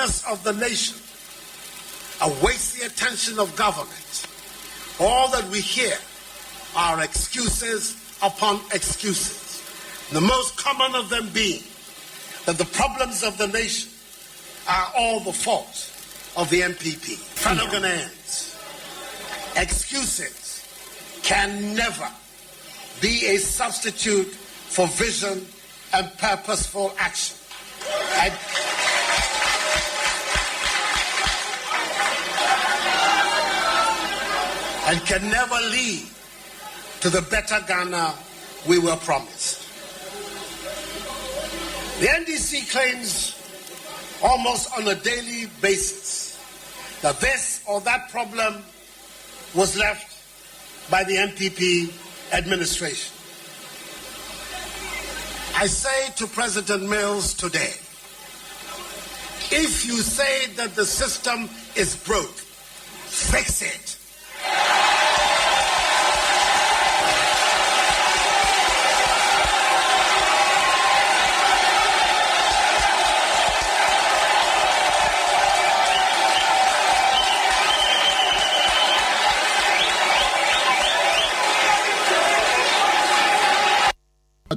business of the nation awaits the attention of government, all that we hear are excuses upon excuses, the most common of them being that the problems of the nation are all the fault of the MPP. Fellow Ghanaians, excuses can never be a substitute for vision and purposeful action. And can never lead to the better Ghana we were promised. The NDC claims almost on a daily basis that this or that problem was left by the MPP administration. I say to President Mills today, if you say that the system is broke, fix it.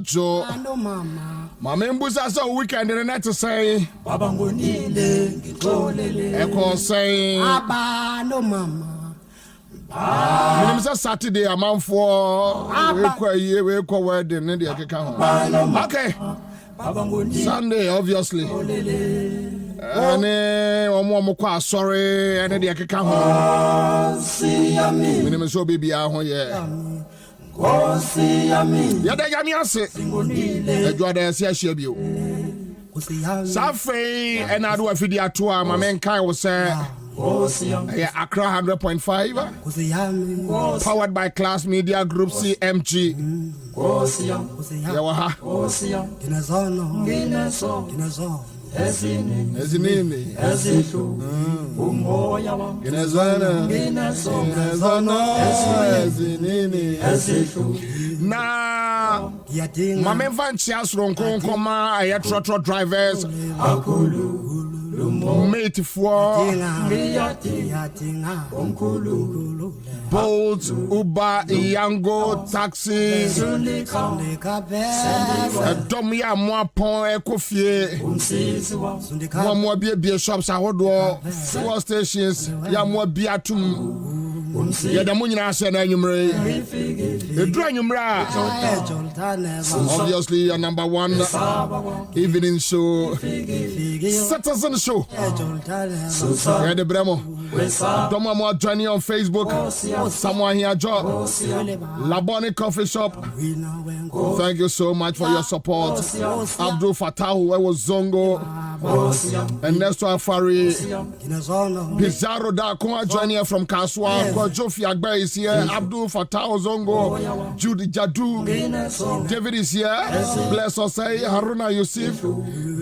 Joe, Mama Mbusa so weekend in the night to say, Baba Ngonile, Echo say, Baba no mama. Minister Saturday a month for we call wedding in the okay. Sunday, obviously. And one sorry, and the Akaka. Minimum so baby, yeah. Yada yamiase Edward Sia Shebio Safe and I do a video to my man Kai was Accra 100.5 powered by Class Media Group CMG na mame van chias ronkon koma aye trotro drivers mate for Bolt, Uber, Yango, taxis, Domia, moi, pont, Ecofie, moi, beer shops, four stations, Yamwa, Biatum. Yeah, the money I said, the drawing obviously, your number one evening show, citizen show. Yeah, the Bremo. Domo joining on Facebook. Someone here, Joe. Laboni Coffee Shop. Thank you so much for your support. Abdul Fatahu, I was Zongo. And next to Afari. Pizarro da Kuma joining from Kaswa. Jofi Agba is here. Abdul Fatahu Zongo. Judy Jadu. David is here. Bless us. Haruna Yusuf.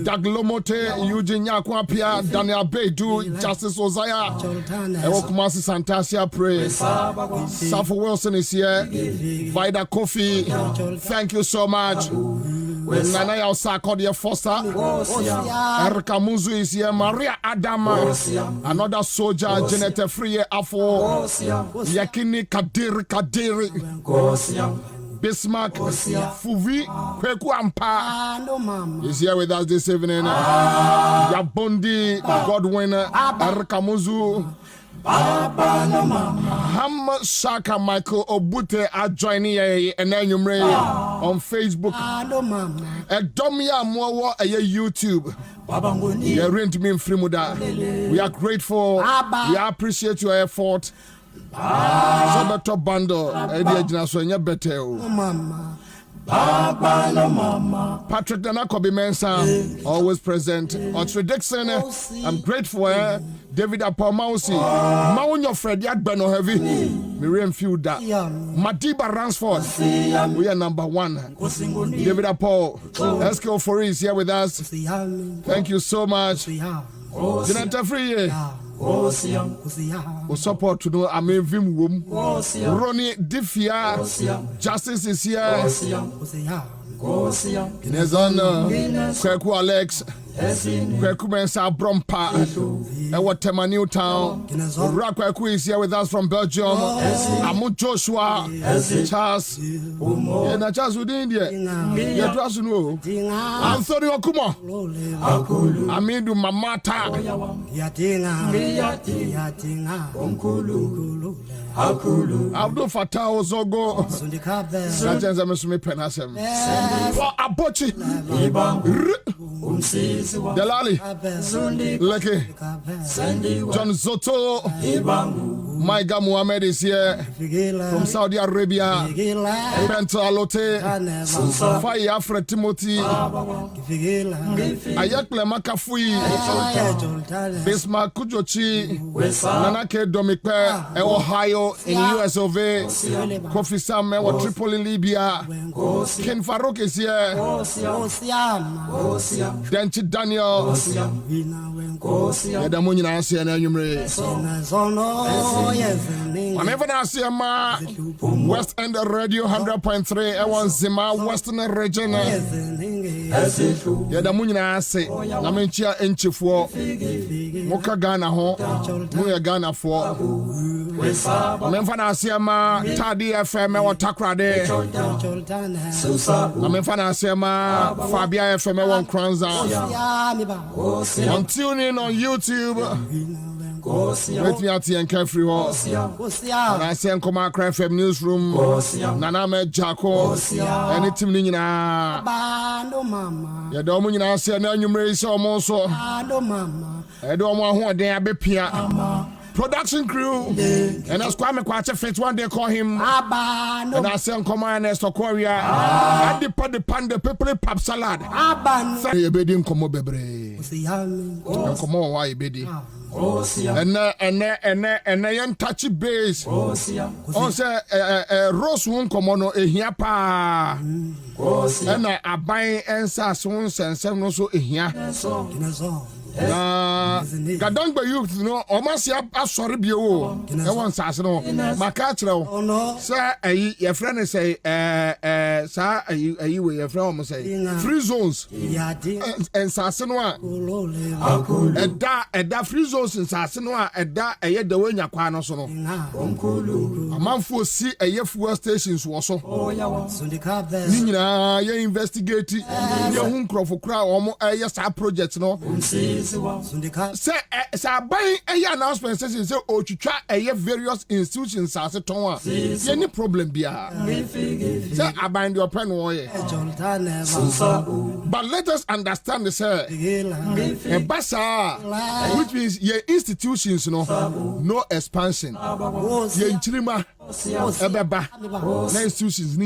Daglomote. Eugene Yakwapia. Daniel Beidu. Justice Ozaya. Ewokumasi Santasia Praise. Safo Wilson is here. Vida Kofi. Thank you so much. Nana Yausa Kodia Foster. Erika Muzu is here. Maria Adama. Another soldier. Janete Free Afo. Yakini Kadiri. Bismarck, Fuvi, Kweku Ampa is here with us this evening. Yabondi, Godwin, Erika Muzu. Ham Shaka Michael Obute are joining and then you on Facebook. Domia Mowa YouTube. You're going to me free muda. We are grateful. We appreciate your effort. So top bundle. Patrick Danakobi Mensa, always present. Audrey Dixon, I'm grateful. David Apomausi, Maunyo Fred Yadbano Heavy, Miriam Fiuda, Madiba Ransford, we are number one. David Apo, SKO for is here with us. Thank you so much. Janata Free. We support to know Amevim Wum. Ronnie Diffia, Justice is here. Inezana, Kweku Alex, Kwaku Mensa Brompa, Ewatema Newtown, Kwaku is here with us from Belgium, Amu Joshua, Charles, and Charles with India, Yadrasunu, Anthony Okuma, Amidu Mamata, Abdul Fatah Ozogo, Sanchez Mesumi Penasem, Abochi, Delali, Leke, John Zoto, Maiga Muhammad is here from Saudi Arabia, Bento Alote, Faye Afra Timothy, Ayakle Makafui, Bismarck Kujochi, Nanake Domikpe, Ohio in US of A, Kofi Sam, Tripoli, Libya, Ken Farouk is here, Denchi Daniel, Yadamunina Siena Yumre. Whenever I see ma West End Radio 100.3, I want Zima, Western region. Yadamunina say, Namenchia Enchifo, Moka Ghana ho, Muya Ghana for. Whenever I see ma Tadi FM or Takrade, Whenever I see ma Fabia FM or Kranza. On tuning on YouTube. Let me out here and carefree horse. And I say, come out, Crime FM Newsroom. Nana me Jacko. Anything in a ya don't mean I say, no, you may say, almost so. I don't want one day I be Pia. Production crew, and that's Kwame Kwacha Fit one day call him. And I say, come on, Esther Korea. And the pan the pepper pap salad. Say, bedding come over, baby. Come on, why, baby? And then touchy base. On say Rose won't come on a hiapa. And I buy Ansah songs and seven also a here. Gadong by you know, almost sorry be you. I want Sassano, Macatro. Sir, your friend say, sir, you your friend say, free zones and Sassanoa. And that free zones in Sassanoa, and that a year the way your quanosono. A month for see a year fuel stations was so. Nina, you investigate your home crop for crowd or a yes, projects no. Say, buying a announcement says, oh, to try a various institutions as a tongue. Any problem be say, I bind your pen away. But let us understand this, sir. A basa, which means your institutions, no expansion. Your intrima, ebeba, no institutions,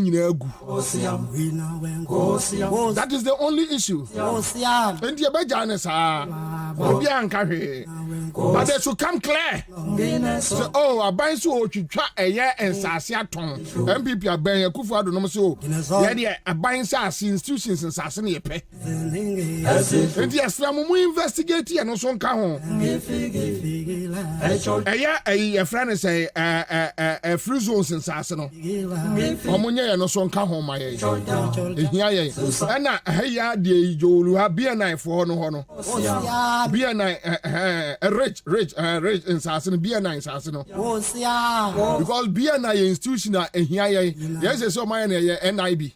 that is the only issue. And your bajanes are. But they should come clear. So, oh, I buy so to try a year and Sasia Tom. MPP are buying a Kufa do no so. Yeah, I buy Sass institutions and Sassani pay. And yes, we investigate and also come home. A friend say a free zones in Sassano. Omonia and also come home, my age. And I hear the Jolu have be a knife for no. Be a rich in Sassano, be a nice Sassano. Because be a nice institution and here, yes, so my NIB.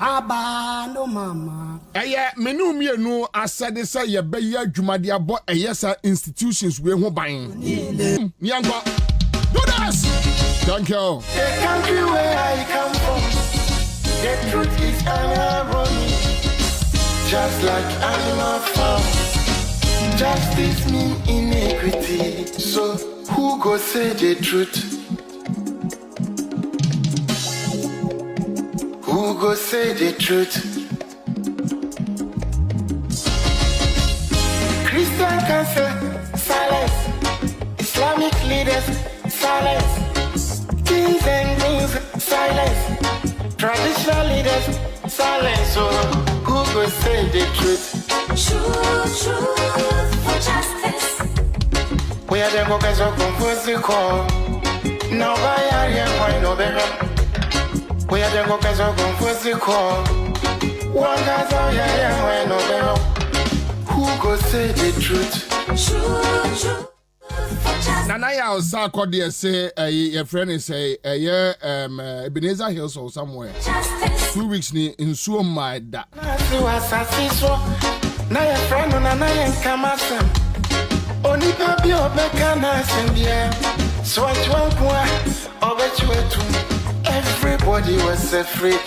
Abando mama. Menu me no asade say ye be ya dwumade abo eyesa institutions we ho ban. Nyango. Do this. Thank you. The country where I come from, the truth is irony. Just like animal farm, justice mean inequity. So who go say the truth? Who go say the truth? Christian cancer, silence. Islamic leaders, silence. Kings and queens, silence. Traditional leaders, silence. So who go say the truth? Truth for justice. We are the workers of confusing call. Now I am why no better. We are the workers of confusing call. One guy's out here when no better. Who go say the truth? True. Nana ya Ansah kodi say your friend is say Ebenezer Hills or somewhere. 2 weeks ni nsuo my da. Na so asasiso. Na your friend no na yen kamasem. Oni pa bi obeka na sembia. So atwankwa obechuetu. Everybody was afraid.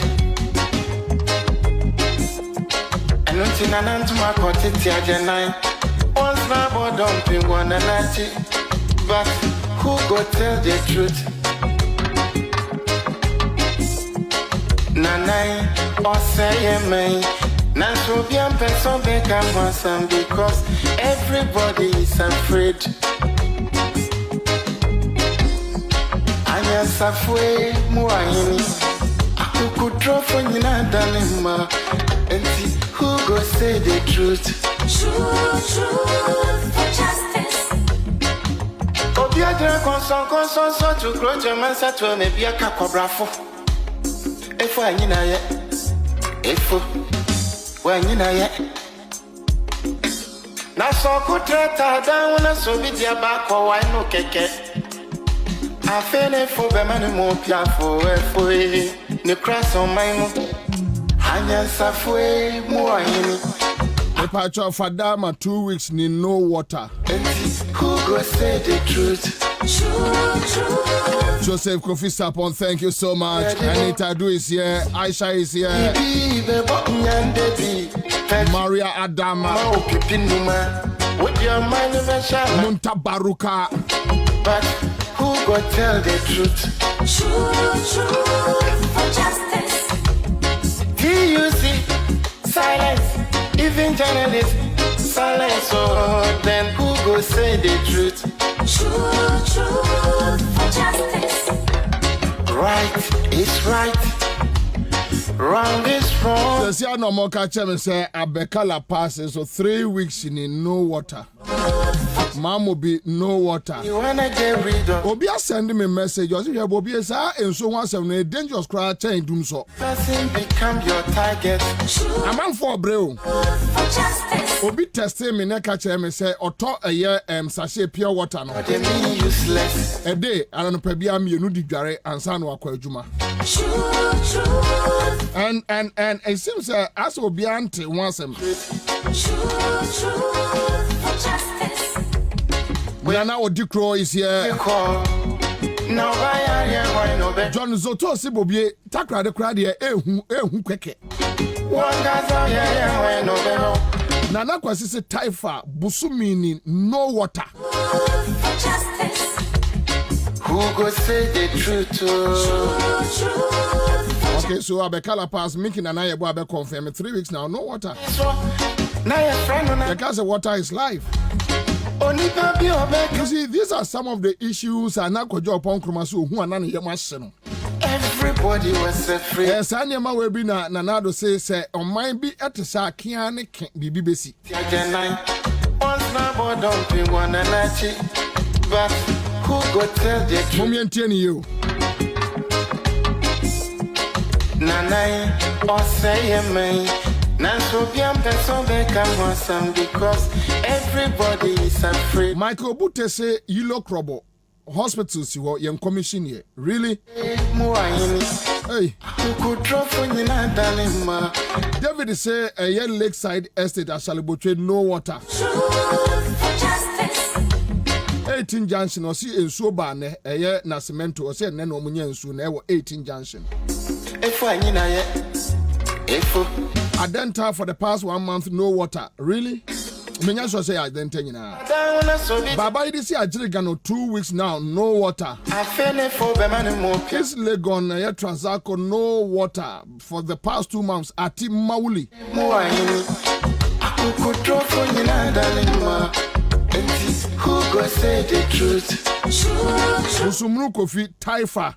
Anunti na nantuma kotiti ajenai. Once na bodom pingwa na nachi. But who go tell the truth? Nanai or say me. Nanso bien person become awesome because everybody is afraid. Anya safwe muayini. Aku kudro for nina dalima. Enti who go say the truth? True for justice. Obiadra konson so to grow Germansa to me be a cacobrafo. If I nina yet, if when you know yet. Na so could trata down when I so be dear back or why no keke. I feel it for the man more piafo, no crass on my moon. Hanya safwe more in The patch of Adama 2 weeks ni no water. Who go say the truth? True. Joseph Kofi Sapon, thank you so much. Anita Do is here. Aisha is here. Maria Adama. With your mind of a shadow. Munta Baruka. But who go tell the truth? True for justice. TUC, silence. Even journalists, silence. Oh, then who go say the truth? True for justice. Right is right. Wrong is wrong. The Sia no more catch me say Abekala passes so 3 weeks in no water. Mom will be no water. You wanna get rid of Obia send me message. You see, Bobie say and so once a dangerous crowd change doom so. person become your target. A man for bro. For justice. Obi testing me na catch me say oto a year sachet pure water no. They mean useless. A day I don't pay bia me no di dware ansa no akwa adwuma. True. And it seems as obi ante once True for justice. we are now Dikro is here. Call. Now why no better? John Zoto si Bobie takra de kra de ehu kweke. One guy's out here no better. Nana kwasi se taifa busu meaning no water. For justice. Who go say the truth? True. Okay, so Abekala pass making and I be confirm 3 weeks now no water. Now your friend on Because the water is life. only baby You see, these are some of the issues and I could job on Krumasu who are none of your. everybody was afraid. Yes, I never will be Nanado say on my be at the Sakiani be BBC. Once now boy don't be one and but who go tell the truth? Mommy and Tierney you. Nanai or say me. Nanso bien person become awesome because everybody is afraid. Michael Butte say you look trouble. Hospitals you are commission here. Really? Hey. You could drop on your darling. David say a young lakeside estate at Shalibotre no water. True for justice. 18 junction or see in Sobane a year Nascimento or say Neno Munyan soon 18 junction. If I if Adenta for the past 1 month no water. Really? Menya so say Adenta now. Baba this year Jirigano 2 weeks now no water. I feel it for the man more. This Legon Transaco no water for the past 2 months at Mauli. Who could drop on your darling? Who go say the truth? True. Usumru Kofi Taifa.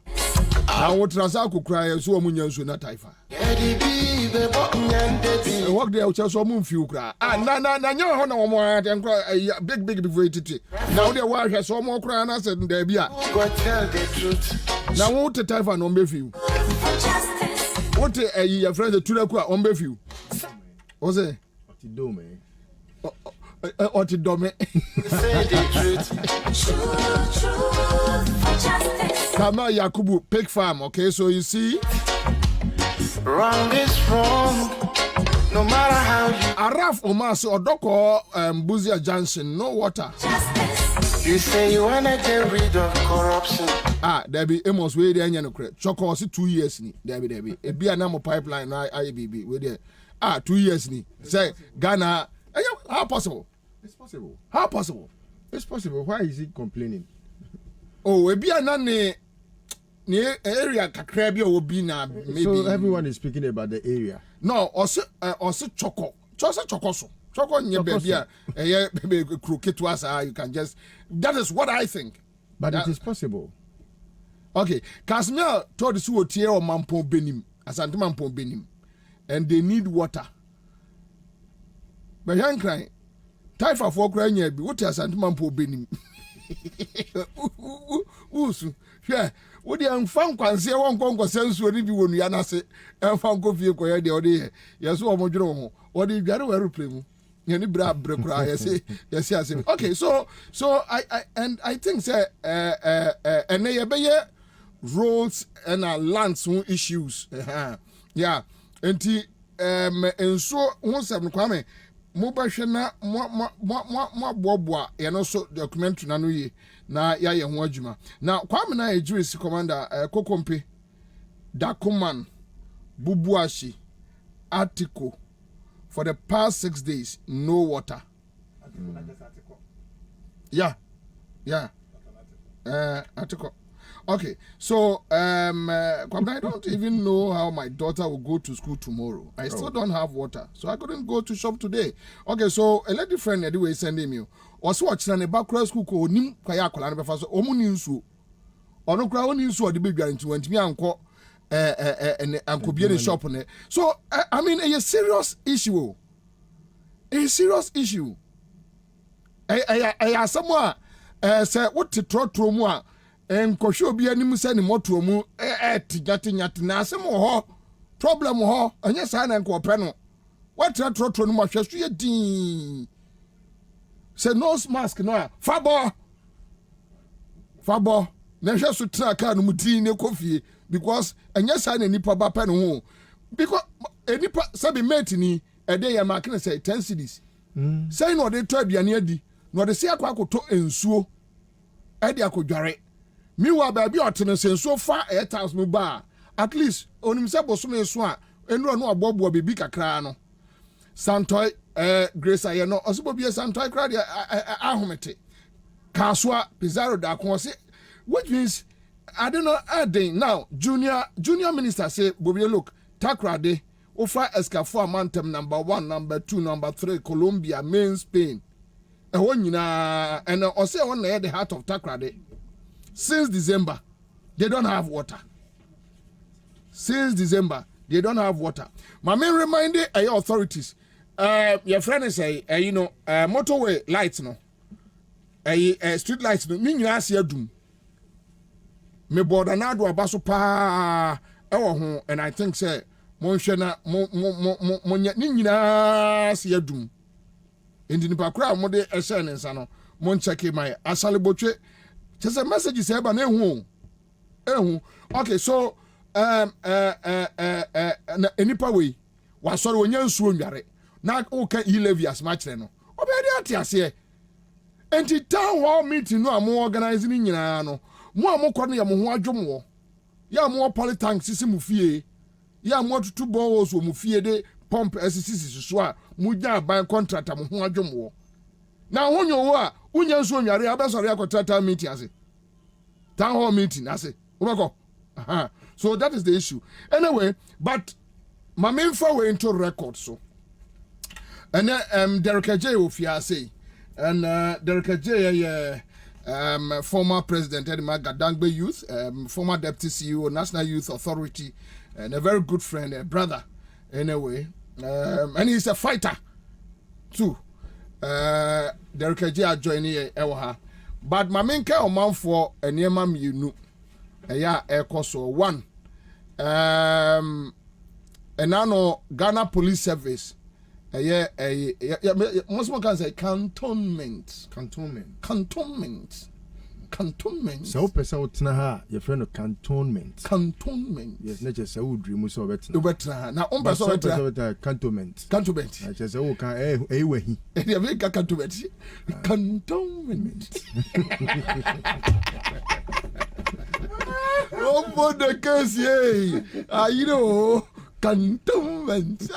I would Transaco cry so Munyan Suna Taifa. I walk there with just one few cry. Na your honor more and big before it. Now the wife has so more cry and I said, there be a. Who go tell the truth? Now what the Taifa on Befiu? For justice. What a friend the Tulakua on Befiu? What's it? Otidome. Otidome. Say the truth. Truth for justice. Kama Yakubu Pig Farm. Okay, so you see, Wrong is wrong. No matter how you Araf Omaso Odoko Buzia Junction, no water. Justice. you say you wanna get rid of corruption. There be Amos way there no credit. Choco 2 years ni. There be. It be a number pipeline na IBB we there. 2 years ni. Say Ghana. How possible? It's possible. How possible? It's possible. Why is he complaining? Oh, it be a nane. Near area kakra bi o bi na maybe. So everyone is speaking about the area. No, also choco. Choco so. Choco nye baby a baby crooked to us you can just that is what I think. But it is possible. Okay, Casimir told us what tier or Mampo Benim, Asante Mampo Benim, and they need water. But young crying, Taifa for crying, what is Asante Mampo Benim? Yeah, what the young fan can say one conquer sense when you yanase and found coffee the other day. Yes, one more drum. What did you get away playing? Any brab break, yes. Okay, so I think say and they be roads and lands issues. Yeah, and so once I'm coming. Mobile na mo boboa ye no so documentary na no ye na ya ye ho adwuma na Kwabena Ejirisi commander Kokompe Dakuman Bubuashi article for the past 6 days no water. Yeah article. Okay, so Kwabena, I don't even know how my daughter will go to school tomorrow. I still don't have water, so I couldn't go to shop today. Okay, so a lady friend anyway sending me. Also watch na backroom school ko nim kwaya akola na befa so omu ni nsuo. Ono kra oni nsuo de bedwa nti wantimi anko ankobie ne shop ne. So I mean a serious issue. A serious issue. Someone say what to trotro mu a nkɔhwɛ obi anim sɛ ne moto mu tinyate na asɛm ho problem ho anya saa na nkɔpɛ no what trotro no ma hwɛ so yɛ din sɛ nose mask no a fabo na hwɛ so tra car no mu din ne kofie because anya saa na nipa ba pɛ no ho because enipa sabi mate ni ɛde yɛ ma kene sɛ 10 cedis sɛ no de to aduane adi no de se akwakoto ensuo ɛde akodware meanwhile baby otene senso fa 8,000 ba at least onim se bosome so a enu no abobo baby kakra no Santoi Grace aye no osobo bie Santoi kra de ahomete kaswa Pizarro da kon se which means I don't know adding now junior minister say Bobie look takrade ofa escafo amantem number 1 number 2 number 3 Colombia main Spain e ho nyina and o say on the heart of takrade. Since December, they don't have water. My main reminder are your authorities. Your friend is motorway lights no. Street lights no. Ni nyina se adum. Me border na do abaso pa ho and I think say mon hwe na mo ni nyina se adum. Endi ni pakra mo de ehye ne nsa no. Mon check my asale botwe. Just a message is about ehu. Okay, so enipa we wa sorry wonya nsuo nware na o ka e-levy as much no obedi atiase enti town hall meeting no am organize ni nyina no mo amokọ no ya mo ho adwomwo ya mo polytank sisi mu fie ya mo tutu bo so mu fie de pump sisi so a mo nya ban contractor mo ho adwomwo na honyo wo a unya nsuo nware abesori akotata meeting ase town hall meeting ase ubako so that is the issue anyway but my main for into record so and Derek J ofia say and Derek J former president Edema Gadangbe Youth former deputy CEO National Youth Authority and a very good friend a brother anyway and he's a fighter too Derek J joining ewa but my main care man for enema mienu eya ekoso one and now Ghana Police Service most one can say cantonment. So person would na your friend of cantonment. Yes, not just a would dream so better. Now on person cantonment. Cantonment. I just oh can he. You make a cantonment. Cantonment. Oh, for the case, yay! You know, cantonment.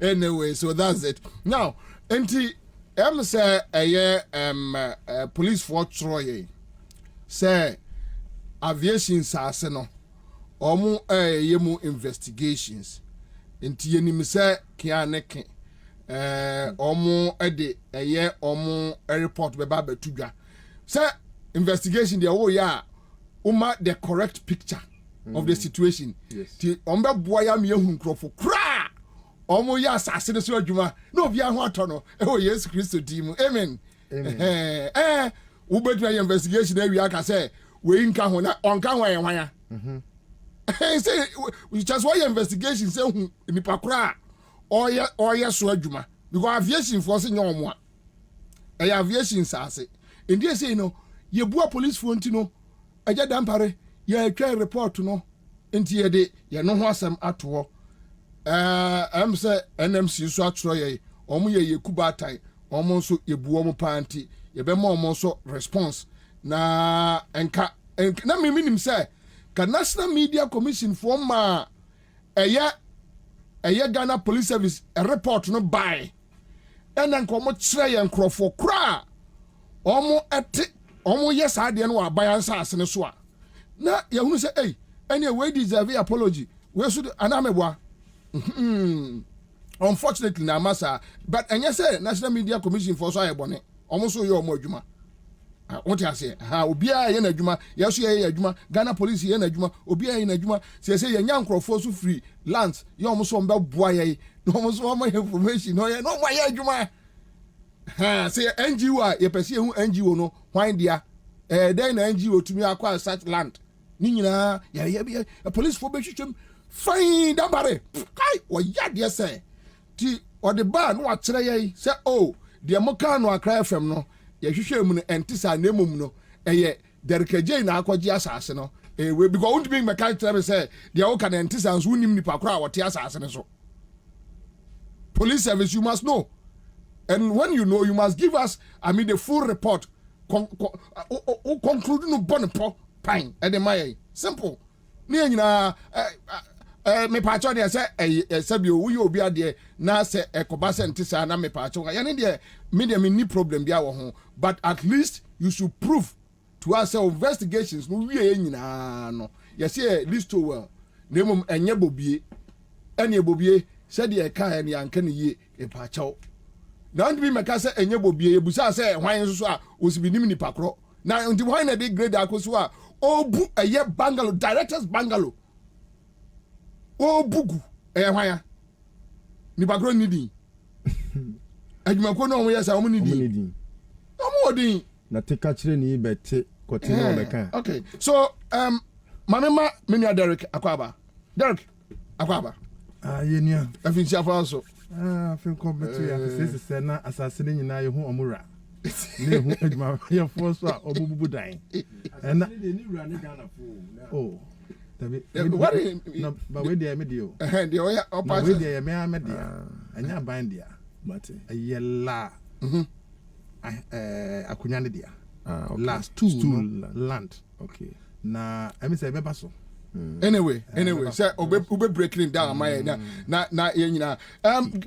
Anyway, so that's it. Now, say police for Troy say aviation sase no omo yemu investigations enti yenim say kianeke omo de omo report beba betudwa say investigation there ya uma the correct picture of the situation ti ombe boa ya me ehun krofo kra omo ya asase de so adwuma na obi aho ato no yes Christo dim amen we better investigation there we aka say we nka ho na onka ho yen hwan say we just why investigation say hu nipa kra oye so adwuma because aviation force nyomo a aviation sase ndi say no ye bua police phone ti no aja dampare ye twa report no enti ye de ye no ho asem ato am say NMC so atro ye omo ye kuba tai omo so yebu omo panti ye be mo omo so response na enka na me minim say ka National Media Commission for ma eye Ghana Police Service a report no buy ena nko mo kire ye nkrofo kra omo ete omo yes ade no aban Ansah asene so a na ye hunu say any we deserve apology we should anamebwa unfortunately na massa but enye say National Media Commission for so ayebone omo so ye omo adwuma what you say ha obi a ye na adwuma ye so ye adwuma Ghana police ye na adwuma obi a ye na adwuma say ye nya nkrofo so free lands ye omo so mba boa ye no omo so omo information no ye no mo ye adwuma ha say NGO a ye pese hu NGO no hwan dia then na NGO to me acquire such land ni nyina ye police for be twetwem fine dabare kai wo ya de say ti o de ba no akere ye say oh de mo kan no Accra FM no ye hwehwe mu no entisa na emum no eye derkeje na akwaji asase no we because won't be mechanic tell me say de o kan entisa nso unim nipa kora wote asase ne so police service you must know, and when you know you must give us the full report conclude no bonipo pine e de my simple ni nyina me pacho de say sabi owu ye obi ade na say ekoba sentisa na me pacho ya ne de me ni problem bia wo ho, but at least you should prove to us investigations no wie nyina no yes say list to well na mum enye bobie ene bobie said de ka ene anka ne ye e pacho na ndi bi meka say enye bobie e busa say hwan so a osibinim ni pakro na ndi hwan na de grade akoso a obu eye bungalow directors bungalow bugu hwan ni pakro ni din adwuma ko no mo yesa o mo ni din o mo din na te ka kire ni bete kote no be kan. Okay, so mamema menia Derek Akwaba yenia afinsi afa so afin kombetu ya se na asase ni nyina ye hu omura ne hu adwuma ye fo so a obububu dan na ni wura ne Ghana fo oh tabi na ba we dia me dio de o ya opa we dia me amedia anya ban dia but ayela akunya ne dia last two land okay na emi say be baso anyway say obe breaking down my na ye nyina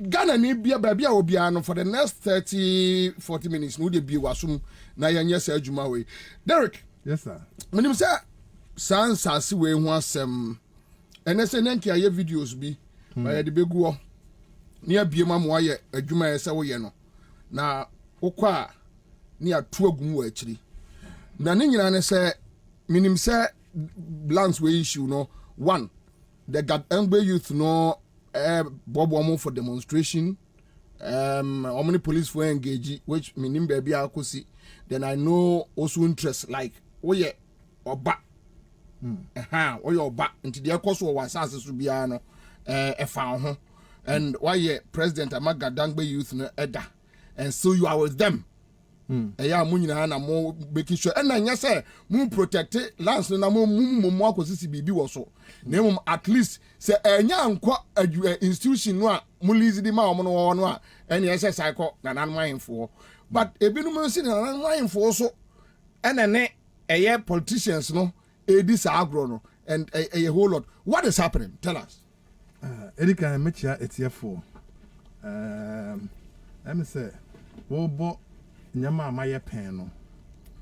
Ghana ni bia ba bia obi ano for the next 30-40 minutes no de bi wasum na ye nya say adwuma we Derek. Yes sir. Menim say sansase we hu asem ene say nanki aye videos bi ba ye de beguo ne abie mamoa ye adwuma ye say wo ye no na wokwa ni atu agum wa akiri na ne nyina ne say minim say lands we issue no one the Gatengbe youth no bobo for demonstration how many police for engage which minim baby akosi then I know also interest like oye oba oye oba nti de akoso wa asase so bia no found ho and why president Amagadangbe youth no eda and so you are with them eya mu nyina na mo making sure and na say mu protect lands na mo akosisi bibi wo so na mo at least say enya nkwa institution no a mu lease di ma mo no no a ene yesa cycle na nan manfo but ebinum si na nan manfo so ene ne politicians no this agro no and a whole lot. What is happening? Tell us. Erika mechia etiefo. Let me say, wo bo nyama amaye pen no.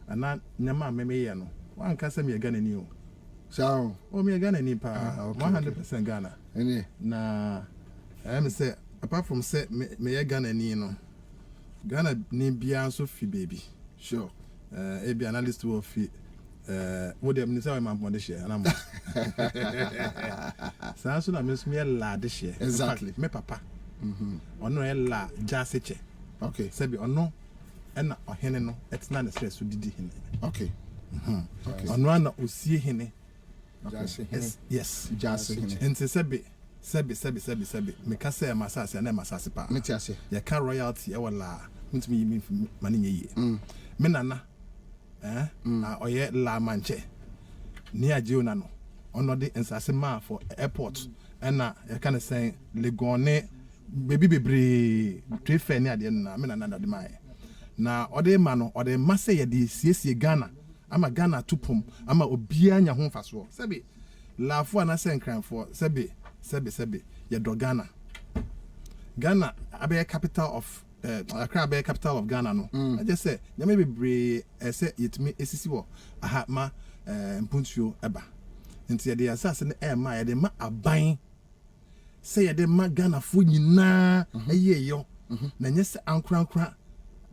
Ana nyama ameme ye no. Wan ka se me Ghana ni o. So, me Ghana ni pa. 100% Ghana. Any. Na let me say apart from say me Ghana ni no. Ghana ni bia so fi baby. Sure. Ebi analyst wo fi what the minister of my share and I'm so na miss me la this year exactly me papa ono e la jaseche okay sabi ono na ohene no etna na stress so didi hene okay okay ono na osie hene yes jase hene ente sabi me ka say masase na masase pa me ti ase ya ka royalty e wala ntimi mani nye me nana oye la manche ni aje na no ono de ensase ma for airport na you can say legone baby bebre trefe ni ade na me na de mai na ode ma no ode ma say ye de siesie Ghana ama Ghana tupom ama obia nya ho faso sebe lafo na say nkranfo sebe ye do Ghana abe capital of Accra be capital of Ghana no. I just say nyame bebre say yetimi esisi wo aha ma mpuntuo eba. Nti ye de asase ne ma ye de ma aban say ye de ma Ghana fo nyina eye yo na nye se ankra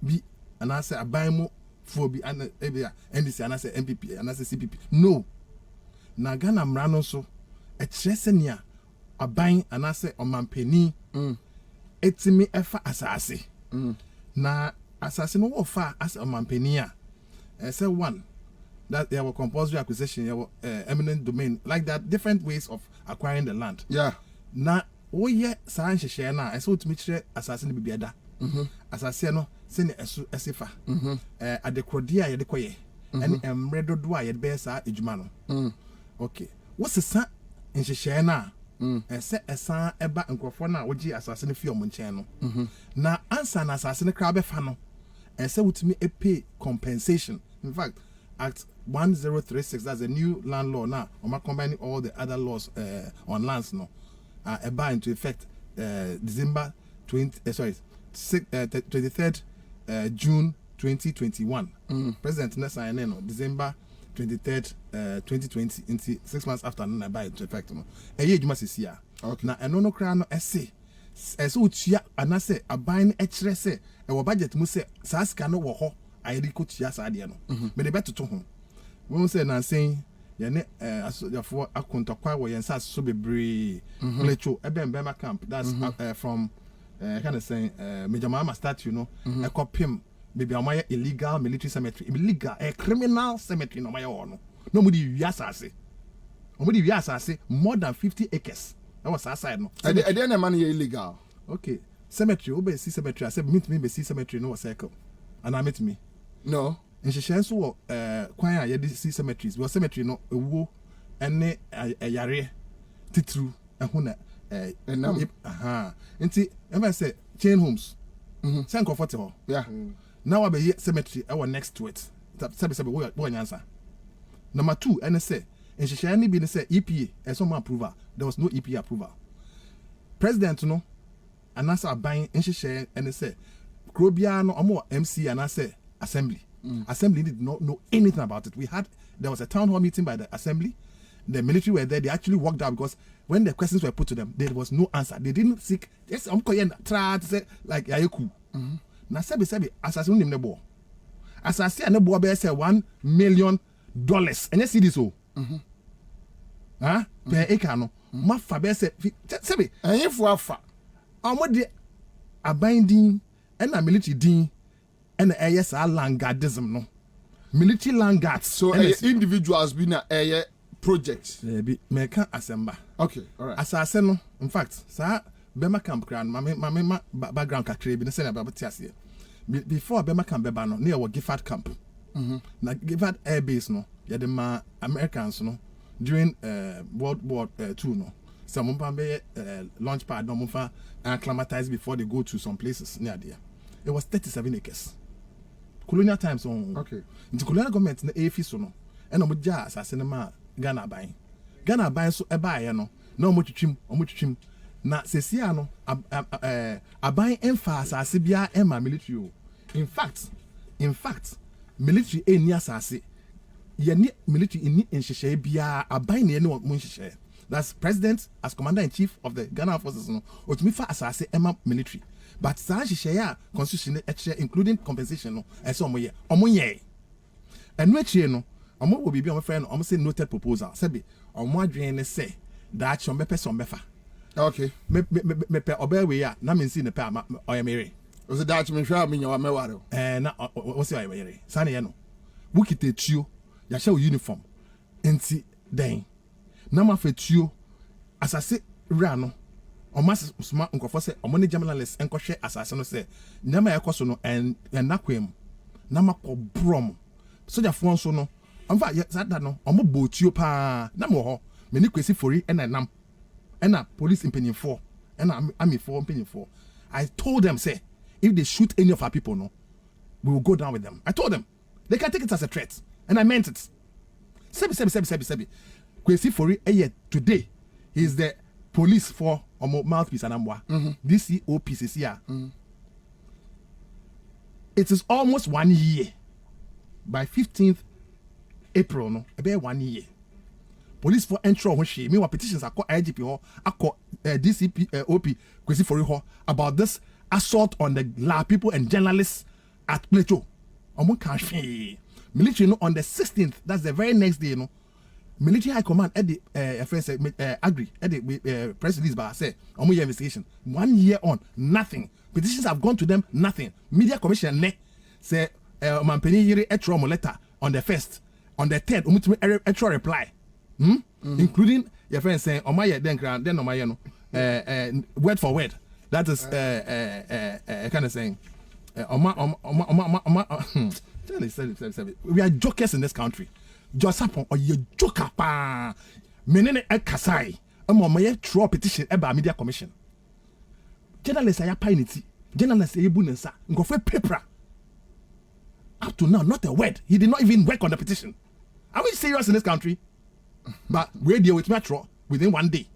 bi anase aban mo fo bi ana ebia NDC anase MPP anase CPP no na Ghana mra no so e kire se nia aban anase omampani etimi efa asase na asase no wo fa as a mampania say one that there were compulsory acquisition there were eminent domain like that different ways of acquiring the land na wo ye san hye na ese otumi kire asase no bibiada asase no se ne esu esefa adekrodi a ye de koye ene emredodo a ye de be sa ejuma no okay wo sesa nhye na ese esan eba nkrofo na wogi asase ne fi omonchen no na Ansah na asase ne kra be fa no ese wutumi pay compensation in fact act 1036 that's a new land law now combining all the other laws on lands no eba into effect December 23rd June 2021 president na sign no December 23rd 2020 into 6 months after na buy to effect no ejuma sisia na eno no kra no ese utia anase aban ekire se e wo budget mu se sa sika no wo ho ayedi ko tia sa de no me de beto ho won se na sen ye ne asojafo akontokwa wo yen sa so bebre lecho ebembe camp that's from kind of saying Major Mama statue no e kopim baby amaya illegal military cemetery illegal a criminal cemetery no maya ono no mudi wiasase omudi wiasase more than 50 acres that was outside no and then man illegal okay cemetery obesi cemetery I said meet me be see cemetery no circle and I meet me no nhihye so wo kwan a ye see cemeteries wo cemetery no ewo ene yare titru ehu na nti ever say chain homes say comfortable yeah now I be cemetery I was next to it sabe wo Ansah number 2 and say nhihye ni bi ne say EPA some approval there was no EPA approval president no anasa ban nhihye and say krobia no omo MC and say assembly assembly did not know anything about it there was a town hall meeting by the assembly the military were there they actually walked out because when the questions were put to them there was no answer they didn't seek yes try to say like yayeku na sebi asase nim ne bo asase ne bo be say $1 million and you see this per acre no ma fa be say sebi anyfo afa amode abinding and a military din and yes land guardism no military land guards so individuals be na projects. Be meka asemba. Okay, all right. Asase no, in fact, sa Bema camp ground, my background kakre bi say na babati ase. Before Bema camp beba no, near wa Gifford camp. Na Gifford Air Base no, ya de ma Americans no during World War II no. Some be launch pad no mfa acclimatize before they go to some places near there. It was 37 acres. Colonial times on. Okay. The colonial government na AFI so no. And omo ja asase na ma Ghana ban. Ghana ban so eba ye no. Na omo twitwim. Na sesia no aban emfa asase bia ema military o. In fact, military eni asase. Ye ni military ni enhyehyɛ bia aban na ye no mo nhyehyɛ. That's president as commander in chief of the Ghana forces no. Otumi fa asase ema military. But sa nhyehyɛ constitution including compensation no. Ɛsɛ omo ye. Enu akire no omo wo bibi omo friend no omo say noted proposal sebi omo adwen ne say da action be person befa. Okay. Me pe oba we ya na me nsi ne pe ama oyemere. O se da me hwa me nyawa meware. Na o se oyemere. Sane ye no. Wukite tuo ya hye uniform. Enti den. Na ma fa tuo asase ra no omo sma nkofo se omo ne journalist enkohwe asase no se nyama yekoso no en nakwem na makobrom. Soja fo nso no amfa sada no omo botuo pa na mo ho me ni kwesi fori enam ena police impenifor ena army for impenifor. I told them say if they shoot any of our people no we will go down with them. I told them they can take it as a threat and I meant it. Sebi kwesi fori today he is the police for omo mouthpiece anamwa DCOPCCA. It is almost 1 year. By 15th April no about 1 year. Police for entry on she me petitions are called IGP ho akọ DCP OP kwesi for ho about this assault on the La people and journalists at Plateau. Omo kan hwe. Military no on the 16th, that's the very next day no. Military High Command at the agree at the press release by say omo investigation 1 year on nothing. Petitions have gone to them nothing. Media Commission ne say Mampeni yiri etro mo letter on the 1st, on the 3rd, umutumi etro reply. Including your friend saying, "Omaye then omaye no word for word." That is kind of saying, we are jokers in this country. Just happen or you joker pa. Menene ekasai. Omaye throw petition eba media commission. Journalists are painiti. Journalists are ebunensa. Ngofwe paper. Up to now, not a word. He did not even work on the petition. Are we serious in this country? But we deal with Metro within 1 day.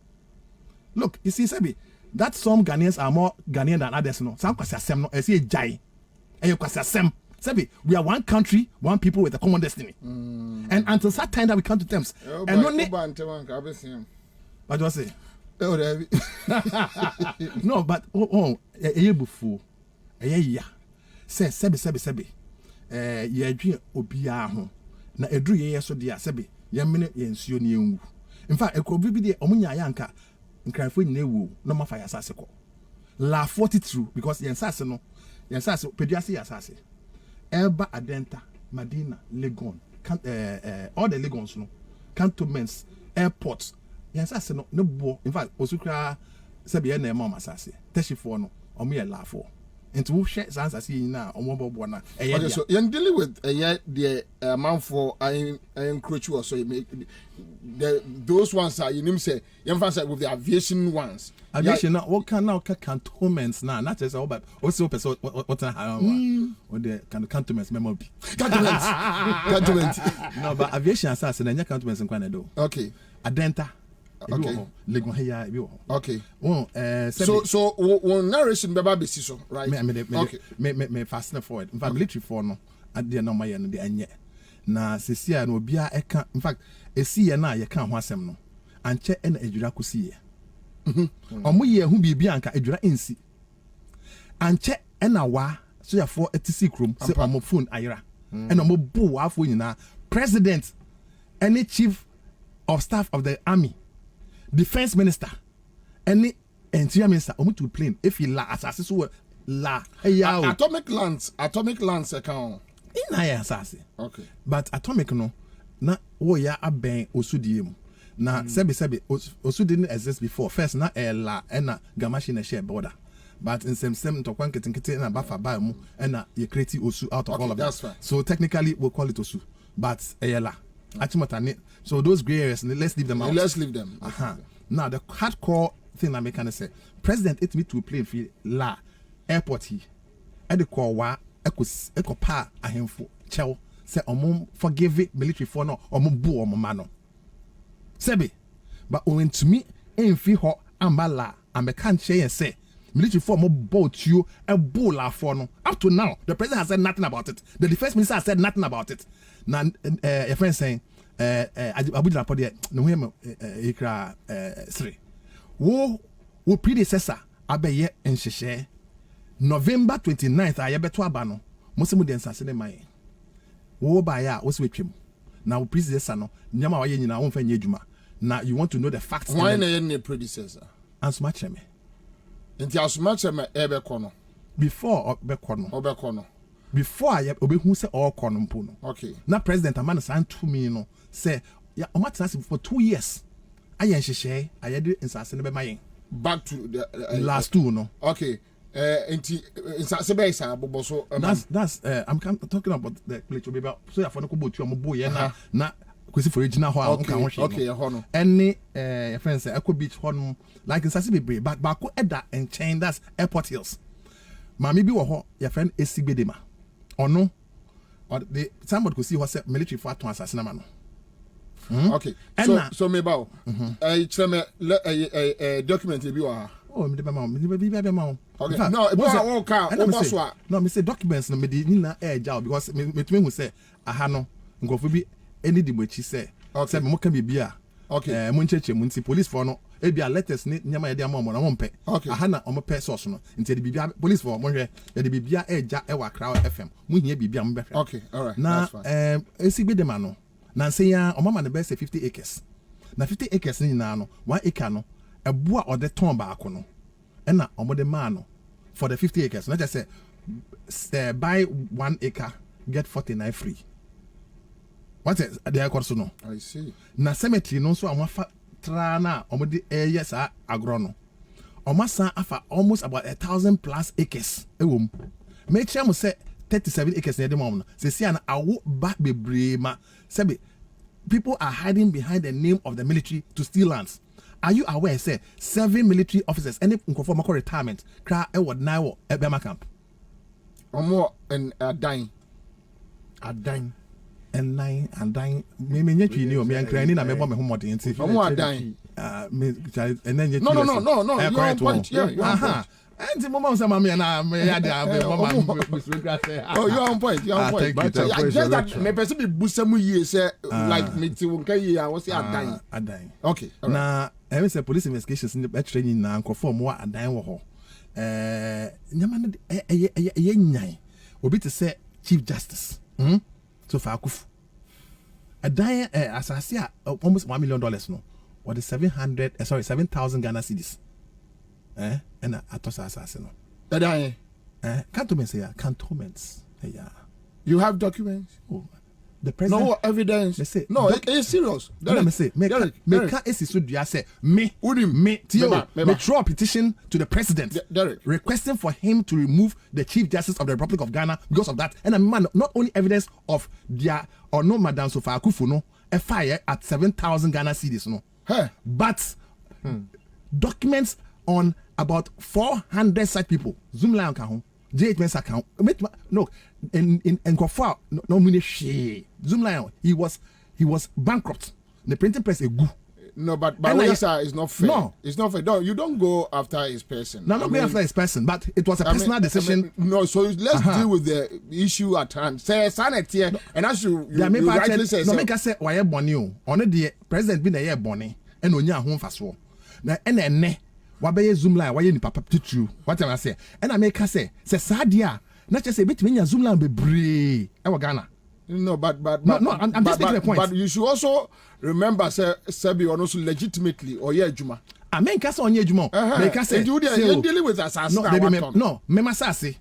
Look, you see, Sebi, that some Ghanaians are more Ghanaian than others. No, some kwasiasem no. I see a jai. And you kwasiasem. Sebi, we are one country, one people with a common destiny. And until such time that we come to terms. And only. What do I say? No, but bufu. Say Sebi. Ye dwe obia ho na edru ye so dia sebe ye mene ye nsuo ne enwu. In fact ekobi bi de omunya ya nka nkrafo nyina ewu no mafa ya sase ko la 42 because yen sase no yen sase peduase ya sase Elba Adenta Madina Legon all the Legons no cantonments airports yen sase no ne bo in fact osukra sebe ye na ma sase teshifo no omu ye la 4 into who share Ansah see na omobo na okay, so you're dealing with the amount for I encroach you so you make those ones are you name say you emphasize with the aviation ones now what can now cantonments now not just about also person what or the cantonments memo cantonment no but aviation Ansah say na cantonments in Canada okay Adenta okay. Okay. So one narration beba besi so right. Me fast forward. In fact, military for no at the no my no the anye. Na sesia no bia eka. In fact, esi ye na ye kan ho asem no. Anche e na edwura kosi ye. Omo ye hu bibia anka edwura ensi. Anche e na wa so ya for etisi krom se omo phone ayra. E na omo bu wa afo nyina president any chief of staff of the army. Defense minister, any interior minister, to plane if he la assassin so la atomic lands account in higher assassin. Okay, but atomic no na wo ya aben osudie mu na sebe osu didn't exist before first na ela na gamashi na share border but in some ntokwan ketinkete na bafa ba mu na you create osu out of all of that fine. so technically we'll call it osu but ela achimotane so those gray areas let's leave them out. Let's leave them. Now the hardcore thing I make can say president it me to play for la airport he e de call wa eko pa ahemfo chew say omum forgive military for no omum bu omum no sebe but when to me enfi ho ambala and can share say military for mo boat you a bull for no up to now the president has said nothing about it, the defense minister has said nothing about it. Now your friend saying Abuja report there no him ikra sri wo predecessor abeye nhehye November 29th ayebeto aba no mo se mu den sase ne man wo ba ya wo se wetwem na wo predecessor no nyama wa ye nyina wo mfa nye adwuma na you want to know the facts. Why na ye predecessor Ansah cheme nti Ansah cheme ebekọ no before obekọ no before I obehu se all kono mpo no okay na president amana san to me no say ya o matena for 2 years ayen hyehyɛ ayede nsase ne be mayen back to the last two no okay nti nsase be isa bobo so that's I'm talking about the place we be so ya for no ko botu am boye na kwesi for original ho a nka ho hwe okay ho no any your friends say Eco Beach ho no like nsase be brave but baako eda and chain that's Airport Hills mami bi wo ho your friend Esigbedema ono or the somebody could see what say military for to assassinate man. Okay. So me bawo. Chere me document bi wa. Oh me be ma. Okay. No, e bo ka o bo so a. No, me say documents no me di nyina jaw because me tumi hu say aha no ngofo bi eni di mochi say. Say me mo ka bibia. Okay. Mo ncheche mo nti police for no e bia letters ni nyama ye de ama mo na mo mpe. Aha na o mo pe source no. Nti de bibia police for mo hwe ye de bibia e wa Crown FM. Mo hia bibia mo be hwe. Okay, all right. Na Esigbedema no. Na say ya o mama na be say 50 acres. Na 50 acres ni na no 1 acre no eboa o de ton ba ako no. E na o mo de ma no for the 50 acres. Na just say buy 1 acre get 49 free. What is the acre so no? I see. Na cemetery no so amafa tra na o mo de yes agro no. O ma san afa almost about 1,000+ acres. Ewom. Make sure mo say 37 acres near the moment. Say see an awo back bebre ma. Say people are hiding behind the name of the military to steal lands. Are you aware? Say 7 military officers any conform retirement. Cry e word now e Bema camp. Omo and dying. And dying. Me nyetwi ni o me ankra ni na me bo me homode nti. Omo dying. Me and then No. You on point. Yeah, you on point. And mama say mama na me ya dia mama oh you on point but just that me person be busam yie say like me ti won ka yie I was say adan okay na I say police investigations in the training na nkofo mo adan wo ho nyama na ye nyan obi te say chief justice so far akufu adan asase almost $1 million no or the 7,000 Ghana cedis and atosa assassin. Cantonments here, cantonments. Yeah. You have documents? Oh, the president. No evidence. They say, no, it's serious. Let me say, me say, me throw a petition to the president requesting for him to remove the Chief Justice of the Republic of Ghana because of that. And man, not only evidence of their or no Madam Sofa Akufu no a fire at 7,000 Ghana cedis no, but documents on about 400 such people. Zoom line account, JHMS account. No, in Kofa, no many she. Zoom line. He was bankrupt. The printing press a goo. No, but it's not fair. No, it's not fair. No, you don't go after his person. No, not going after his person, but it was a personal decision. No, so let's deal with the issue at hand. Say sanity here, and as you rightly say. No, make us say why bonny o. On the president been a year bonny, and onya home faso. Na ene wabeye Zoom line why ni papa titru. What I say? And I make her say sadia. Not just say between your Zoom line be brave. I Ghana. No, but I'm just making a point. But you should also remember, Sebi, or also legitimately, or yeah, Juma. I mean, Casa on Juma. You're dealing with assassin. No, Mema Sassi,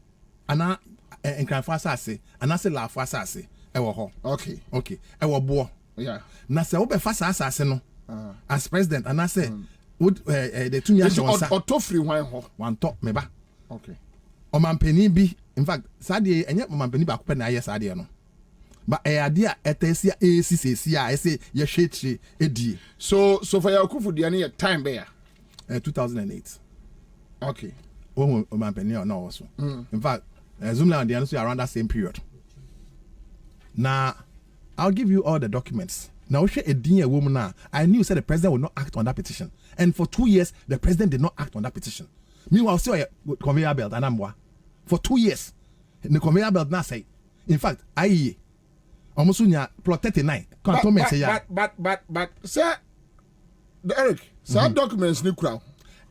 and I and Grandfa Sassi, and I say La Fasassi. Okay. I will bore. Yeah. Na se obe fa asase no as president and I say would the 2 years auto free one top me ba. Okay. Omampani bi in fact sadie enye omampani ba ko na yes sadie no. But ade a etesia ACCC a say ye hwetire edie. So for your kufu de any time bear 2008. Okay. Oh omampani no also. In fact Zoomland they are around that same period. Now I'll give you all the documents. Now, a woman I knew said the president would not act on that petition. And for 2 years, the president did not act on that petition. Meanwhile, still a conveyor belt and I'm for 2 years. The conveyor belt now say, in fact, I almost plot 39. But, sir, Eric, some documents new crowd.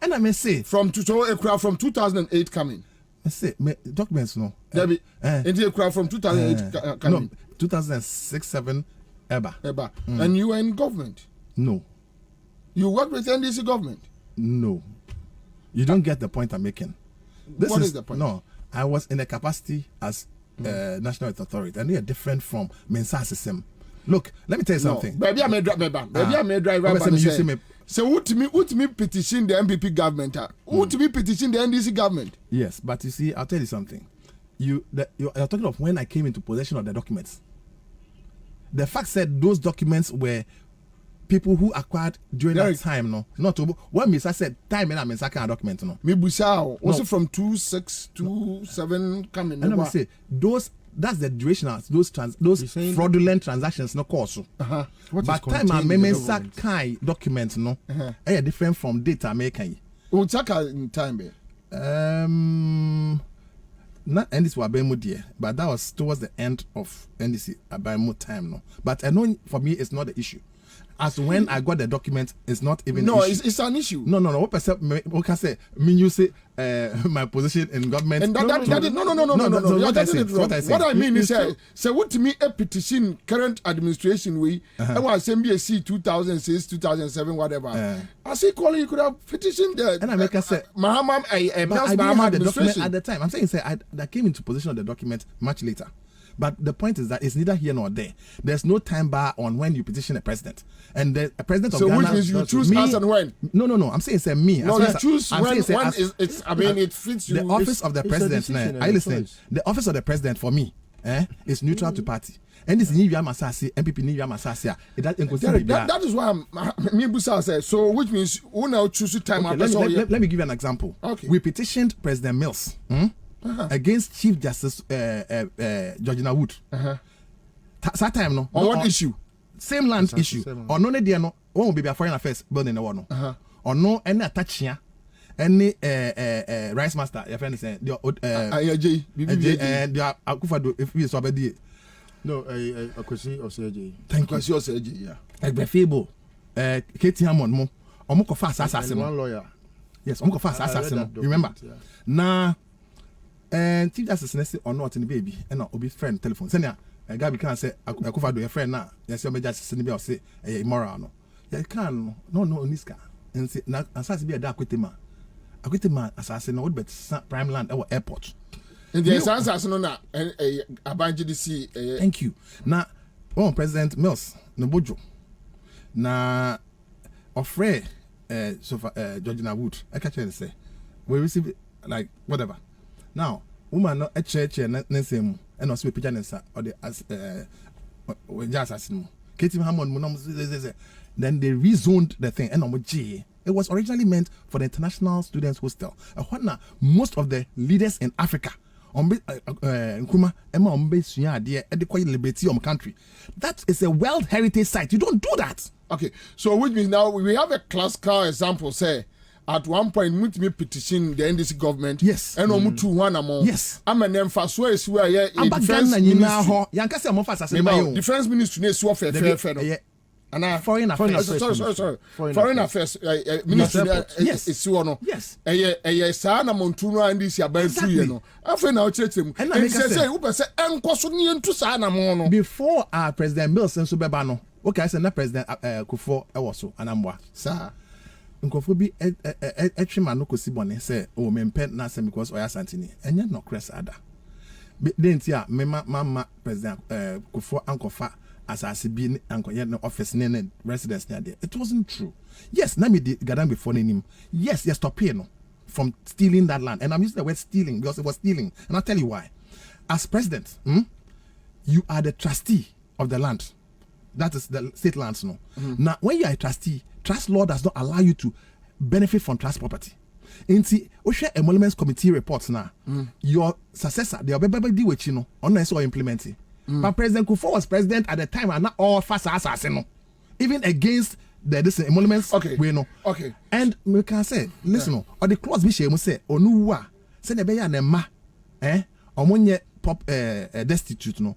And I may say from 2008 coming. I say documents no. Debbie, into a crowd from 2008 coming. No, 2006, 7. Eba. And you were in government? No. You worked with NDC government? No. You don't get the point I'm making. What is the point? No, I was in a capacity as National Health Authority, and they are different from Mensa system. Look, let me tell you something. Baby, I may drive. So would me petition the MPP government? Would me petition the NDC government? Yes, but you see, I'll tell you something. You're talking of when I came into possession of the documents. The fact said those documents were people who acquired during that time, no. Not when Mr. said time and I'm second document, no. Me busao also from 26 to 7 coming. And I say that's the duration of those fraudulent transactions, no course. But time I Mensa Kai document, no, different from data making. What's in time, be? Not NDC were Abemo dear, but that was towards the end of NDC Abemo time, no. But I know for me it's not the issue. As when I got the document, it's not even no, an issue. It's an issue. No. What can say? Me you say my position in government. And no. What I mean is say what to me a petition current administration we I was MBC 2006, 2007, whatever. I say calling you could have petitioned the and I make us say Mahama I didn't have the document at the time. I'm saying say I came into possession of the document much later. But the point is that it's neither here nor there. There's no time bar on when you petition a president. And the president of Ghana... So which means you choose as and when? No. I'm saying it's me. No, you choose when it's... I mean, it fits you. The office of the president... I listen. The office of the president, for me, is neutral to party. And this Niwa Masasi, MPP Niwa Masasi. That is why me Busa said. So which means who now choose the time? Let me give you an example. Okay. We petitioned President Mills against Chief Justice Georgina Wood. That time, no. On what issue? Same land issue. Or no, they no. One will be a foreign affairs building the one. Or no, any attach here. Any rice master, your friend is saying the Akufado if we saw the no a question of surgery. Thank you. Question of surgery, yeah. Feeble. Katie Hammond mo. Omoko fast assassin. One lawyer. Yes, omoko fast assassin. Remember? Now Chief Justice Nesse or not in the baby and not be friend telephone. Senya a guy can say Akufado your friend now. Yes, your justice in the say immoral no. You can no niska and say na Ansah be a dark with him. Akwete assassin would bet prime land our airport. And the assassin na abanji DC. Thank you. Now, President Mills no bojo. Na ofre Georgina Wood. I catch her say we receive like whatever. Now, woman no a church and same and also picture Ansah or the assassin. Katie Hammond then they rezoned the thing and it was originally meant for the International Students Hostel. Most of the leaders in Africa Nkrumah Emma Ombe Suya there at the Quiet Liberty country. That is a World Heritage Site. You don't do that. Okay, so which means now we have a classical example, say at one point me petition the NDC government. Yes. And to one among. Yes. I'm an emphasis where defense ministry is so fair. And foreign affairs. Sorry. Foreign affairs ministry is one. Yes. Sana Montuna and this about 2 years. I find out him. And say who say enko to Sana Mono. Before our President Mills and Subebano. Okay, I said na President Kufo also anamwa. Sir. Nkofo bi etwema no kosibone say o mempe na say because oya santini. Enye no crest ada. Dentia mema mama President Kufo ankofa asase bi ankoye no office ne residence there. It wasn't true. Yes, na me gadan before him. Yes, stop here no from stealing that land. And I'm using the word stealing because it was stealing. And I'll tell you why. As president, you are the trustee of the land. That is the state lands, no. Now, when you are a trustee, trust law does not allow you to benefit from trust property. In the Osha Emoluments Committee reports now, your successor, the Obebe di with you know, unless or implementing. But President Kufuor was president at the time and not all fast assassin, even against the emoluments. Okay. We know. Okay. And we can say, listen, or the clause we share, say, Onuwa, send a beya nema, or monye pop destitute, no.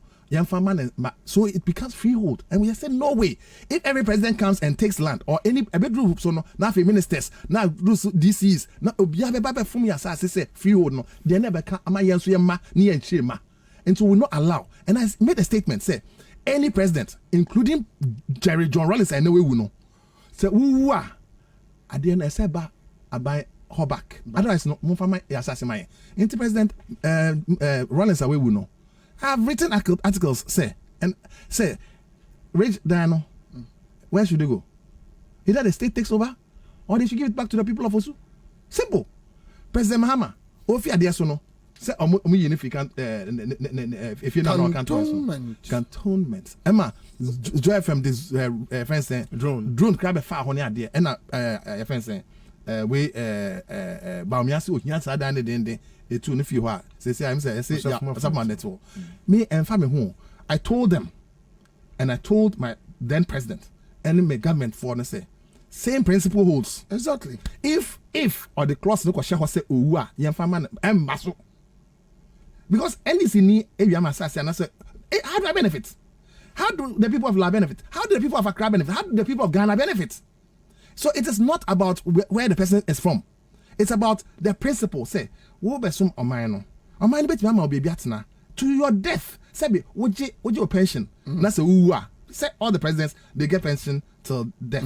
So it becomes freehold, and we have said no way. If every president comes and takes land, or any a bedroom, so no, now for ministers, now DCs, now obiabe from your side say freehold, no, they never come. Amayansu yema ni enchima, and so we will not allow. And I made a statement say any president, including Jerry John Rawlings, I know we will know. Say uwa, at the end I said ba abai back. Otherwise no, mo fama assassin my. Into President Rawlings away we know. I've written articles say Rich Dano, where should they go? Either the state takes over or they should give it back to the people of Osu. Simple. President Mahama, Ofi Adiasono, say if you know cantonment. Emma, Joy from this friend saying drone crab a far honey idea and a friend saying we Baumiasi Nyansa down the day. It too if you are say I'm someone that's all. Me and family home. I told them and I told my then president and my government for say same principle holds. Exactly. If or the clause no question say owa yan family am maso. Because NDC ni area assassin and I say how do I benefit? How do the people of La benefit? How do the people of Accra benefit? How do the people of Ghana benefit? So it is not about where the person is from. It's about the principle. Say, wo be sum omano. Omano beti mama obi atena to your death. Say be woje pension. Na say uwa. Say all the presidents they get pension till death.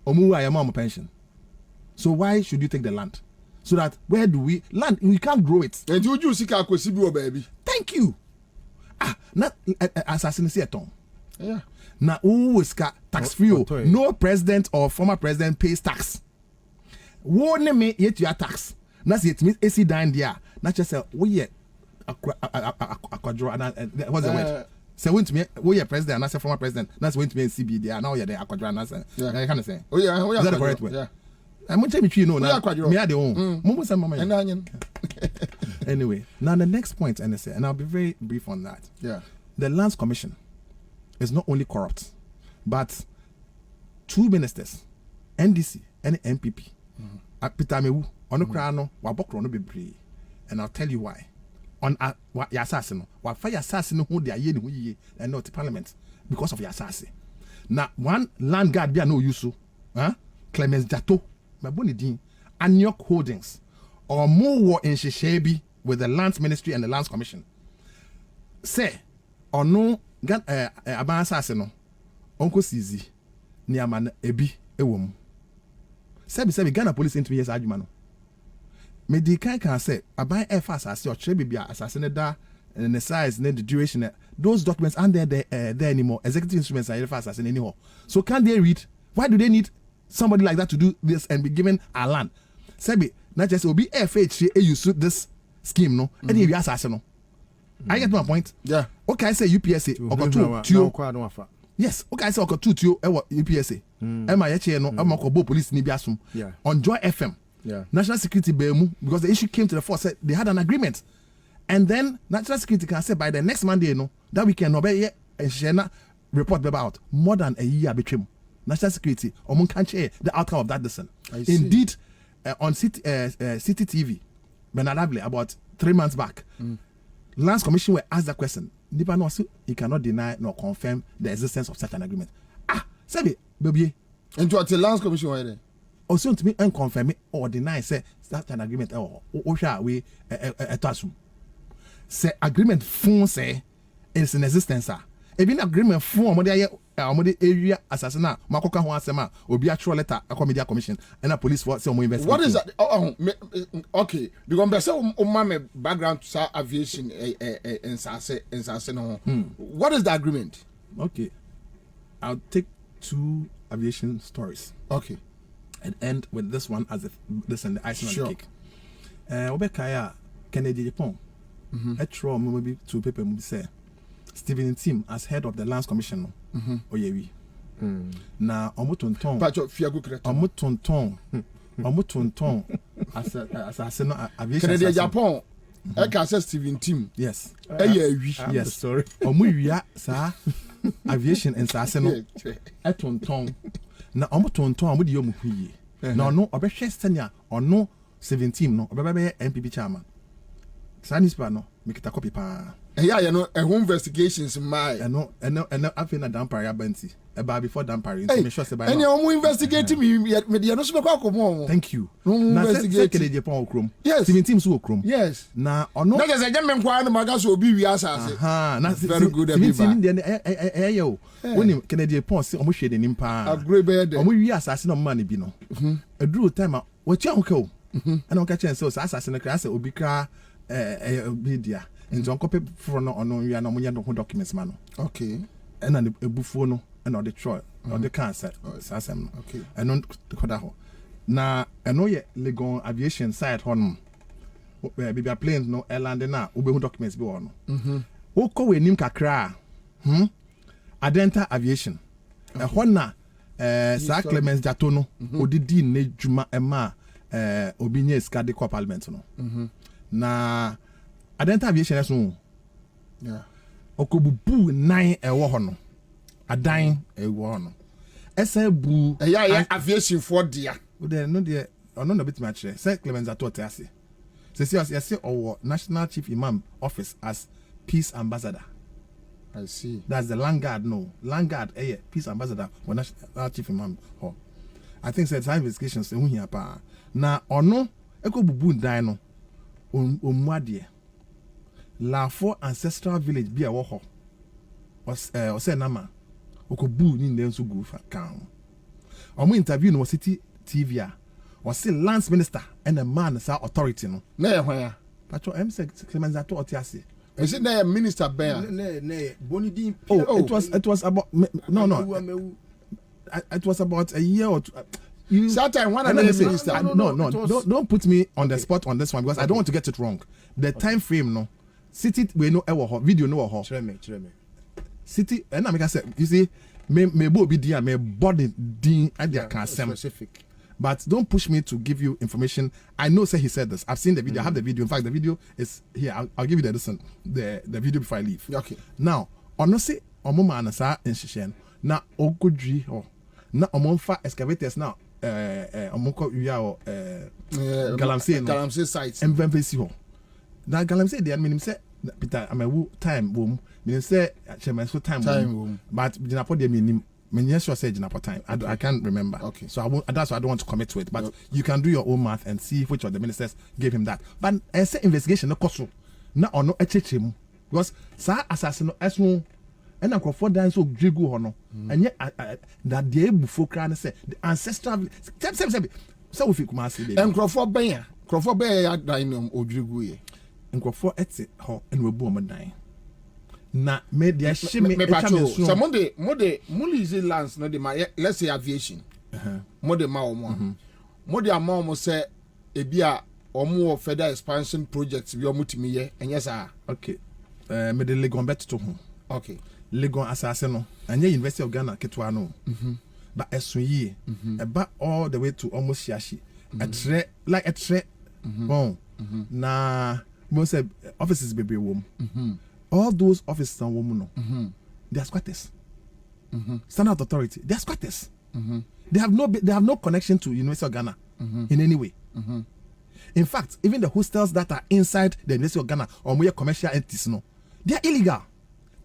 Omuwa ya mama pension. So why should you take the land? So that where do we land? We can't grow it. And you sika akwesi bi o baby. Thank you. Not assassin say aton. Yeah. Now who is tax free? No president or former president pays tax. Wone me yet your tax. That's it means AC down there. Not just say we ye akwadro what's the word? Say when to me we ye president and I say former president. That's when to me CB there. Now you're the akwadro and I say. Yeah, I can't say. Oh yeah, is that the correct word? Yeah. I'm going to tell you no now. Me had the own. Anyway, now the next point and I say, and I'll be very brief on that. Yeah. The Lands Commission is not only corrupt, but 2 ministers, NDC and MPP. Peter Mewu, on Krano, Wabokro no be, and I'll tell you why. On what assassin, what fire assassin who they are ye and not parliament because of your assassin. Now, one land guard be no use, Clemens Jato, Mabunidin, and York Holdings, or more war in Shishebi with the Lands Ministry and the Lands Commission. Say, or no, Aban assassin, Uncle Sizi, Niaman Ebi, a woman. Sebi Ghana police into yes argument. Me di can say aban air fast as your trade be assassinated da and the size and the duration. Those documents aren't there anymore. Executive instruments are fast as anymore. So can they read? Why do they need somebody like that to do this and be given a land? Sebi not just will be FH you suit this scheme no. And you assassin no. I get my point. Yeah. Okay, I say UPSA or two. Yes, okay, I say okay 2 to UPSA. Emma yeche no amakobo police ni biasum. Yeah. On Joy FM. Yeah. National Security Bemu because the issue came to the fore said they had an agreement. And then National Security can say by the next Monday no that weekend no be share report about more than a year between National Security omun can share the outcome of that decision. Indeed on City TV Benadable about 3 months back. Lands Commission were asked that question. Nipa no say he cannot deny nor confirm the existence of such an agreement. Say Bobie. Into a Lands Commission why there? Also to me unconfirm it or deny say such an agreement or shall we assume. Say agreement phone say it's in existence. Even agreement phone omode area assassin makoka ho asema obi actual letter a media commission and a police for say investigate. What is that? Okay, because be say my background to aviation Ansah no. What is the agreement? Okay. I'll take 2 aviation stories. Okay. And end with this one as this and the icing on the cake. Obekaya Kennedy Japan. Etro maybe 2 paper movie say Stephen Tim as head of the Lands Commission. Oyewi. Na omutonton. Pacho fiago kreto. Omutonton as aviation. Kennedy Japan. Eka say Stephen Tim. Yes. Yes. Sorry. Omuwia sa aviation and sa no. Etonton. Na omutonton amudi yomu hwiye. Na no obehwe stania ono 17 no obebe MPP chairman. Sanispa no mikita copy pa. Yeah, you know, investigations in my. Eno I feel na dampare abanti. About before dampare to make sure say by. And you investigating me no so ko. Thank you. Na investigate Japan okrom. Yes. 17 so okrom. Yes. Na ono. Na just say me kwa na maga so obi wi asase. Na very good at 17 yo. When Kennedy Japan say omo hwe de nim pa. Agree be there. Omo wi asase na man bi no. Eduru time a wo chia ho ka o. And on ka chen say asase na kra say obi kra obi dia. And John copy from no we are no documents man. Okay. And then the buffo no and or the troy or the cancer. Sasem. Okay. And non kodaho. Na eno ye Legon aviation side hon. Be planes no airland na obehu documents be on. Wo ko we nim kakra. Adenta aviation. E hon na Sir Clemens Jato no odidi ne djuma ema obi nye ska de parliament no. Na Adenta aviation eso. Yeah. Okobubu 9 ewo ho no. Adan ewo no. Esa bu aviation for dia. O de no de ono na bitima kire. Sir Clemens Jato te ase. Se our National Chief Imam office as Peace Ambassador. I see. That's the Landguard no. Landguard Peace Ambassador or National Chief Imam. Oh. I think said science investigations hu hia pa. Na ono ekobubu dan no. Omuade. La for ancestral village be a wo or say nama okobu ni ndem so gu fa kan omo interview no city TV or say lands minister and a man sa authority no na ye hwan ya pacho MC Clemens Jato otiase is it na minister ben Bonidin. It was about no it was about a year or two. That time one of the minister don't put me on the spot on this one because I don't want to get it wrong. The time frame no city we no ewo video no ho Chireme. City and I say you see me Bobie dia me body din adia can Specific. but don't push me to give you information. I know say he said this. I've seen the video. I have the video. In fact, the video is here. I'll give you the video before I leave. Okay. Now, honestly, omoma anasa in Shishen. Na ogodri or na omonfa excavators now. Omonko uya Galamsey sites. MVC ho. Na Galamsey the admin say Peter amewu time wom. Me say chairman so time wom. But jinapo de minim. Yes, sure say time. I can't remember. Okay. So that's why I don't want to commit to it. But you can do your own math and see which of the ministers gave him that. But I say investigation no cost na ono echechemu because sa assassin no esu and for dance so drigu hono and yet that the before kra say the ancestral so we fit kuma say baby Crawford ben ya dan odrigu ye Crawford etse ho and we bu o dan na media shime so mode easy lands no de ma let's say aviation mode ma omo mode ama omo say ebia omo further expansion projects bi omo timi ye enye sa okay me de Legon bet to ho okay Legon asase no anya University of Ghana ketwa no but esun yi eba all the way to almost Shiashi a tre bon na mo say offices bebre wom all those offices and women no they are squatters standard authority they are squatters they have no connection to University of Ghana in any way in fact even the hostels that are inside the University of Ghana or more commercial entities no they are illegal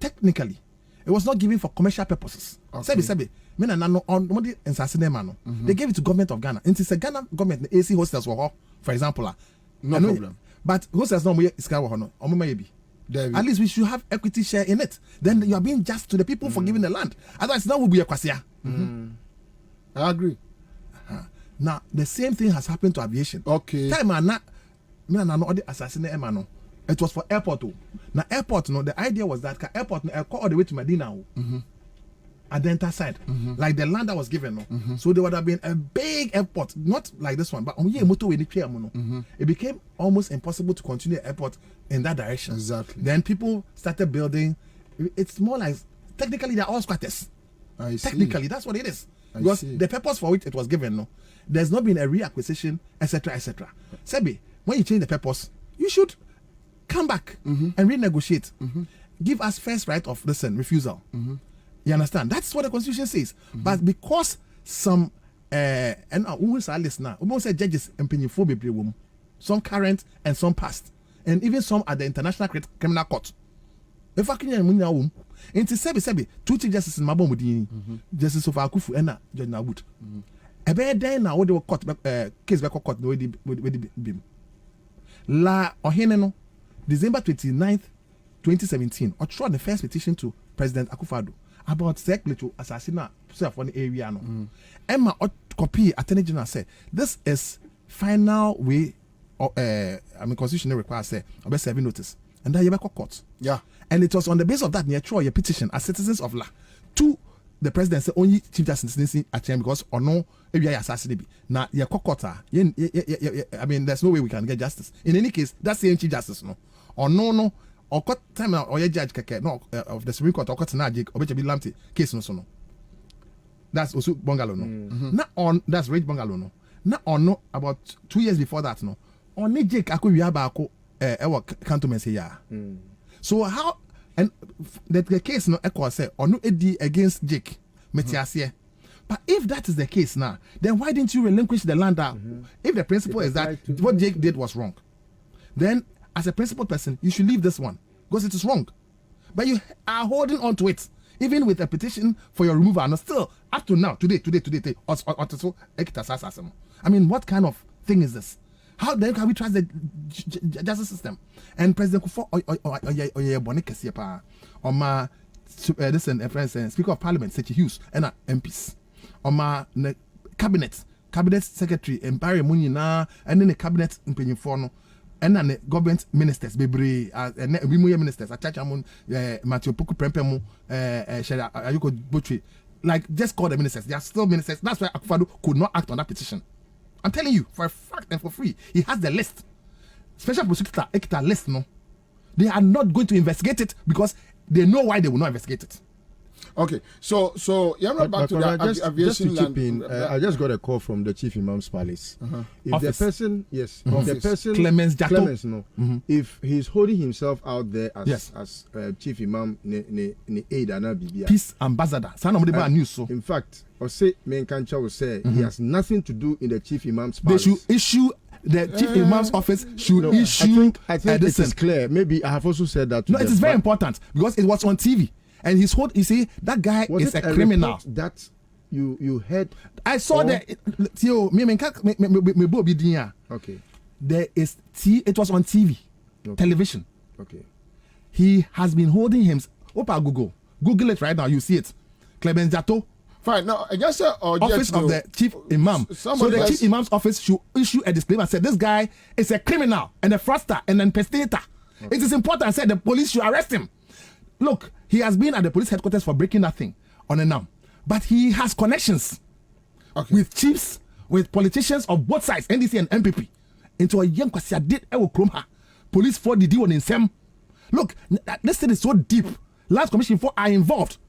technically it was not given for commercial purposes sebi men and no on modi ensase dem no they gave it to government of Ghana it is a Ghana government AC hostels for example no problem but hostels no more iska wo no omo ma bi at least we should have equity share in it. Then you are being just to the people for giving the land. Otherwise, that will be a kwasia. I agree. Now, the same thing has happened to aviation. Okay. Time na the assassinate Emano. It was for airport. Now, airport, no, the idea was that airport no call all the way to Medina. Adenta side, like the land that was given. No? So there would have been a big airport, not like this one, but it became almost impossible to continue the airport in that direction. Exactly. Then people started building. It's more like technically they're all squatters. Technically, that's what it is. Because the purpose for which it was given, no, there's not been a reacquisition, etc., etc. Sebi, when you change the purpose, you should come back and renegotiate. Give us first right of refusal. You understand? That's what the Constitution says. But because some and almost our listener, almost say judges and penny some current and some past, and even some at the International Criminal Court. If I can into sebi two chief justices in Mabomudi, Justice of Akufu and Judge Nawood. A bad day now, what they were court case back court with the beam. La Oheneno, December 29th, 2017, or tried the first petition to President Akufo-Addo about secretary to assassinate self on the area. No, Emma copy Attorney General said this is final way. Constitution requires say about serving notice, and that you back court. Yeah. And it was on the basis of that near your petition as citizens of law to the president say only chief justice at change because or no if you are assassinate. Now your cockota. I mean there's no way we can get justice. In any case, that's the chief justice no. Or no or court time or your judge no of the Supreme Court or court na jig or be lamte case no. That's also bungalow no. Not on that's rage bungalow no. Not on no about 2 years before that no. On jig akwa baako cantonment say ya. So how and the case no echo say or no against Jake Metiasie. But if that is the case now, then why didn't you relinquish the land out? If the principle is that what Jake did was wrong, then as a principled person, you should leave this one because it is wrong. But you are holding on to it, even with a petition for your removal, and still up to now, today. I mean, what kind of thing is this? How then can we trust the justice system? And President Kufuor or my Speaker of Parliament, Sechi Hughes, and MPs, or my cabinet secretary, and Barry Munina, and then the cabinet in Penyiforno, and then the government ministers, Bebre, and we ministers, Achachamun, Matthew Puku Prempemu, Shada Ayuko Butri, like just call the ministers. They are still ministers. That's why Akufo-Addo could not act on that petition. I'm telling you for a fact and for free. He has the list. Special prosecutor Ekita list, no. They are not going to investigate it because they know why they will not investigate it. Okay, so you're not back to the aviation just to chip in, I just got a call from the Chief Imam's Palace. If Office. the person, the person Clemens, no, if he's holding himself out there as Chief Imam, ne aid and BBI. Peace ambassador. News so. In fact, or say Menkancha will say he has nothing to do in the Chief Imam's Palace. They should issue. The Chief Imam's office should issue. I think it is clear. Maybe I have also said that. No, it is very important because it was on TV. And you see, that guy is a criminal. That you heard. I saw that. Okay. There is it was on TV, television. Okay. He has been holding him. Google it right now. You see it. Clemens Jato. Fine. Now, I guess office of the chief imam. So the chief imam's office should issue a disclaimer and say this guy is a criminal and a fraudster and an impersonator. It is important. Said the police should arrest him. Look, he has been at the police headquarters for breaking that thing on a now, but he has connections with chiefs, with politicians of both sides, NDC and MPP. Into a young Kwasia did Kromha. Police for the deal in Sem. Look, this thing is so deep. Lands Commission for are involved.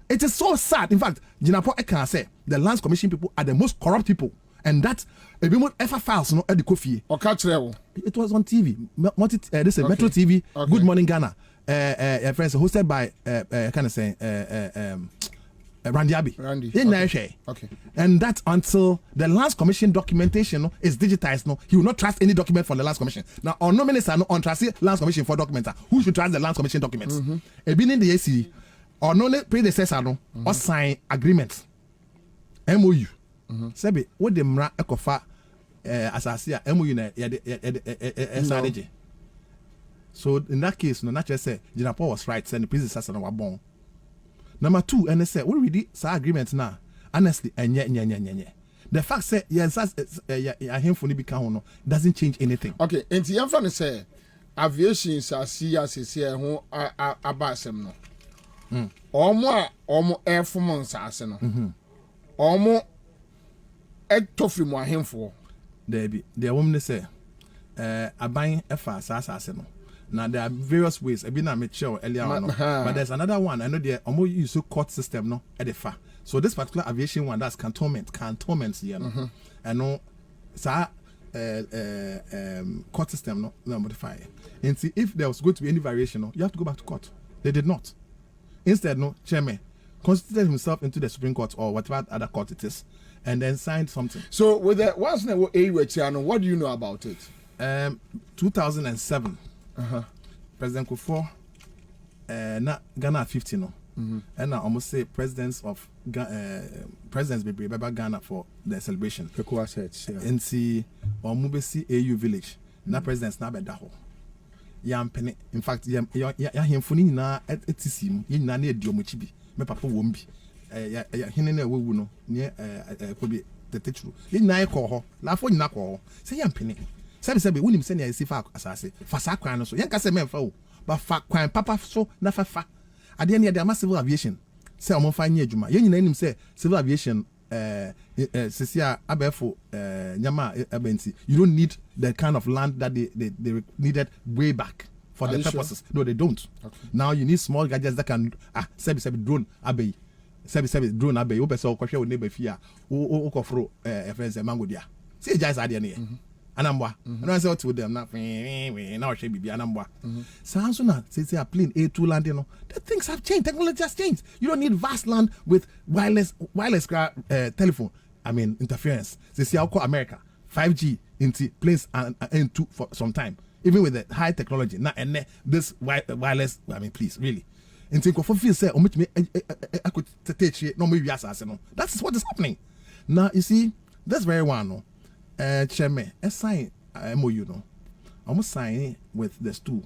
It is so sad. In fact, Jinapo Ekan say the Lands Commission people are the most corrupt people, and that if you want ever files, no, at the coffee. It was on TV. This is Metro TV. Good Morning Ghana. Friends hosted by Randy Abbey. Okay. And that until the Lands Commission documentation is digitized, no, he will not trust any document from the Lands Commission. Now, on no minister, no, on trust Lands Commission for documents. Who should trust the Lands Commission documents? Been in the AC or no predecessor, no, or sign agreement. MOU. Sebi, what the Mra Ekofa Asasia MOU na So in that case, no, not just say Jinapo was right, saying the predecessor were born. Number two, and they say we read this agreement now. Honestly, and the fact say yes, a handful become doesn't change anything. Okay, and the young say aviation is a see who abasem no. Omo air from Ansah no. Omo etofri mo ahemfo. There be the woman say aban efa asase no. Now there are various ways. I been a show earlier on, but there's another one. I know the omo use court system no at the far. So this particular aviation one, that's cantonments here no. I know sa court system no modify. And see if there was going to be any variation no, you have to go back to court. They did not. Instead no, chairman constituted himself into the Supreme Court or whatever other court it is, and then signed something. So with the once na what do you know about it? 2007. President Kufuor na Ghana 50 no. And I almost say presidents be Ghana for the celebration. And see Omubesi AU village. Na presidents na beda ho. Yampene. In fact, ya hemfoni na etisim. Yi na na ediomochi bi. Me papa wombi. Ya hinene wewu no. Ne kobi tetechuru. Yi na ekọ ho. La fo nyina kọ ho. Se yampene. Sabi wunim se na yesi fa asase. Fa sa kwan no so. Yanka se memfa o. Ba fa kwan papa so na fa. Ade ne de civil aviation. Se o mo fa nya adwuma. Ye nyina nim se civil aviation sisia abefo nyama abenti. You don't need the kind of land that they needed way back for the purposes. Sure? No, they don't. Okay. Now you need small gadgets that can sabi drone abey. Sabi drone abey. O pese o kwhwe o neighbor fia. O kofro friends mango dia. See guys ade ne. Anambwa. And I say what to them now she be Anambwa. Samsung say a plane A2 land, you know. The things have changed. Technology has changed. You don't need vast land with wireless telephone. I mean interference. They say I'll call America 5G into planes and N2 for some time. Even with the high technology. Now and this wireless, I mean please, really. And think of feel say I could take no maybe as no. That's what is happening. Now you see, that's very one no. Chairman, a sign MOU no. Almost sign with the stool.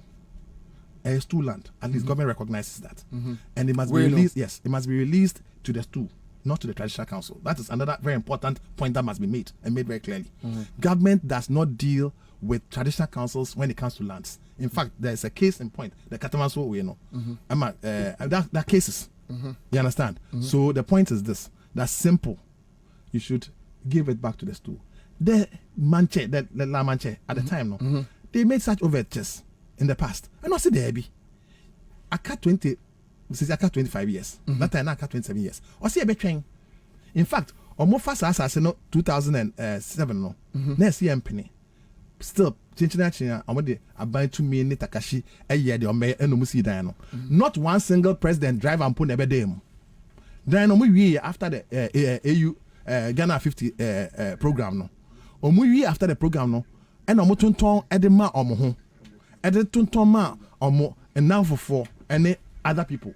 Stool land. At least government recognizes that. And it must be released. Yes, it must be released to the stool, not to the traditional council. That is another very important point that must be made and made very clearly. Government does not deal with traditional councils when it comes to lands. In fact, there is a case in point. The Katamanso we know. There are cases. You understand? So the point is this: that's simple. You should give it back to the stool. The Manche, the La Manche at the time, no, they made such overtures in the past. And also there be I cut 25 years. That time I cut 27 years. Or see a bit train. In fact, almost fast as no 2007 no. Next year penny. Still Chinchina I'm the about 2 million Takashi a year the Ome and Musi Dino. Not one single president drive and put a bedem. Then we after the AU Ghana 50 program no. Omu after the program no and omo tonton edema omo ho ede tonton ma omo and now for any other people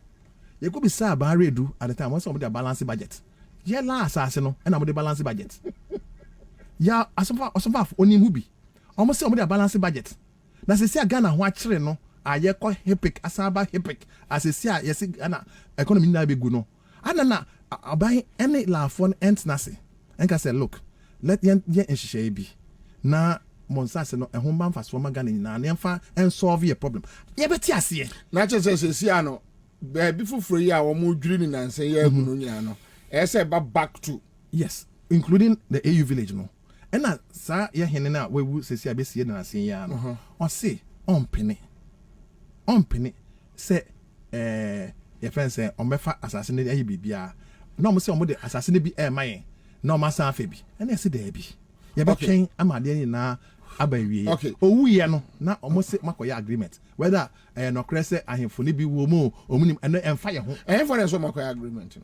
you could be say about redu at the time once omo dey balance budget ye la asase no and omo dey balance budget ya asofa oni hu bi omo say omo dey balance budget na se sia Ghana ho akere no aye ko hepic asaba hepic as se sia yes Ghana economy na be gu no anana abai any la phone entnase enka say look let yen nhihye bi na monsase no ehon ban faso ma Ghana na na emfa en solve your problem ye beti ase na chese sia no be fufuro yi a wo mo dwiri ni nanse ye agu no nyina no e say back to yes including the AU village no ena sa ye hene na we sesi abesie na nanse ya no o say on pene say ye friend say on mefa asase ne ayi bibia na mo say o mo de asase ne bi e mayen no masa afebi ene se there bi ye be twen amade ni na abawie owu ye no na omo se makoya agreement whether no krese ahemfo ne bi wo mu omunim ene emfa ye ho ahemfo ne so makoya agreement no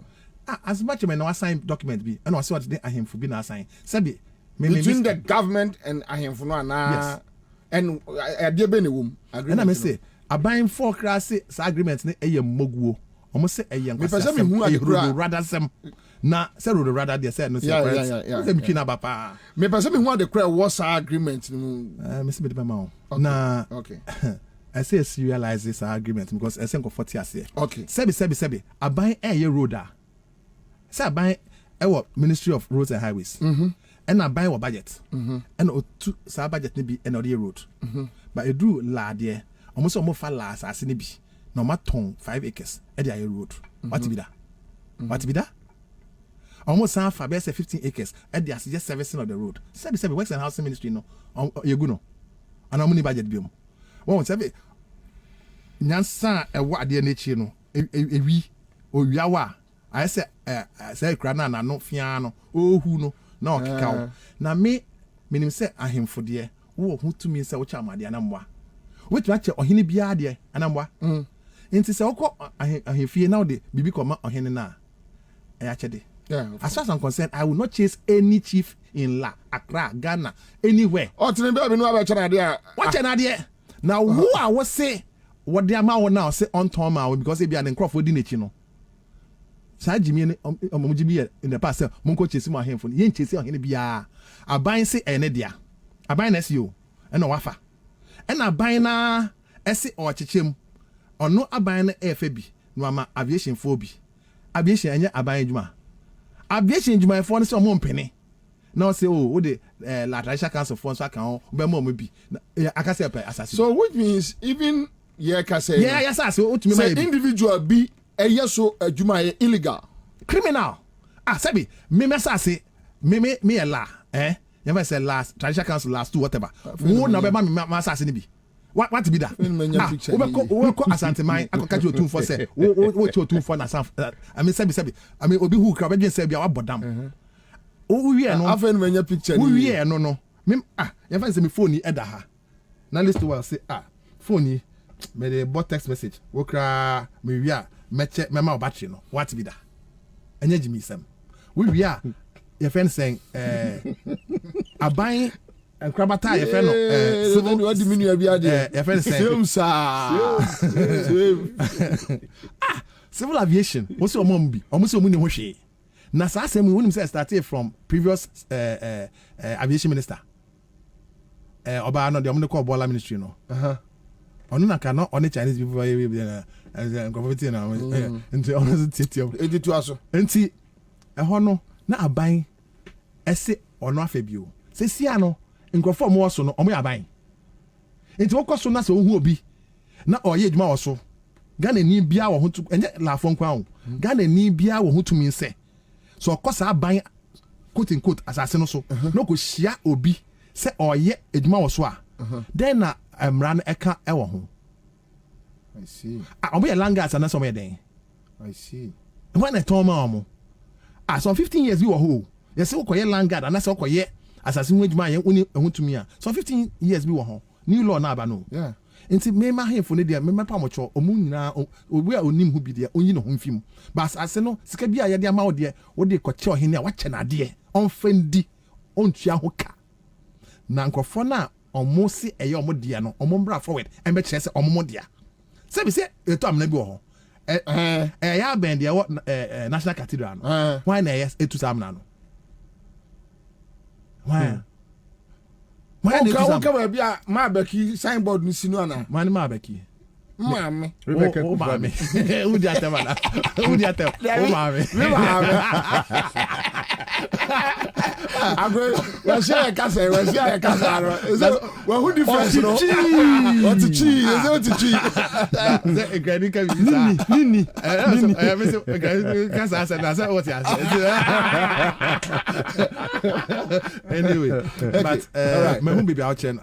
as much as no sign document bi ene o se what the ahemfo bi na sign sabi between the government and ahemfo no na yes. And ade be ne wom agreement ene me say aban for krase sa agreement ne eye moguo omo se eye nkwasa me pese me hu adekura rather sem na say road rather they said no say say between abapa me pese me hu adekura was agreement no me say be ma na okay I say serialize this agreement because I say 40 years here okay sebi aban eye road a say aban e Ministry of Roads and Highways and aban wo budget and o tu sa budget ne bi and the road but e do la there almost fa la asase ne bi no maton 5 acres e dey road what be that almost half for 15 acres e dey just servicing of the road say works and housing ministry no you go no and how many budget bi mo won say nyansa e wa ade na echi no ewi owiawa I say kra na no fia no ohu no na okeka na me minim say ahemfo de wo hu tumi say wo cha amade na mwa wetu ache ohene bia de anamwa nti say wokọ ahemfie na de bibi koma ohene na ache de as far as I'm concerned I will not chase any chief in Accra Ghana anywhere tini be no aba chana de what chana de now who I was say what the amount now say on tom ma because e bia the crop di nechi no sa jimi ne omujimi in the past monko chesi mo ahemfo ye nchesi ohene bia aban se ene dia aban na SEO ena wafa ena aban na ese ochechem ono aban na efa bi no ama aviation fo bi aviation anya aban adwuma aviation adwuma fo no se omo mpene na say wo de la traditional council for so aka ho be mo bi aka say assassin so which means even say yes otumi ma individual bi so adwuma ye illegal criminal sabi me say me la you say last traditional council last two whatever wo na be ma assassin bi what be that we ko asante man akoka jo 2 for say wo cho 2 for na I mean sabi I mean obi who crowd be say bia wa bodam o wie no afa no manya picture ni wie no me you find say me phone ni eda ha na list well say phone ni me dey bot text message wo kra me wi me check me ma battery no what be that enye jimi sam we wi your friend saying aban enkrabata your friend no so then what the menu abi ade your friend saying civil aviation wo se omom bi omo se omu ni ho hwe na sa asem we wonim say started from previous aviation minister oba no de omo call Bola ministry no onu na ka no on Chinese people and government na nti onu tete editu aso nti ho no na aban ese onu afebio se sia no nkrofo mo so no omo aban nti wokoso na se ohu obi na oye adwuma wo so Ghana ni bia wo ho tu enye la fon kwa ho Ghana ni bia wo ho tumi nse so okosa aban quote in quote asase no so no ko hia obi se oye adwuma wo so a then na amran eka ewo ho I see omo ye langas na so mo ye den I see when I told mom so 15 years we were ho yes we koye langard and say koye asase hu adwuma ye uni ehutumi a so 15 years we were ho new law na aba no yeah nti me ma hemfo ne dia me ma pa mo cho omu nyina obi a onim hu bi dia onyi no ho mfim bas ase no sika bi a ye dia ma wo dia wo de koche ohene a wache na de onfendi ontua ho ka na nkofo na omo se eye omo dia no omo mbra forward embe kire se omo mo dia se bi se eto amna bi wo ho ya bend dia national cathedral no why na yes etu samna no why ka bi a ma baki signboard ni sinu ana man ma baki mame Rebecca mame u dia temana u dia tem mame agwe we share kasa ro is it we who difference no what chi is it chi the gradi ka nini me say kasa asa na say what ya anyway but me hu bibi out chen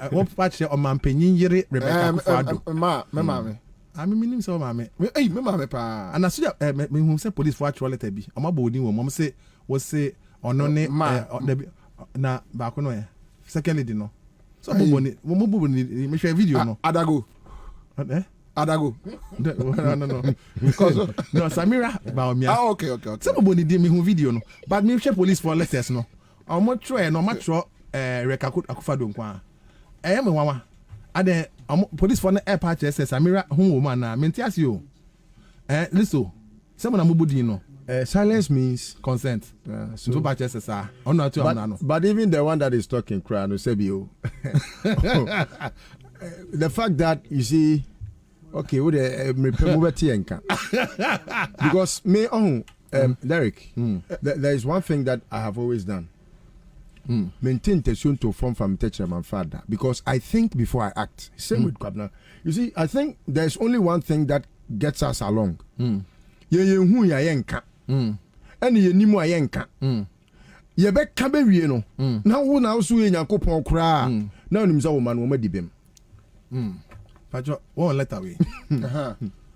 one patch on man penyin yire Rebecca Fado mame ami minim so mame me mame pa and aso me hu say police for actual letter bi o ma bo odin wo mo say wo say ono ne na ba ko no e second lady no so mo ni me share video no adago adago no because no Samira ba o mia okay so mo ni di me hu video no but me share police for letters no o mo try no ma tro Rebecca Akufado nkwa me wawa ade police for na air patch Samira hu wo ma na mentiasi o listo se mo na mo bodin no silence means consent. So patch SSR. On not to but even the one that is talking crown Sebio. The fact that you see, okay, what because me Derek, there is one thing that I have always done. maintain tension to form from my father, because I think before I act. Same with Kwabena. You see, I think there's only one thing that gets us along. Hu ya yenka. And ye nimu yenka. Ye be kabe wie no. Na wo na so ye Nyankopon kra. Na onim za wo man wo madibem. Pacho, one letter away.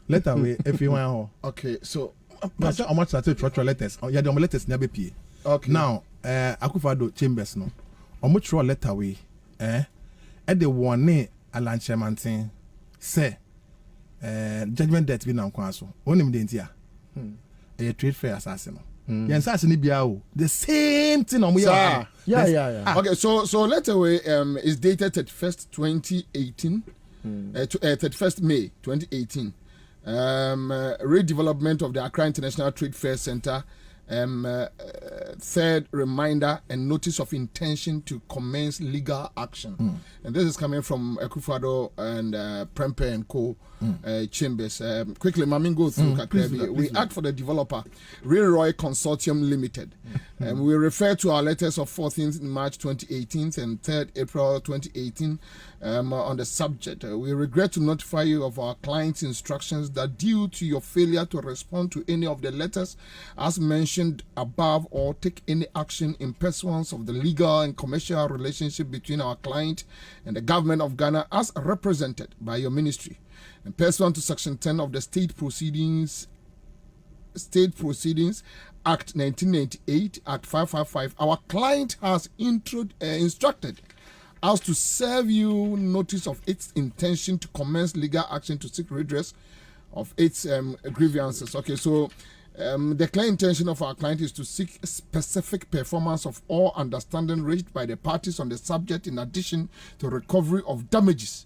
Letter away if you want. Okay, so how much that trotro letters? Yeah, the letters never pay. Okay. Now, Akufado Chambers no. Omo throw letter away. E de one Alan Chairman thing say judgment debt be na nkwaso. Onim de ntia. A trade fair assassin. Yes, assassin bia o. The same thing omo ya. Yeah. Okay, so letter away is dated 31st 2018. 31st May 2018. Redevelopment of the Accra International Trade Fair Center. Third reminder and notice of intention to commence legal action. And this is coming from Akufado and Prempe and Co. Chambers. Quickly, Mamin, go through. We act for the developer, Roy Consortium Limited. We refer to our letters of 14th March 2018 and 3rd April 2018 on the subject. We regret to notify you of our client's instructions that due to your failure to respond to any of the letters as mentioned above or take any action in pursuance of the legal and commercial relationship between our client and the government of Ghana as represented by your ministry, and pursuant to Section 10 of the State Proceedings Act 1998, Act 555, our client has instructed us to serve you notice of its intention to commence legal action to seek redress of its grievances. Okay, so the clear intention of our client is to seek specific performance of all understanding reached by the parties on the subject, in addition to recovery of damages.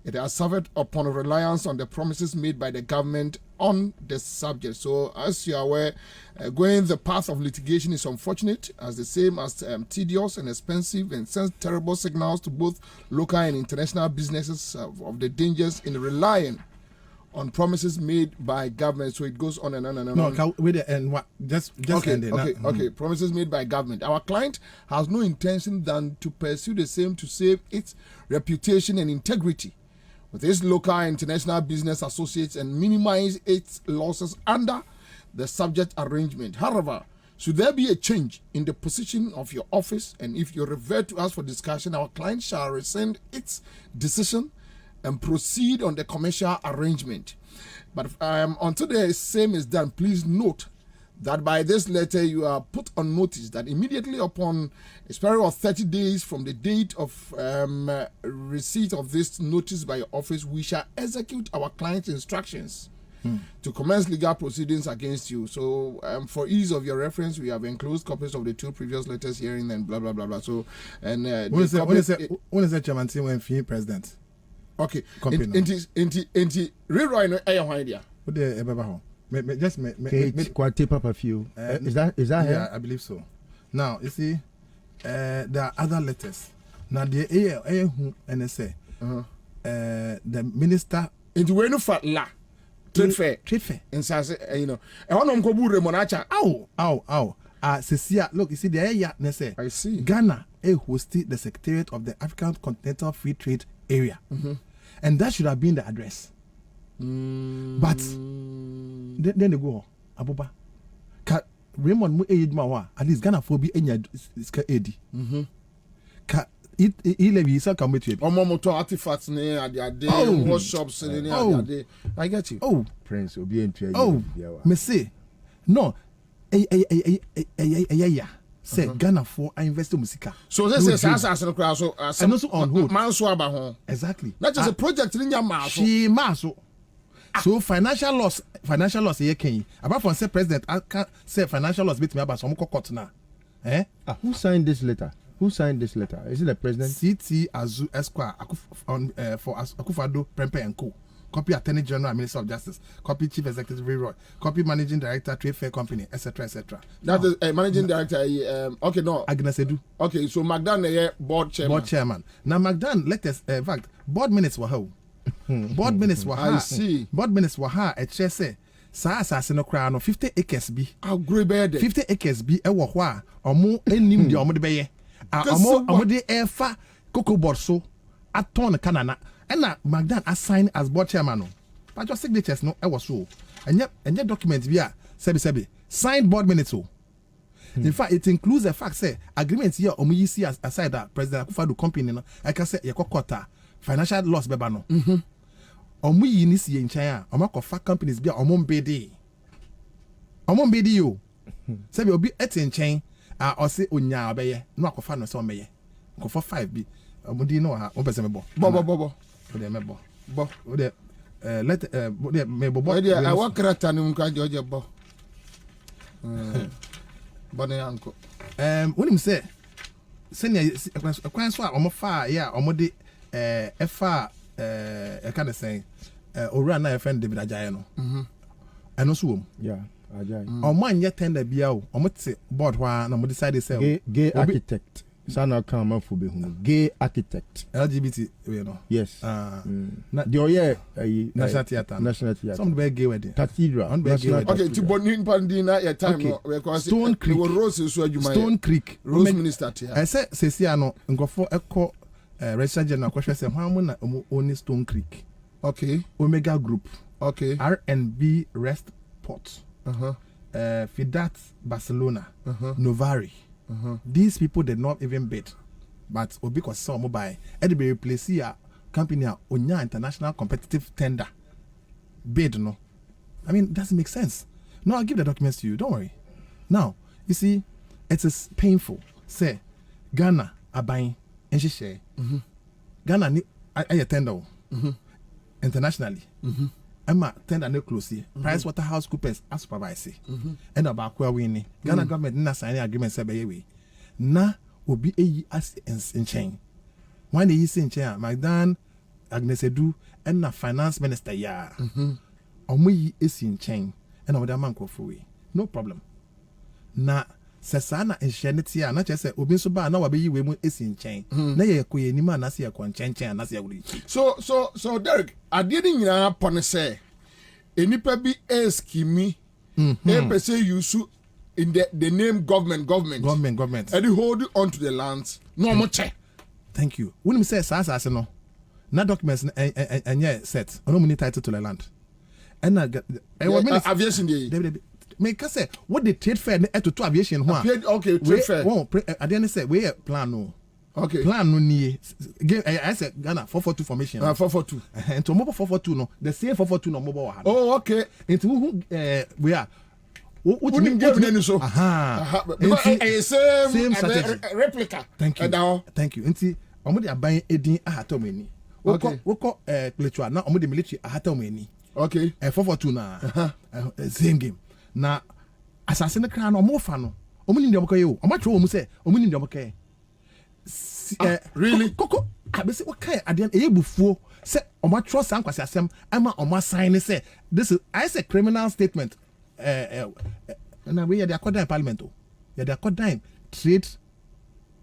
It has suffered upon reliance on the promises made by the government on the subject. So, as you are aware, going the path of litigation is unfortunate, as the same as tedious and expensive, and sends terrible signals to both local and international businesses of the dangers in relying on promises made by government. So it goes on and on and on. No, wait, and what? Just okay, end it. Okay. Promises made by government. Our client has no intention than to pursue the same to save its reputation and integrity with its local and international business associates and minimize its losses under the subject arrangement. However, should there be a change in the position of your office, and if you revert to us for discussion, our client shall rescind its decision and proceed on the commercial arrangement. But until the same is done, please note that by this letter you are put on notice that immediately upon a period of 30 days from the date of receipt of this notice by your office, we shall execute our client's instructions to commence legal proceedings against you. So for ease of your reference, we have enclosed copies of the two previous letters hearing and blah blah blah blah. So and when is that chairman team when he president? Okay. Inti rewrite no idea. What the just Kwate Papa few. Is that yeah, her? I believe so. Now you see, there are other letters. Now the who and say the minister into we no fat la trade fair and says you know e wonom ko bure monacha ow Cecia, look, you see the area say I see Ghana hosted the Secretariat of the African Continental Free Trade Area, and that should have been the address. But then they go Abuba ka Raymond mu eyidma at least Ghana for be enya iska edi ka levi isa come to motor artifacts ne ade workshops ne ade. I get you. Oh Prince obi entua. Oh me say no say Ghana for invest musika. So this is as no crowd so and also on hold man so aba ho exactly. That is a project in your mouth. She maso. So financial loss here can apart from say president I can't say financial loss bit me about some court now. Who signed this letter? Is it the president? CT Azu Esquire for Akufado Prempe and Co. Copy Attorney General, Minister of Justice. Copy Chief Executive Roy. Copy Managing Director Trade Fair Company, etc. That is Managing Director. Okay, no. Agnes Edu. Okay, so McDan board chairman. Now McDan let us. In fact, board minutes were how. Board minutes were how. I see. Board minutes were how. A chair say. Sa no crown 50 acres bi. Agree bed. 50 acres bi e wo ho a omo enim de omo de beye. Omo de efa cocoa board so aton kanana. And Magdan assigned as board chairman. No. But your signatures no, I was so. And yet documents via sebi signed board minutes. In fact, it includes the fact say agreements here see aside that President Akufo-Addo company no, I can say yekokota financial loss beba no. Omuyi ni si nchen a omakofa companies bia omombedi yo. Sebi obi etinchen a ose onya obeye no akofa no se omeye. Nkofo 5 bi omudi no ha obese mebo. Bo. Ode mebo. Bo ode let ode mebo bo. Ode I work character ni nka George bo. Bone yanko. When him say senior kwan so a omofa ya omode efa kind of saying owura na friend David Ajaye no. Eno so wom. Yeah, Ajaye. Omo anye tender bia o omo te board wa na mo decide say gay architect. Sana come for be gay architect. LGBT you know. Yes. Na the oye National Theatre. National Theatre. Some be gay wedding. Cathedral. Okay, to boni pandina your time no because Stone Creek. Rose so adwuma. Stone Creek. Rose minister here. I say sesia no nkofo ekọ register general kwhwe say hwan mo na own Stone Creek. Okay. Omega Group. Okay. R&B Rest Port. Fidat Barcelona. Novari. These people did not even bid, but because some buy, it be replace here company onya international competitive tender bid no. I mean, it doesn't make sense. No, I'll give the documents to you. Don't worry. Now, you see, it is painful. Say, Ghana are buying and she share. Ghana ni I tender internationally. I'm a tender no close here. Price Waterhouse Coopers as supervise. And about where we need. Ghana government na sign agreement say be na obi eyi as in chain. When they is in chain, Magdan Agnes Edu and na finance minister ya. Omuyi is in chain and oda man ko we. No problem. Na sesana enhyeneti a na chese obi so ba na wa be yi we mu is in chain. Na ye koye ni ma na se ye kon chain na se ye wuri. So Derek, ade ni nyina pon say enipa bi eskimi pese use in the name government and they hold on to the lands no mo che. Thank you. When me say sa no na documents and set no money title to the land and aviation dey me ka say what the trade fair to aviation ho okay trade fair at the end say we plan no. Okay. Plan no nie. I said Ghana 442 formation. 442. And to mobile 442 no. The same 442 no mobile. Oh, okay. Into who we are. What you give me so? Same replica. Thank you. Thank you. Inti omo dey buy edin ahatomeni. Woko pletwa na omo dey military ahatomeni. Okay. 442 na. Same game. Na assassin kra na omo fa no. Omo ni ndom koye o. Omo twa omo say omo ni ndom koye. Really? Koko, I be say what kind at the end ebufuo say omo trust san kwase asem ama omo sign say this is I say criminal statement na we dey accord in parliament o. Yeah, they accord in trade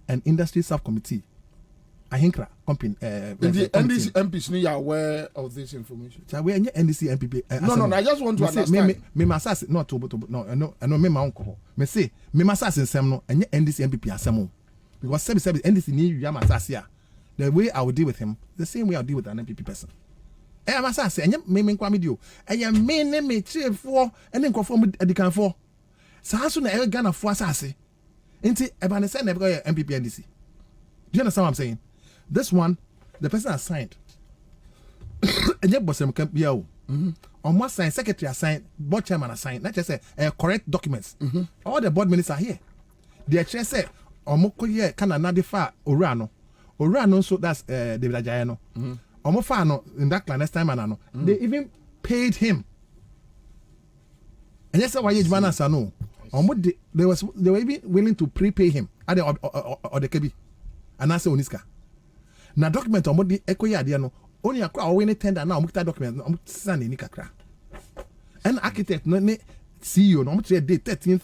and industry subcommittee. Ahinkra company the NDC MPs ni are aware of this information. So we NDC MPP No, I just want to understand. Me masas not to no me ma onko. Me say me masas nsem no enye NDC MPP asem o. Because sebi NDC ni yama sasia. The way I would deal with him, the same way I'll deal with an MPP person. I'm a sassy, and me nkwa medio. I am me chief for and then conform edikan for. So how soon I Ghana for sassy? Ain't it? Ever say never got MPP NDC. Do you understand what I'm saying? This one, the person has signed. And yet, boss, can be out. On one side, secretary assigned, board chairman assigned. Not just say correct documents. All the board ministers are here. The chair said. Omokoye kana na de fa Orano so that's David Ajaye no omofa no in that clandestine manner no they even paid him and yes why age man no they were even willing to prepay him at the or the kebi and answer oniska na document omodi ekoye ade no only akwa o win tender na omukita document no omutisa ni kakra and architect no ne CEO no omutre date 13th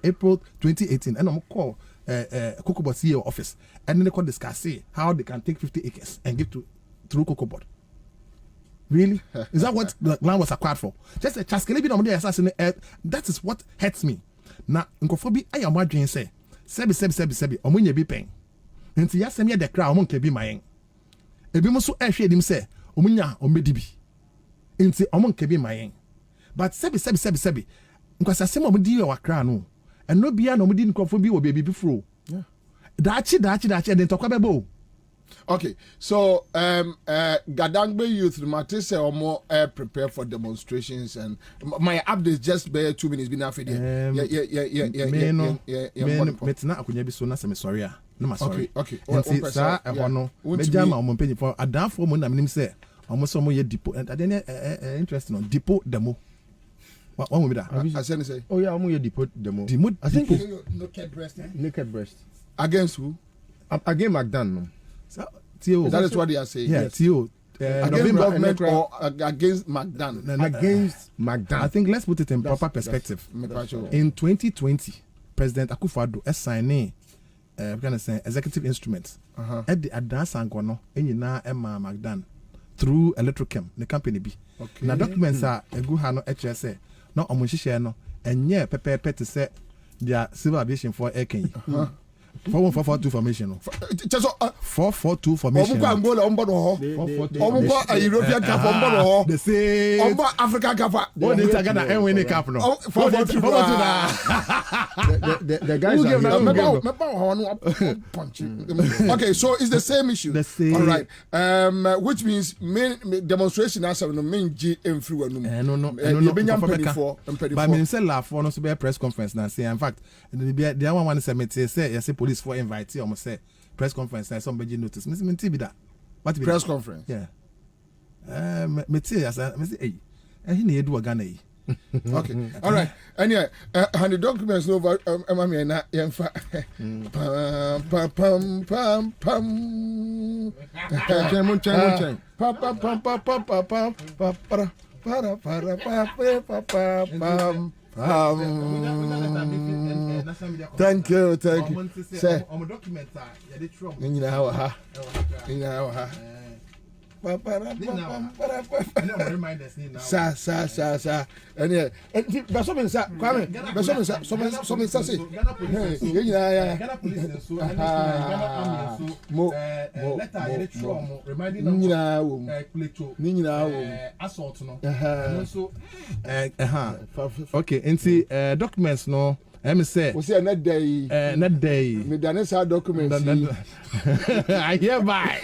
April 2018 and call Kokobot CEO office and then they could discuss how they can take 50 acres and give to through Kokobot. Really? Is that what the land was acquired for? Just a chaskele bi no dey assassin that is what hurts me. Now, Nkofobi I am wondering say sebi omo nya bi pen nti ya sem ye de kra omo nka bi mayen ebi mo so ehwe edim se omo nya omedi bi nti omo nka bi mayen but sebi nkwasa sem omo di wa kra no eno bia na omo di nkofo bi wo bebi bifuro daachi de ntokwa bebo. Okay, so Gadangbe Youth Matisse or more prepare for demonstrations, and my update just by 2 minutes been after yeah. Metina akunya bi so na se me sorry a na ma sorry. Okay. Sa ehwo no meja ma omo penyi for adanfo mo na menim se omo so mo ye depot and then interesting on depot demo. What will be that? I say. Oh yeah, omo ye depot demo. I think naked breast. Against who? Against McDan no. So, Tio, that is what they are saying. Yeah, yes. Tio. Against government or against McDan? Against McDan. I think let's put it in proper perspective. In 2020, President Akufo-Addo signed executive instruments. At the Advance Angono, na Emma McDan through Electrochem, the company B. Okay. Now documents are a good hano HSA, no omushisha no, and yeah, pepe to say their civil aviation for Eken. 442 formation. 442 formation. European Cup. The same. African Cup. What is Ghana and win the cup now? The guys are okay, so it's the same issue. The same. All right. Which means main demonstration as no main G in free one. No. But I mean, say la for no be press conference now. Say in fact, the one say say police for invite almost say press conference and somebody notice. Me be that. What press conference? Yeah. Me as me say he need do Ghana. Okay. All right. Anyway, and the documents over mama na yemfa Thank you. Say. Sa. Anyway, Basomen sa, Kwame, Basomen sa, somen sa say. Ghana police so Ghana army so letter reminding assault no. So okay, nti documents no me say we say net day me dane sa documents I hereby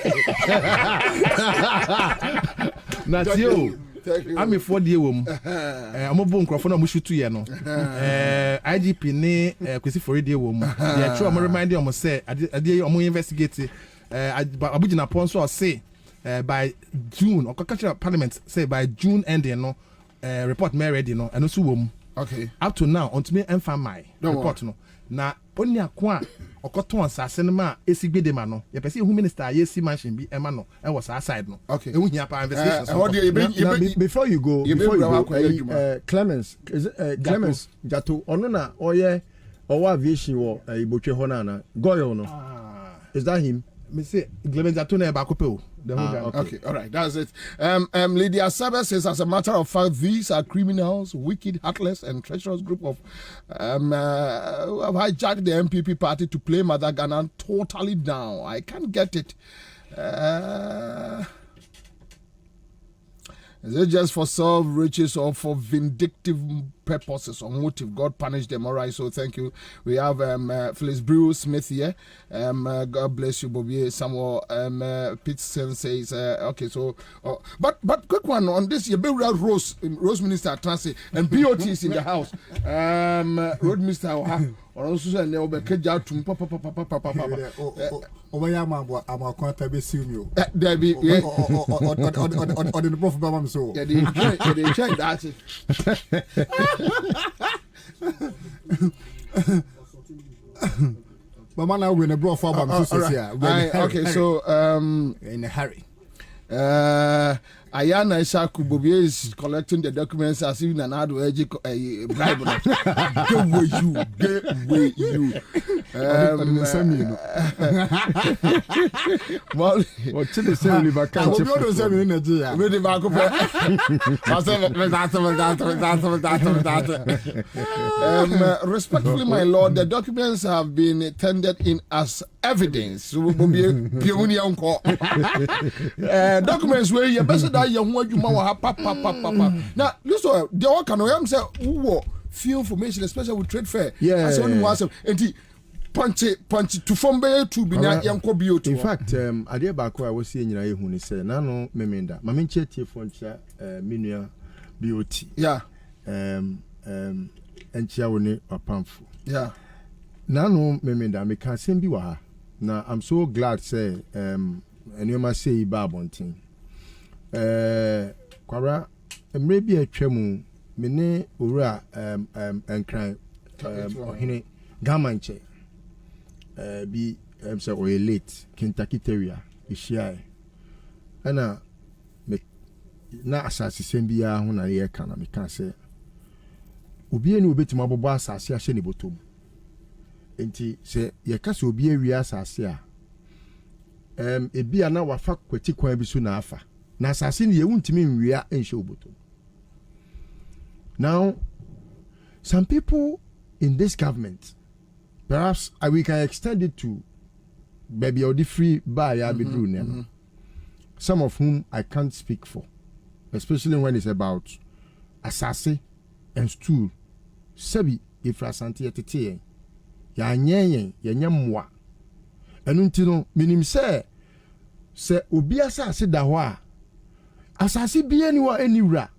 Natio I'm for the wom I'm a bone crofona mushutu ye no IGP ne kwesi for the wom they try am remind you say ade am investigate abugina ponso say by June or cultural parliament say by June ending no report me ready no and also wom. Okay. Up to now, on to me and my report no. Na only a kwa okoton asase no ma esigbe de ma no. Ye pese who minister yes mansion bi ema no e was outside no. Okay. E hu hia pa investigations. Before you go, Clemens Clemens Jato ono na oye owa aviation wo ibotwe ho na na Goyo no. Is that him? Me say Clemens Jato na e ba kope o. Okay, all right, that's it. Lydia Saber says, as a matter of fact, these are criminals, wicked, heartless, and treacherous group of who have hijacked the MPP party to play Mother Ghana totally down. I can't get it. Is it just for self-riches or for vindictive purposes or motive? God punish them. All right, so thank you. We have Phyllis Brew Smith here. God bless you, Bobie. Samuel Pitson says, okay, so, but quick one on this. You build Rose Minister Transit and BOT is in the house. Road Minister or also say ne obekeja tum papa. Obaya mabo amakwanta be siumio. There be or the prof baba so. Yeah, they check that. Mama now we in a bro for baba so here. Okay, so in a hurry. Ayana Ishaku Bobie is collecting the documents as if Nanado bribe. Get way you. What to the same Oliver can't you? Respectfully, my lord, the documents have been tendered in as evidence. Documents where you best that you want you papa. Now, listen, the one can I say who few information, especially with trade fair. Yeah. As one was and punch to form to be not young Kobio. In fact, Adia Bako, I was seeing you who say, Nano Memenda, Maminche Foncha, Minia BOT. Yeah. And Chiawone or Pamfu. Yeah. Nano Memenda, me can send you. Now, I'm so glad, say, and you must say, Babontin. Kwara, maybe a tremu, mene ura, and cry, hine, gamanche. Be say or late Kentucky Terrier is shy. And na asasi sembia ho na ye kana me kan say obi eni obetima bobo asasi ahye ne botom enti say ye kase obi awi asasi a ebi ana wafa kwati kwan bi so na afa na asasi ne ye wuntimi nwia enhye obotom. Now some people in this government, perhaps we can extend it to baby or the free buy bedroom. Some of whom I can't speak for, especially when it's about asase and stool. Sebi ifra santi etete ya nyenyen ya nyamwa. Enu ntino minim se obi asase da ho a asase bi eni wa eniwra.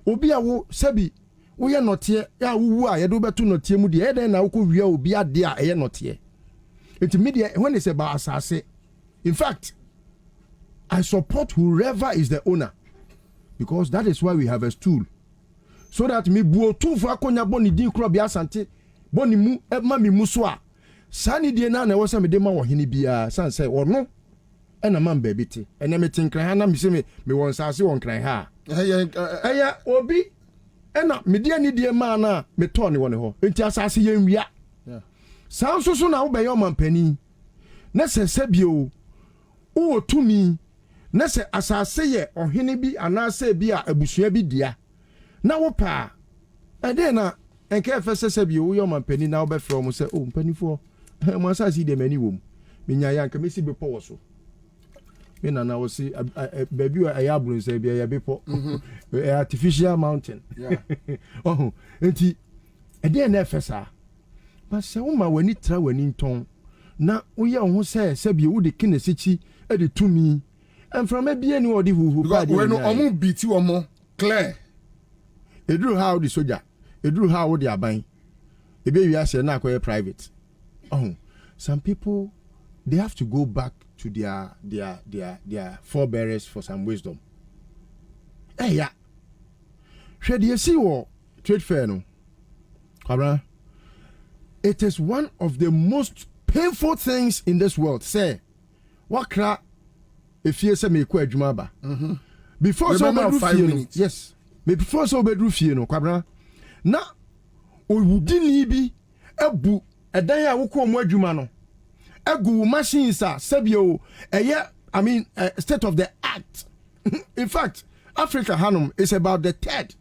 Obi awo sebi wo ye notie ya wuwu a ye do beto notie mu de e den na wo ko wia obi ade a ye notie. It media when it's about asase, in fact, I support whoever is the owner, because that is why we have a stool, so that me buo tu for akonya boni din kro bia asante boni mu e ma me mu so a sani die na wo se me de ma wo hene bia san say ono e na man ba bi te ene me tinkran ha na me se me won sase won kran ha eya obi e na me de ani die ma na me to ne won ho enti asase ye nwia sanso so na wo be yo mampani na se bio wo tumi na se asase ye ohene bi anase bi a abusua bi dia na wo pa e de na enke fe se bio wo yo mampani na wo be from se o mpanifo mo asase de mani wom menya ya nka mesi be po so me na wo si baby ya aburu se bia ya be po artificial mountain oh enti e de na efesa but se wo ma wani tra wani nton na wo ye ho se bia wo de kinesichi e de tumi and from a bia ni wo de huhu ba de no omo biti omo clear edru how the soldier edru how wo de aban e be wi ase na akoye private. Oh, some people they have to go back to their forebearers for some wisdom. Hey ya hwede ye si wo trade fair no Kwabena, it is one of the most painful things in this world. Say, what cra if you say me kwa adwuma ba. Before so be 5 minutes. Yes. Me before so be fie no Kwabena. Na owudini bi ebu edan ya wo ko mo adwuma no. Egu machines are sebio I mean state of the art. In fact, Africa Hanum is about the third.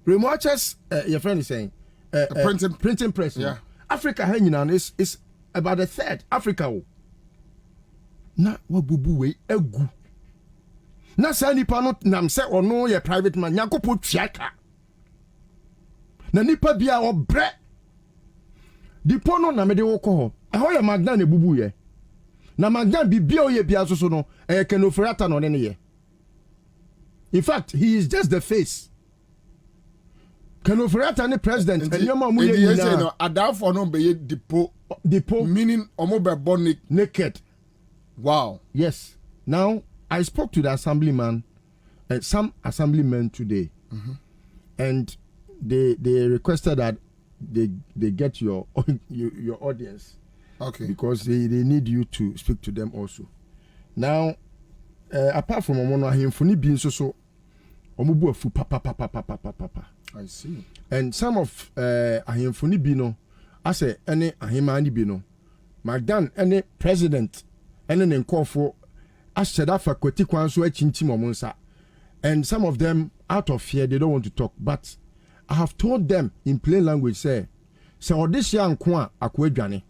Remotes your friend is saying printing press. Yeah. Africa Hanum is about the third. Africa. Na wabubu we egu. Na sa nipa no nam se ono ye private man nyakopo twiaka. Na nipa bia obre. Dipo no na me de wo ko. How ya magna ne bubu ye na magna bibia o ye bia so no kenofrata no ne ye. In fact, he is just the face. Kenofrata ne president and yama mu ye no adafo no be ye dipo meaning omo be born naked. Wow. Yes. Now I spoke to the assemblyman some assemblymen today. And they requested that they get your audience. Okay. Because they need you to speak to them also. Now, apart from omo ahemfo ni bi nso so omo bu afu papa. I see. And some of ahemfo ni bi no ase ene ahema ni bi no magdan ene president ene ne nkofo asheda fa kwati kwan so achinchim omo nsa. And some of them out of fear they don't want to talk, but I have told them in plain language say odisia nko a akwadwane.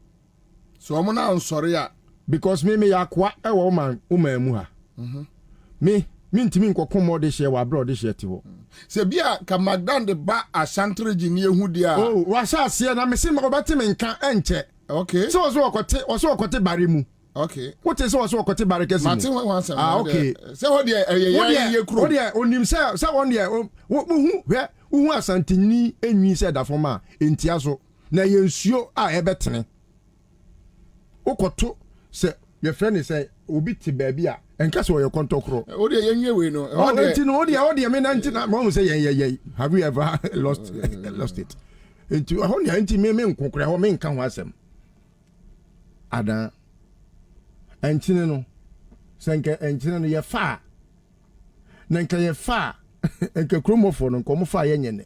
So omo na ansori a because me yakwa e wo man emu ha. Me ntimi nkoko mo de share wa bro de share ti ho. Se bia ka magdan de ba ashantregi ni ehu dia. Oh, wa sha se na me se mo beti me nka enche. Okay. So oso okote bare mu. Okay. What is oso okote bare kesi mu? Martin wan say. Ah, okay. Se ho dia ye kro. Wo dia onim se won dia wo hu asantini enwi se da forma entia so na ye nsuo a ebetene. Okoto se your friend say obi ti baabi a enka so your kontokro. O dia yenwe we no. O dia me na ntina mo say ye have you ever lost it? Into ho dia nti me nkokora ho me nka ho asem. Ada entine no senke entine no ye fa na nka ye fa enka kromofo no nko mo fa ye nyene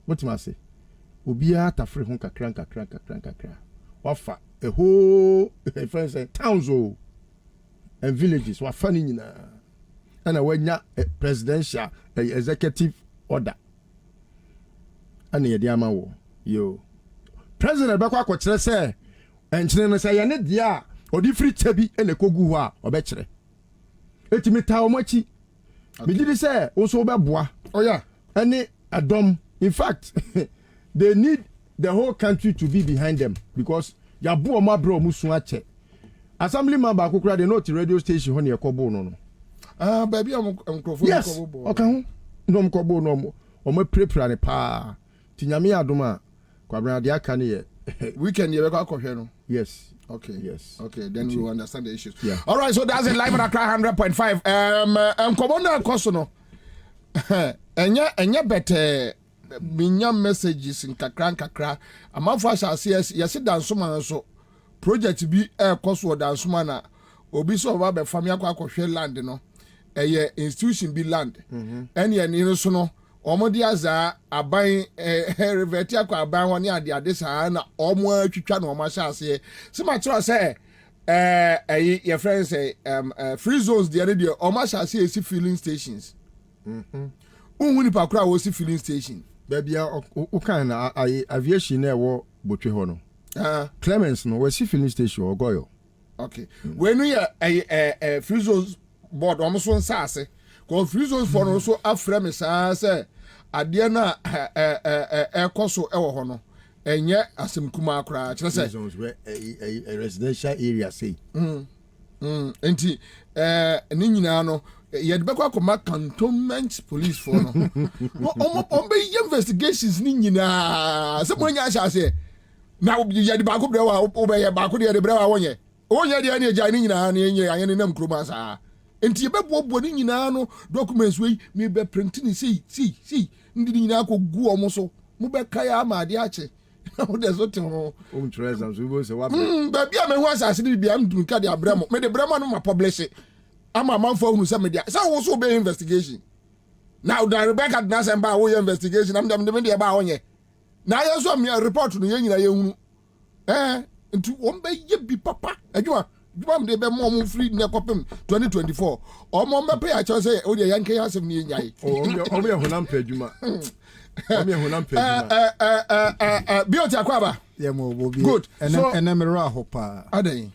mutima se obi a tafre ho kakra wafa a whole friends and towns and villages wafa ni nyina ana wanya presidential executive order ana ye dia ma wo yo president bakwa akokire se entine no se ye ne dia odi free tabi ene kogu ho a obekire etimi ta omachi me did say also obeboa Oh yeah. any adom in fact they need the whole country to be behind them because ya bo ma bro musu ache assemblyman ba kokura they not radio station ho ne ekobo no baby am microphone yes oka ho no mkobo no o prepare ne pa tinyame adom a Kwabena de aka ne ye weekend ye be akwohwe no. yes. Okay. Yes. Okay. Then we understand the issues. Yeah. All right. So that's it. Live at Accra 100.5. Kwabena koso enya better minya messages in kakra. Amafo asase yes dansoma so project bi koso dansoma na obi so ba be fami akwa land no. Eye institution bi land. Ene ni so no omodi aza aban revert akwa aban woni ade saa na omo atwitwa na omo asase se ma tro say your friends say free zones the other day omo asase esi filling stations unhuni pakura wo si filling station Babia o kan na aviation na wo botwe ho no Clemens no we si filling station ogoyo. Okay. When we free zones board omo so nsase ko free zones for no so aframe saa say ade na ekoso ewo ho no enye asem kuma akra kire say zones where a residential area say enti ni nyina no ye de bekwa koma cantonment police for no ombe investigations ni nyina se mo nya asase na ye de ba ko brewa obe ye ba ko de brewa wonye de na eja ni nyina na enye anye ne nam kroma saa enti ye bebo ni nyina no documents we me be print ni see ndi nyina ko gu omo so mo be kai amade ache o de so tin no treasures we go say wa ba bia me ho asase ni bia mdun ka de abramo me de bramo no ma publish ama manfo hu se media say wo so be investigation now the Rebecca na say ba wo investigation am dem de ba wonye na ye so me report no ye nyina ye hunu ntu won be ye bi papa adwuma mde be mo free na kopem 2024 omo mbe pay a cho say o de yanke yasem ni nyai omo ye honam pa adwuma Beauty akwaba Yeah, mo Bobie. Good. And me ra hopa. adan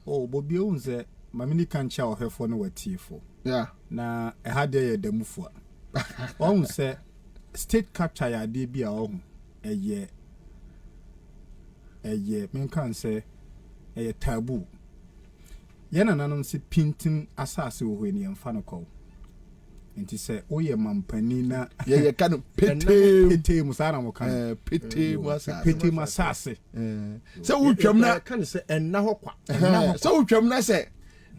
Oh, Bobie unze mamini kancha ohefo no watifo. yeah Na e ha de ye damufo. Ohun se state capture ya de bia ohun eye men kan se eye taboo. Ye nananom se pintin asase wo hwe ne yemfa no ko. Enti se oye mampani na ye kan pete musana mo kan pete masase se wutwam na kan se enna ho kwa se wutwam na se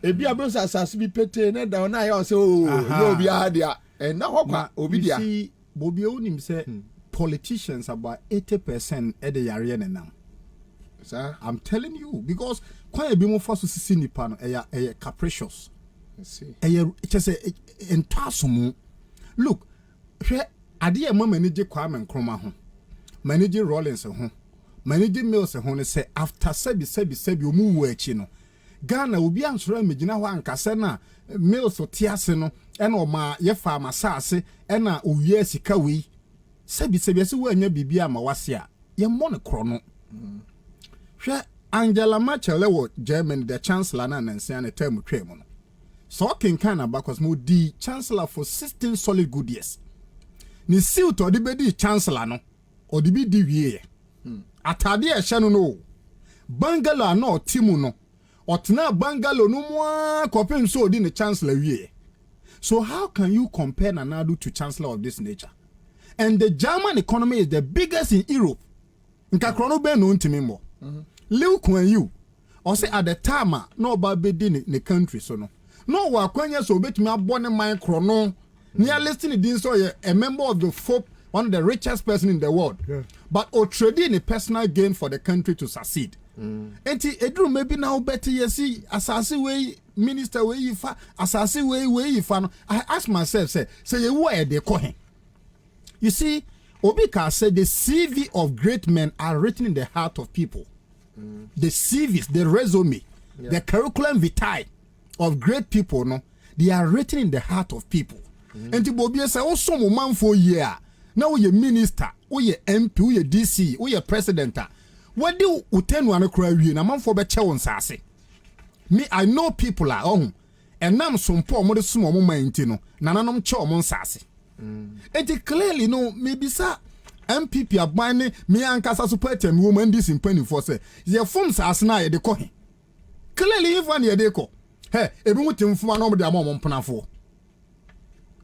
ebi abon asase bi pete na da na ya se o no bi adia enna ho kwa obi dia Bobie onim se politicians about 80% e de yare ne nam. Sir, I'm telling you because kwa e bi mo fa so sisi nipa no e capricious. just in Tasumu. Look, Adia manager Kwame Nkrumah ho. Manager Rollins ho. Manager Mills ho say after sebi you move we chino. Ghana will be answering me jina wa nkasa na Mills otiase no ena o ma ye farm asase ena owie sika wi. Sebi se we anya bibia ma wase a ye mo ne kro no. Hwe Angela Merkel wo Germany the chancellor na nanse an term twem no. So ken kan abakos mo di chancellor for 16 solid good years. Ni silt odi be di chancellor no odi bi di wie. Atade e hye no bangalo na otimu no otena bangalo no mo kopem so odi ne chancellor wie. So how can you compare Nanadu to chancellor of this nature? And the German economy is the biggest in Europe. Nka krono be no ntimi mo. Liu Kuan Yew or say at the time no ba be di ne country so no. No wa kwanya so betimi abone man krono. Near listening din so a member of the FOP, one of the richest person in the world. Yeah. But or trading a personal gain for the country to succeed. Enti edru maybe now better you see asasi way minister way ifa asasi way ifa no. I ask myself say you where they call him. You see Obika said the CV of great men are written in the heart of people. The CVs, the resume, the curriculum vitae of great people, no, they are written in the heart of people. And to Bobie say, oh, some man for year. Now we minister, we MP, we DC, we president. What do you tell one cry? A man for better on sassy. Me, I know people are on, and now some poor mother small moment, Nananum chom sassy. And it clearly no, maybe sir. MPP abane me ankasa support em woman this in penny for say your forms as na ye de ko he clearly if one ye de ko he ebi mutim fuma no de amom mpanafo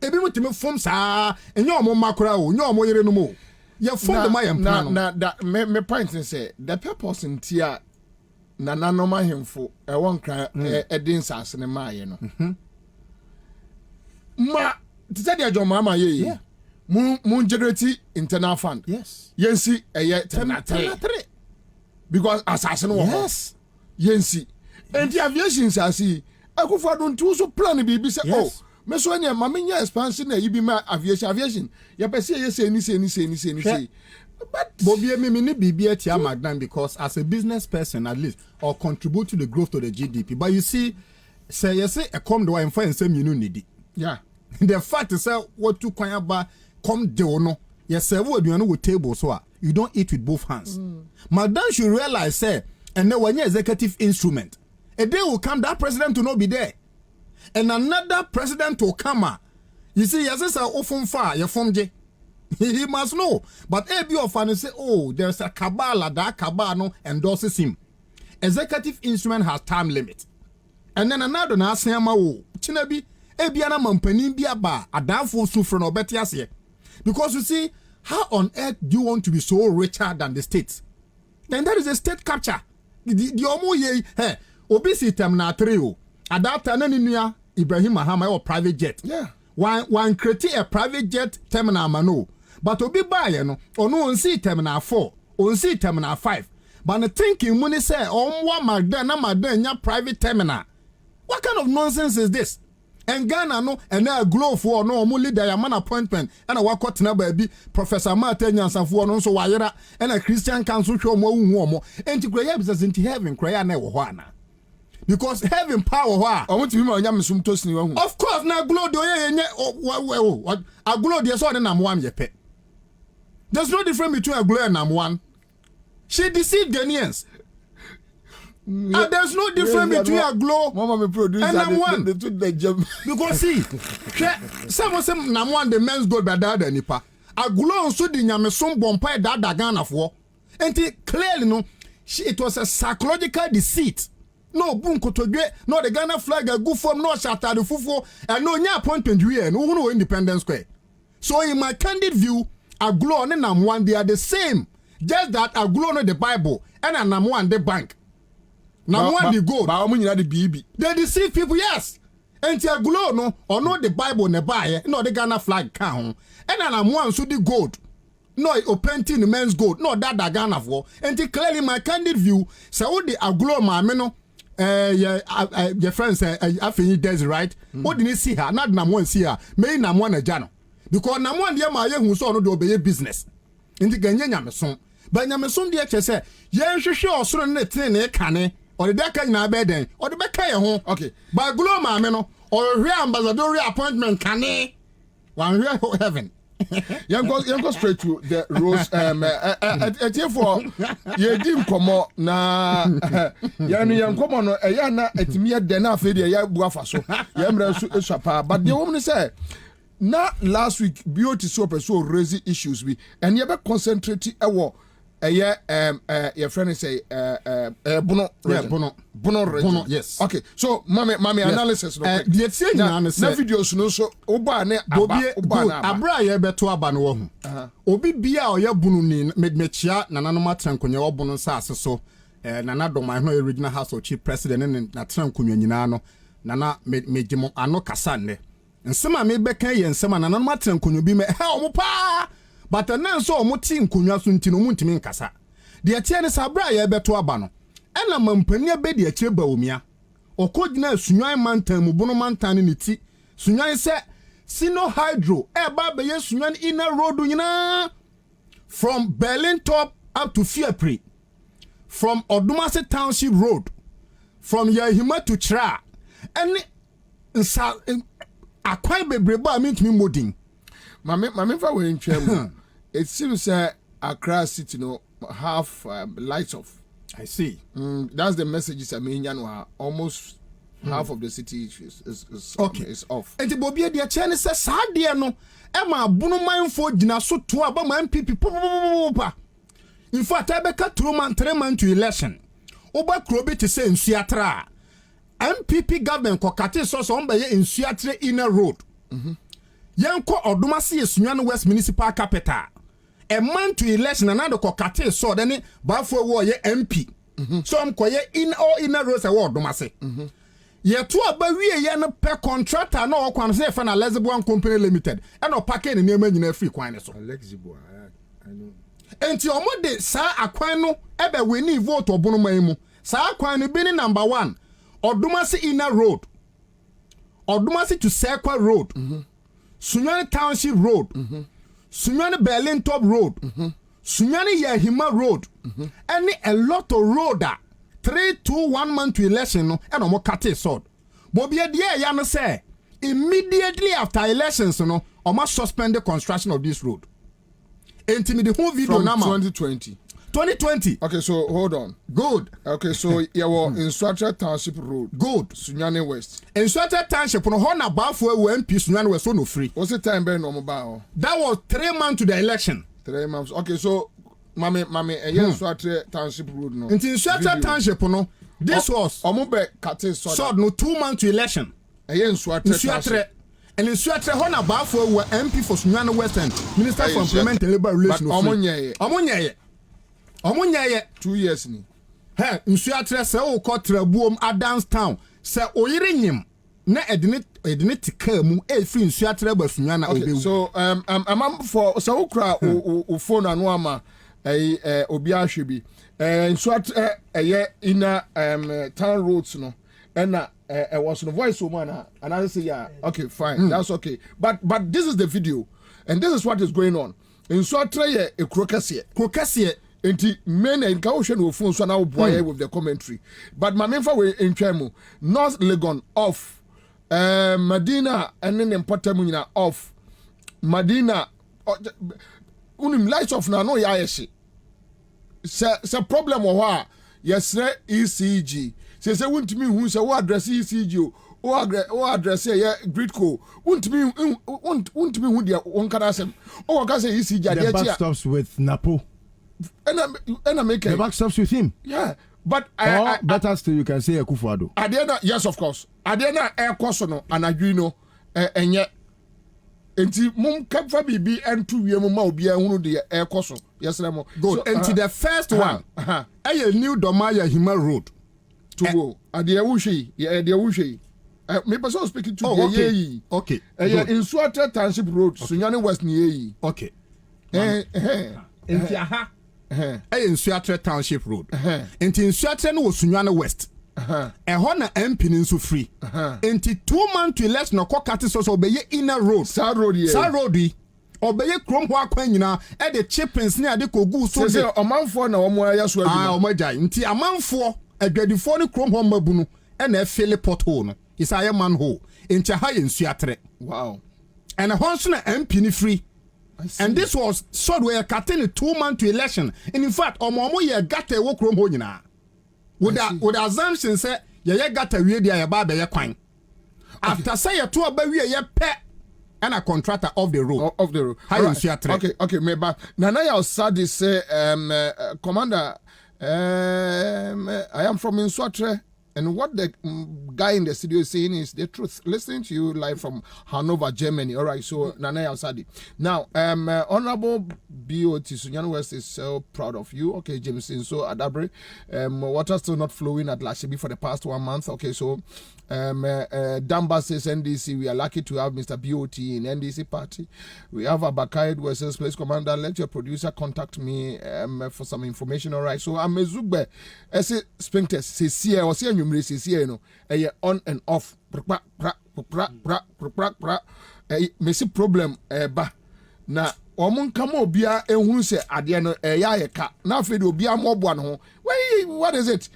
ebi mutim forms a enyo omom makora o enyo omom yere no mo ye form de my empana na me point say the purpose in tia na nanoma hemfo e won kra edin sase ne ma ye no ma tete de adwo ma ye yeah. Moon generate internal fund. Yes. Yensi terminal because assassin yes. Yensi. And the aviation say I go for don't so plan be say oh me so any maminya expansion e be my aviation. Ya be say say. But Bobie me ni bibia tia magnan because as a business person at least or contribute to the growth of the GDP. But you see say you say a come the way and say you need it. Yeah. The fact is what to kwanya ba come de no yes serve aduane with table so you don't eat with both hands. Madam should realize say and then when executive instrument a day will come that president will not be there and another president will come. You see yes say often far your form je he must know but a be of and say oh there's a cabal that cabal no endorses him. Executive instrument has time limit and then another na asema wo chinabi ebiana mampani bia ba adanfo sufro no betiase. Because you see, how on earth do you want to be so richer than the states? Then that is a state capture. The omo ye hey obisi terminal 3 at that time nua Ibrahim Mahama or private jet. Yeah. One create a private jet terminal mano. But obi buy no or no on see terminal 4, on see terminal 5. But the thinking money say on one magdan private terminal. What kind of nonsense is this? And Ghana no and now glow for no only their man appointment and a walk na baby Professor Martin Ansah for no so wayera and a Christian council show more and to create business into heaven cry na wana because heaven power wa I want to be my yam sum toast ni of course na glow do ye a glow dey so na am yepe. There's no difference between a glow and am one. She deceived Ghanaians. And there's no difference between a glow Mama me produce and Nam1. They took the job. Because see, someone say Nam1 the men's gold by dada nipa. A glow so the nyamesom bompa dada Ghana for. And clearly no, it was a psychological deceit. No boom kotodwe, no the Ghana flag a good form, no shatter the fufu, and no nya appointment we no Independence Square. So in my candid view, a glow and Nam1 they are the same. Just that a glow no the Bible and a Nam1 the bank. Now one the gold. They deceive people, yes. And the glow no or no the Bible ne buy no the Ghana flag count. And I'm one so the gold. No open the men's gold. No that Ghana for. And clearly my candid view so the aglo ma no your friends I feel there's right. What didn't see her? Not number one see her. May number one a jano. Because number one dear my who saw no do obey business. In the Ganya son. But Yamason dear say, yeah, sure, so net cane or the deck in our bed or the back home. Okay. By Gloma Meno or real ambassador appointment cane. One real heaven. You go straight to the rose. Therefore, you didn't come on na. You come on. Na etimiya dena fedi ya buafaso. You mre shapa. But the woman say, na last week beauty so raising issues we and you be concentrate ewo. Your friend say Bono yes. Okay, so mommy yes. Analysis no the change na say videos no so oba ne Bobie abra ye beto aba no ho obi bia o ye bunu ni mechia nananom atrankonya obono nsa ase so nana doma ho original house of chief president ne na trankonya nyina no nana mejimo ano kasa ne nsema me beka ye nsema nananom atrankonya bi me omo pa but nan so omo ti nkonwa so ntino mu ntimi nkasa de atie ne sabra ye beto aba no ena mampani abedi akire ba omia okogina sunwan mantan mu bono mantan ne ti sunwan se sino hydro ba be ye sunwan inner road nyina from Berlin top up to Fiapre, from Odumase township road, from Yahima to Tra and akwan bebreba mean to me moding. Mame fa we ntwam. It seems Accra city no half lights off. I see. That's the messages I mean almost half of the city is okay. Is off. And the Bobie dia chene say sa dia no e ma bunu manfo gina so to aba man pipi pa. In fact I beka 2 months 3 months to election. Oba krobi te say nsuatra. MPP government kokate so on be nsuatre inner road. Yanko Odumase Esunyano West Municipal Capital. A month to election another kokate so then bafo wo ye MP. So am koye in all inner roads e wo Odumase. Ye to aba wie ye no per contractor na okwan say fa na Lexibuan Company Limited. E no pack ni nema nyina free kwan ne so. Lexibuan I know. Enti omo de sa akwan no e be we ni vote obono man mu. Sa akwan no be ni number 1. Odumase inner road. Odumase to Sekwa road. Sunyani Township Road, Sunyani Berlin Top Road, Sunyani Yahima Road, and a lot of road that 3 2 1 month to election no and omo kate sword. Bobie dia ya no say immediately after elections no omo suspend the construction of this road. Enti the whole video from now 2020. Okay, so hold on. Good. Okay, so you were in Swatra Township Road. Good. Sunyani West. In Swatra Township, no one above for MP Sunyani West no free. What's the time being on mobile? That was 3 months to the election. 3 months. Okay, so Mami, in Swatra Township Road no. In Swatra Township no, this was Omobe Kate Sword no 2 months to election. In Swatra. And in Swatra, one above for MP for Sunyani West and Minister for Employment and Labour Relations. Omunyaye 2 years ni. He nsuatre se o kotra buom Adams town se oyire nyim na edine tika mu e free nsuatre basunya na obewu. So am for so okra o phone anu ama obi ahwe bi nsuatre ina town roads no na was no voice woman and I say yeah okay fine that's okay but this is the video and this is what is going on. Nsuatre ye krokase enti men and caution will phone so now boy with the commentary. But my main for in Chemo, North Legon off, Medina and then Potamina off, Medina unim lights off now no yashi. It's a problem or what? Yes, ECG. Says I want to me who say what address ECG or address here Gridco. Want me who dia one can ask him. Oh, I can say ECG. The back stops with Napo. And I make the back stops with him. Yeah, but better still you can say Akufo-Addo. Adena, yes, of course. Adena air cosono and Agrino and yet. Enti mum cap for BB and 2 year mama be a one the air coso. Yes, Ramo. Go into the first one. A new Domaya Hima Road. To go. Adia Wushi, yeah, dear Wushi. Me person speaking to okay. In Swatra Township Road, Sunyani West near. Okay. In Nsuatre Township Road. In Nsuatre no Sunyani West. ɛhɔ na MP ni nso free enti 2 months to election no kokati so obeye inner road sa road yi obeye krom ho akwan nyina e de chippings ne ade kogu so de omanfo na omo ya so adwuma omagya nti amanfo adwadifo ne krom ho mabu no e na fill pothole no isa ye manhole enti ha ye nsu atre wow and a horse na MP ni free. And this was sort where cutting 2 months to election. And in fact, omo ye gata wo krom ho nyina. With the assumption say ye gata wie dia ye ba be ye kwan. After say ye to ba wie ye pe and a contractor of the road. Of the road. How you Okay, me ba. Nana ya Osadi say commander I am from Inswatre. And what the guy in the studio is saying is the truth. Listening to you live from Hanover, Germany. All right, so Nana Osadi. Now, Honorable BOT Sunyani West is so proud of you. Okay, Jameson, so Adabre. Water still not flowing at Lashibi for the past 1 month. Okay, so Damba says NDC, we are lucky to have Mr. BOT in NDC party. We have Abakaid versus Place Commander. Let your producer contact me for some information. All right, so I'm a Zugbe. As a sphincter, says here, or see you say no, on and off. Messi problem ba na omun kama obia ehun se ade no ya ye ka na afedi obia mobo an ho what is it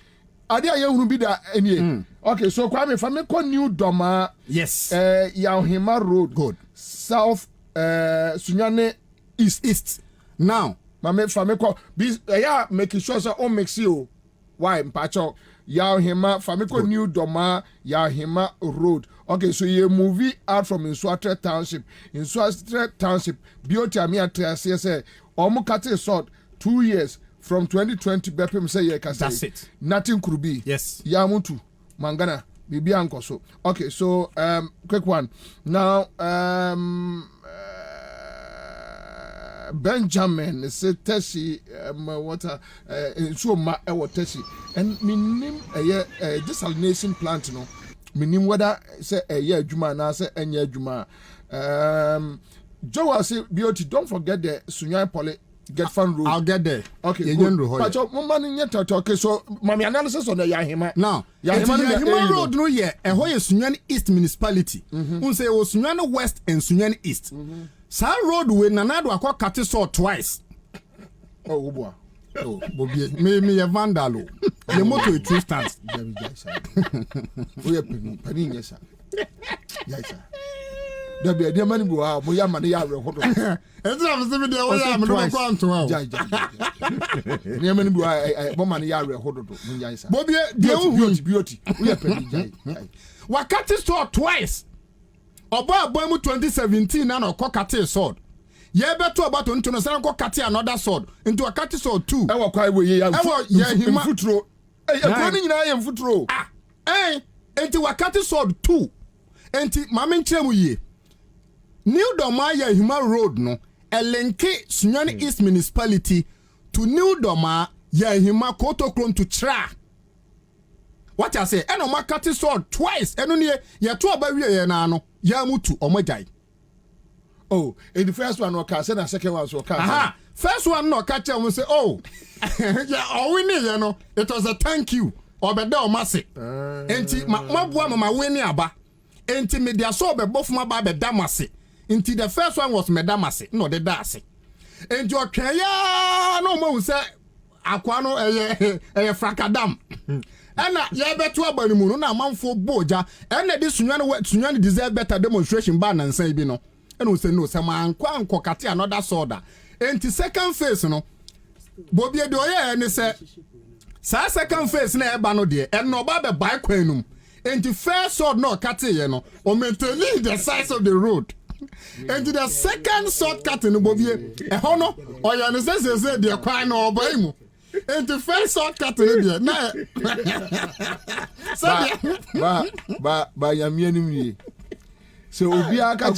ade ya ehun bi da enie okay so Kwame fa me ko new doma yes ya Hima road good south Sunyane east now mame fa me ko bi ya make sure so on mix you why mpacho Yahima Famiko New Doma Yahima Road. Okay, so you movie out from Inswatre Township. Inswatre Township, Biotamia Triasia say, Omukate sort 2 years from 2020. Bepim say, that's it. Nothing could be. Yes. Yamutu, Mangana, Bibi Ankoso. Okay, so quick one. Now, Benjamin say Teshi water so ma Teshi and minim desalination plant no minim whether say adwuma na say enya adwuma Joe say BOT don't forget the Sunyan Poly get fund road. I'll get there. Okay, but okay, so my analysis on the Yahima now Yahima road no ye and where Sunyan East municipality un say o Sunyan West and Sunyan East Sa road we nanado akwa kate so twice. Oh boy. Oh Bobie me vandalo. The motor is true stance. We are penny yes sir. Yes sir. There be a man who are boya man ya rehodo. Enti am se me dey we am no kwa nto wa. There man who are man ya rehodo do. Yes sir. Bobie dey beauty. We are penny. Wakati so twice. Oba abomu 2017 na no kokate sword. Ye beto about to no san kokate another sword into a kate sword 2. E wo kwai we ye hima futuro. E ko ni nyina ye futuro. Enti wakate sword 2. Enti mame nkyeremu ye. New Doma ye hima road no elenke Sunyani East municipality to New Doma ye hima Kotokron to Tra. What I say, eno makati sword twice. Eno ni ye to abawie ye na no. Ya mutu omajai. Oh, in the first one okay, say na second one so okay. Aha. First one no catch am say oh. Yeah, all we need you know. It was a thank you. Obeda o mase. Enti maboa mama weni aba. Enti me dia so obebo fuma ba be damase. Enti the first one was medamase. No the dase. Enti o twa ya no mo say akwa no eye frakadam. Ena ye beto abanimu no na manfo boja ena de Sunyani deserve better demonstration ban na nsan bi no ena o say no say man kwa kate another soda enti second phase no Bobie de oye ne say sa second phase na eba no de ena oba be buy kwanum enti first sword no kate ye no o maintain the size of the road enti the second sword cut no Bobie e ho no oya ne say de kwan no obai mu and the first shortcut in na ba ya mianim so obi aka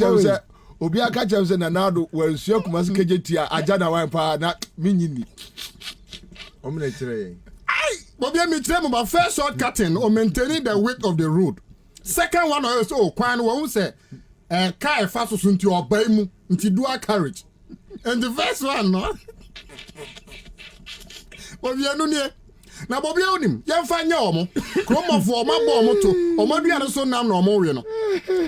chem say na nado we nsuo kuma se kejeti aja na wan pa na minyini omna kire ai Bobie me kire mo ba first shortcutting or maintaining the width of the road second one also kwan wo say car fa so nti obai mu nti dual carriage and the first one no Bobie no nie na Bobie onim yemfa nya omo kromofo omabo omo to omadu ane so nam na omo we no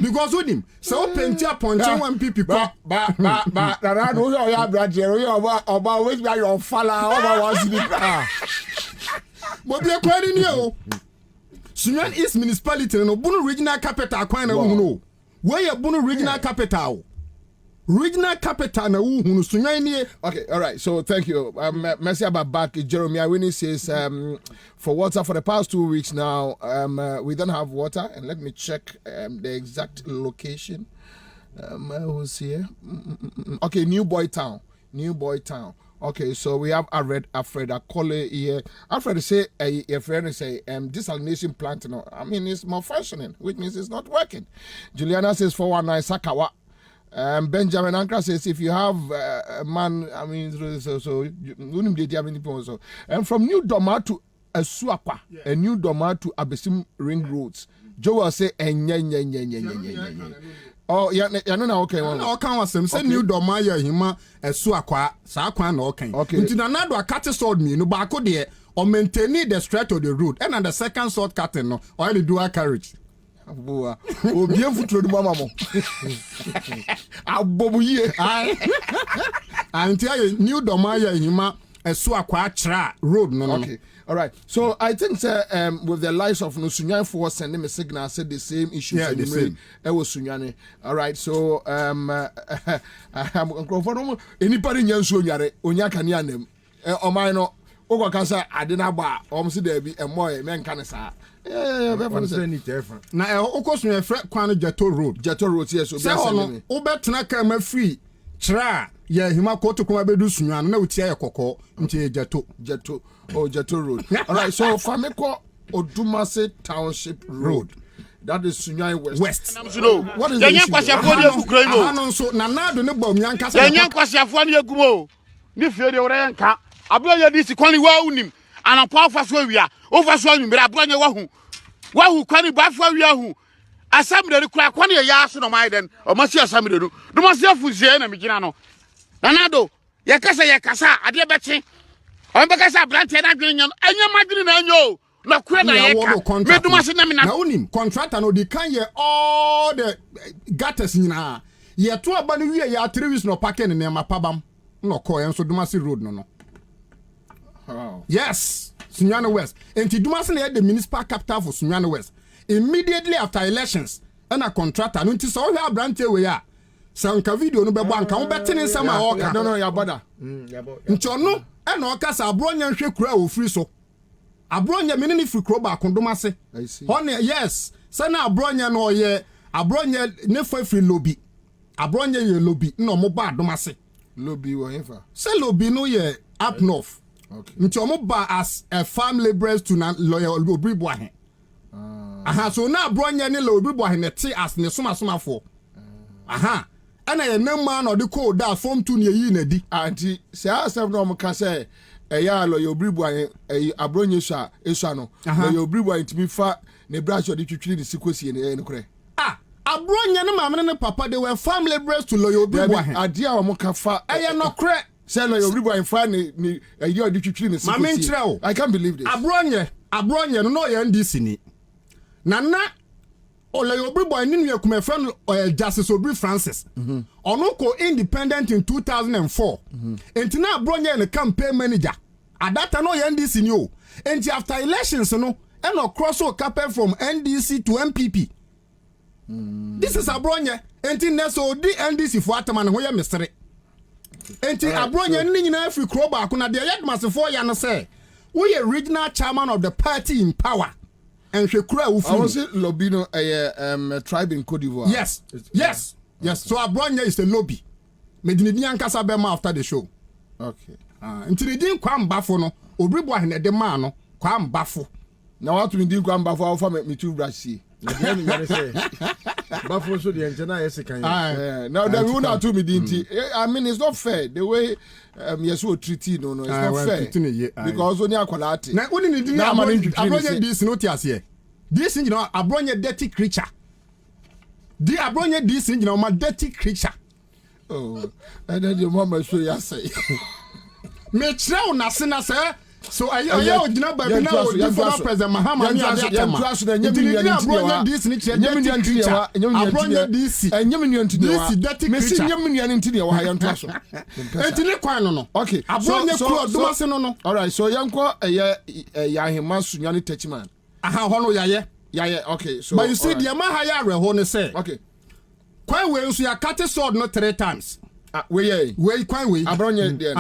because onim so penti appointing one PP ba na no ya brother yo oba we be your fala oba was be Bobie kwani ni o Sunyan East municipality no bunu regional capital kwan na hu no we ya bunu regional capital regional capital na hu no Sunyan ni. Okay, all right, so thank you. Merci about back. Jeremiah Winnie says for water for the past 2 weeks now we don't have water, and let me check the exact location. Who's here? Okay, New Boy Town. Okay, so we have Alfred Akole here. Alfred say a friend say desalination plant, no, I mean it's malfunctioning, which means it's not working. Juliana says 419 Sakawa. Benjamin Ankra says if you have a man, I mean so and from New Doma to Asuakwa, a New Doma to Abesim Ring Roads. Joel say Oh, yeah, no, okay. No, can was say New Doma ya hima Asuakwa, sa kwa na okay. Nti na nado akate sword me no baako de o maintain the stretch of the road and the second sword cutting no or the dual carriage. Boa. O bien futuro do mama mo. Abobu ye. Anti New Doma ya hima Asuakwa tra road no. Okay. All right. So I think with the lives of Sunyan for sending me signal said the same issue. Yeah, the same. Was Sunyane. All right. So I'm anybody nyanso nyare onyaka ni anem. O man no o ka say adena ba o msi there be moy men kan sa. Yeah, na okosu e fre kwan Jeto Road. Jeto Road yes so be send me. O betena ka ma free tra ya hima koto kuma bedu Sunyan na utia ye kokko nti Jeto. Oh, Jeto Road. All right, so Fameko Odumase Township Road. That is Sunyan West. What is the issue? So Nanado ne bom yanka sa. Yanyan kwasiafo ne agumo. Ni fie de wore yanka. Abronya disi kwani wa unim. Anapa afaso awia. Ofaso anwumre abronya wa hu. Wa hu kwani bafo awia hu. Asamre de kura kwani ya aso no mai den. O masi asamre du. Do masi afuzie na migina no. Nanado yakasa ade beti. I'm because I brand and I'm na enyo na kura na yeka meduma se na mina na unim contractor no dey can ye all the gutters nyina ye to aba no wie ya 3 weeks no parking ne ma pabam no call enso Dumasi road no yes Sunyane West enti Dumasi na the municipal capital for Sunyane West immediately after elections and a contractor no nti so we brand we ya sanka video no be banka wo betene nsama o ka no ya boda nchono ena okasa abronya nhwe kura ofiri so abronya menene free kro ba Dumasi hone yes sana abronya no ye abronya ne fa free lobby abronya ye lobby no mo ba Dumasi lobby wo hefa se lobby no ye up north okay nti o mo ba as a farm laborers to na lawyer obribo ahe aha so na abronya ne lawyer obribo ahe ne te as ne soma for aha ana ye nam man no de code da form 2 ne yi na di anti se asem no mo ka say eya lo yo bribu an abronye sha esha no yo bribu an timi fa ne branch de twitwiri de sikosie ne kure abronye ne mamene ne papa they were family brothers to lo yo bribu an ade a mo ka fa eya no kure say lo yo bribu an fa ne eya de twitwiri ne sikosie I can't believe this abronye no ye ndisi ni nana Ola Obri boy ni nwe kuma friend Justice Obri Francis. Ono ko independent in 2004. Enti na abronye ne campaign manager. Adata no ye NDC ni o. Enti after elections no, and no cross o campaign from NDC to MPP. This is abronye. Enti neso di NDC for atama ne ho ye misere. Enti abronye ni nyina afi kro ba ko na de yedmasefo ya no say, we are regional chairman of the party in power. And she cry with I was Lobino a tribe in Cote d'Ivoire. Yes. So Abronya is a lobby. Medini Ankasa Bema after the show. Okay. Until they didn't come baffo no, Obribo and the man no, come baffo. Now what we didn't come baffo, I'll form me too brashy. Baffo so the antenna is a kind. Now that we not to me dinty. I mean it's not fair the way yes we treat no it's not fair because only akwalate na oni ni din abronye dis no tias here this you know abronye dirty creature di abronye dis you know my dirty creature and then the mama show ya say me try una se na say So I original baby now former president Mahama ni Adetema. This ni DC dirty creature. Entini kwan no. Okay. Abonye kro domase no. All right. So yanko ya hemasu nyane techiman. Aha ho no yaye. Okay. So but you see the man hire ho ne say. Okay. Kwan we nso ya cut sword no 3 times. We kwan we. Abronye there.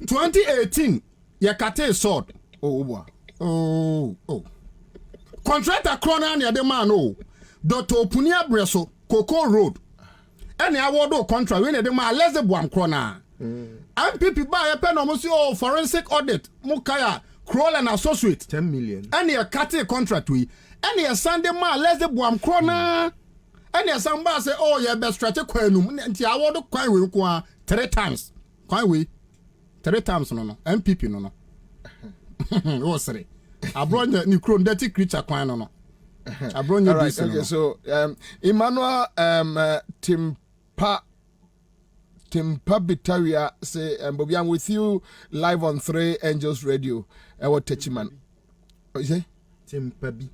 2018 ya cut sword. Oh. Contractor krona na de man o. Dr. Opuni Abreso Coco Road. Any award contract we de man less the boam krona. MPP buy a pen almost forensic audit. Mukaya Kroll and Associate 10 million. Any a cut contract we. Any a Sunday man less the boam krona. Any a somebody say yeah best strategy kwanum. Nti award kwan we kwa 3 times. Kwan we 3 times no. MPP no. Oh sorry. Abronya ni kron dirty creature kwan no. Abronya right, okay, so Emmanuel Timpa Bitaria say Bobie, I'm with you live on 3 Angels Radio. What Techiman? What you say? Timpa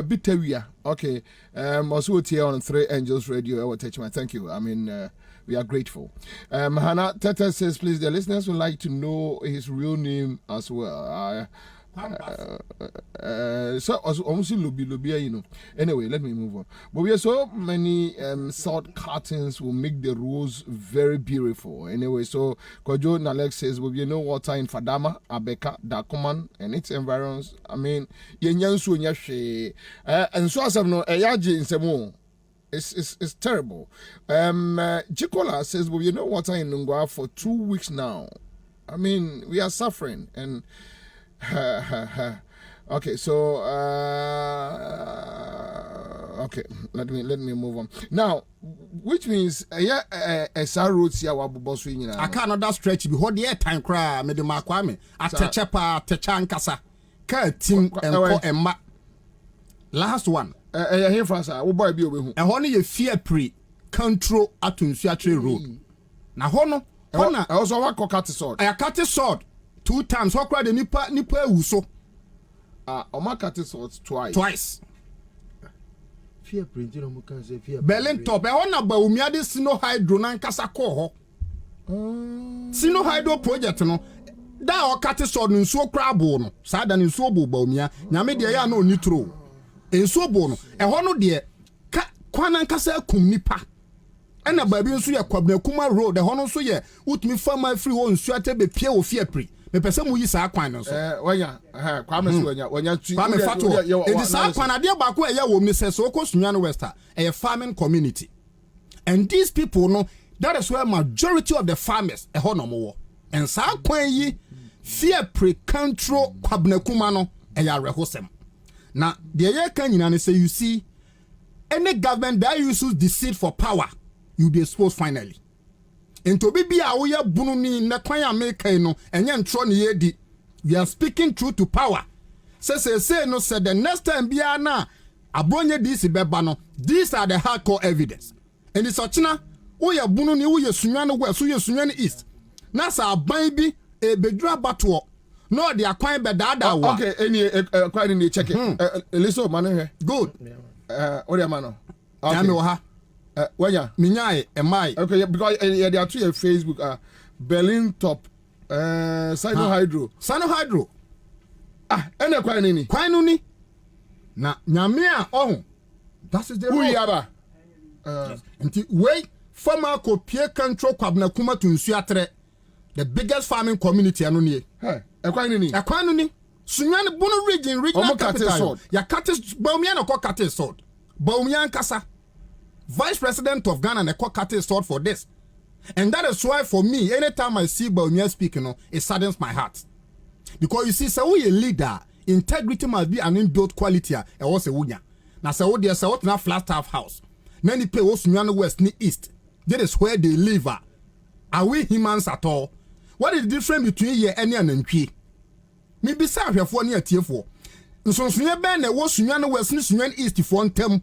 Bitaria. Okay. Also here on 3 Angels Radio. What Techiman? Thank you. I mean we are grateful. Hannah Teta says, please, the listeners would like to know his real name as well. So almost Lubia, you know. Anyway, let me move on. But we have so many salt curtains will make the rooms very beautiful. Anyway, so Kojo Nalek says, well, you know water in Fadama, Abeka, Dakuman, and its environs. I mean, Yenyansu Nyashe, and so as I know, Ayaji in Semo. It's terrible. Jikola says, well, you know water in Nungwa for 2 weeks now. I mean, we are suffering and. Okay, so okay, let me move on now, which means esa roads ya wabobo so nyina I can't that stretch be hold the time cry me de makwame atechepa techankasa ka tim enko emma last one here for us wo boy bi obehu e ho no ye fear pre control atunsu atre road na ho no na also wa cut sword I cut sword 2 times. What cried the nipa uso? Omakati swords twice. Fear printing on Mukanse fear. Berlin top. I want about Umiadi Sino Hydro Nankasa Koho. Sino Hydro project no. That or cut sword in so crabon. Sad and in so bobomia. Namedia ya no nitro. In so bono. A hono dear. Kwanankasa kum nipa. And a baby so ya Kwabena Kuma road. The hono so ye. Ut me for my free one suate be pia o fear pre. Me pese mu yi sa kwan no so wanya kwame so wanya tu kwame fato e di sa kwan ade ba ko eya wo mi se so ko sunwa no wester a farming community, and these people no, that is where majority of the farmers e ho no mo wo and sa kwan yi fear pre control Kwabena Kuma no eya rehosem na de ye kan nyina ne say you see any government that uses deceit for power you be exposed finally. Into bibi a woye bunu ni na kwan America no enye ntro ne yedi. We are speaking truth to power. Say no said the next time bia na abronye DC beba no, these are the hardcore evidence. And it's ochina woye bunu ni woye sunwa no west woye sunwa no east. Na sa aban bi e bedura bato no de akwan be dada wa. Okay, any kwan ni check it. Listen man here. Good. What am I no? Okay. Ha. Wanya minyae emai okay because they are to your Facebook Berlin top Sino Hydro ene kwanu ni na nyame a oh that is the who yaba nti wait farmer ko pie control Kwabena Kuma to nsu atre the biggest farming community anu ni ekwanu ni sunyan bunu regional capital ya cut Bawumia no ko cut sword Bawumia nkasa Vice President of Ghana and a cut sword for this. And that is why for me, anytime I see Bawumia speaking, it saddens my heart. Because you see, so we a leader, integrity must be an inbuilt quality. And also wunya. Now so there's a what na flat staff house. Many people Sunyani West ni East. That is where they live. Are we humans at all? What is the difference between here and Nkwi? Maybe say here for near TF4. So Sunyani Ben was Sunyani West ni Sunyani East for one term.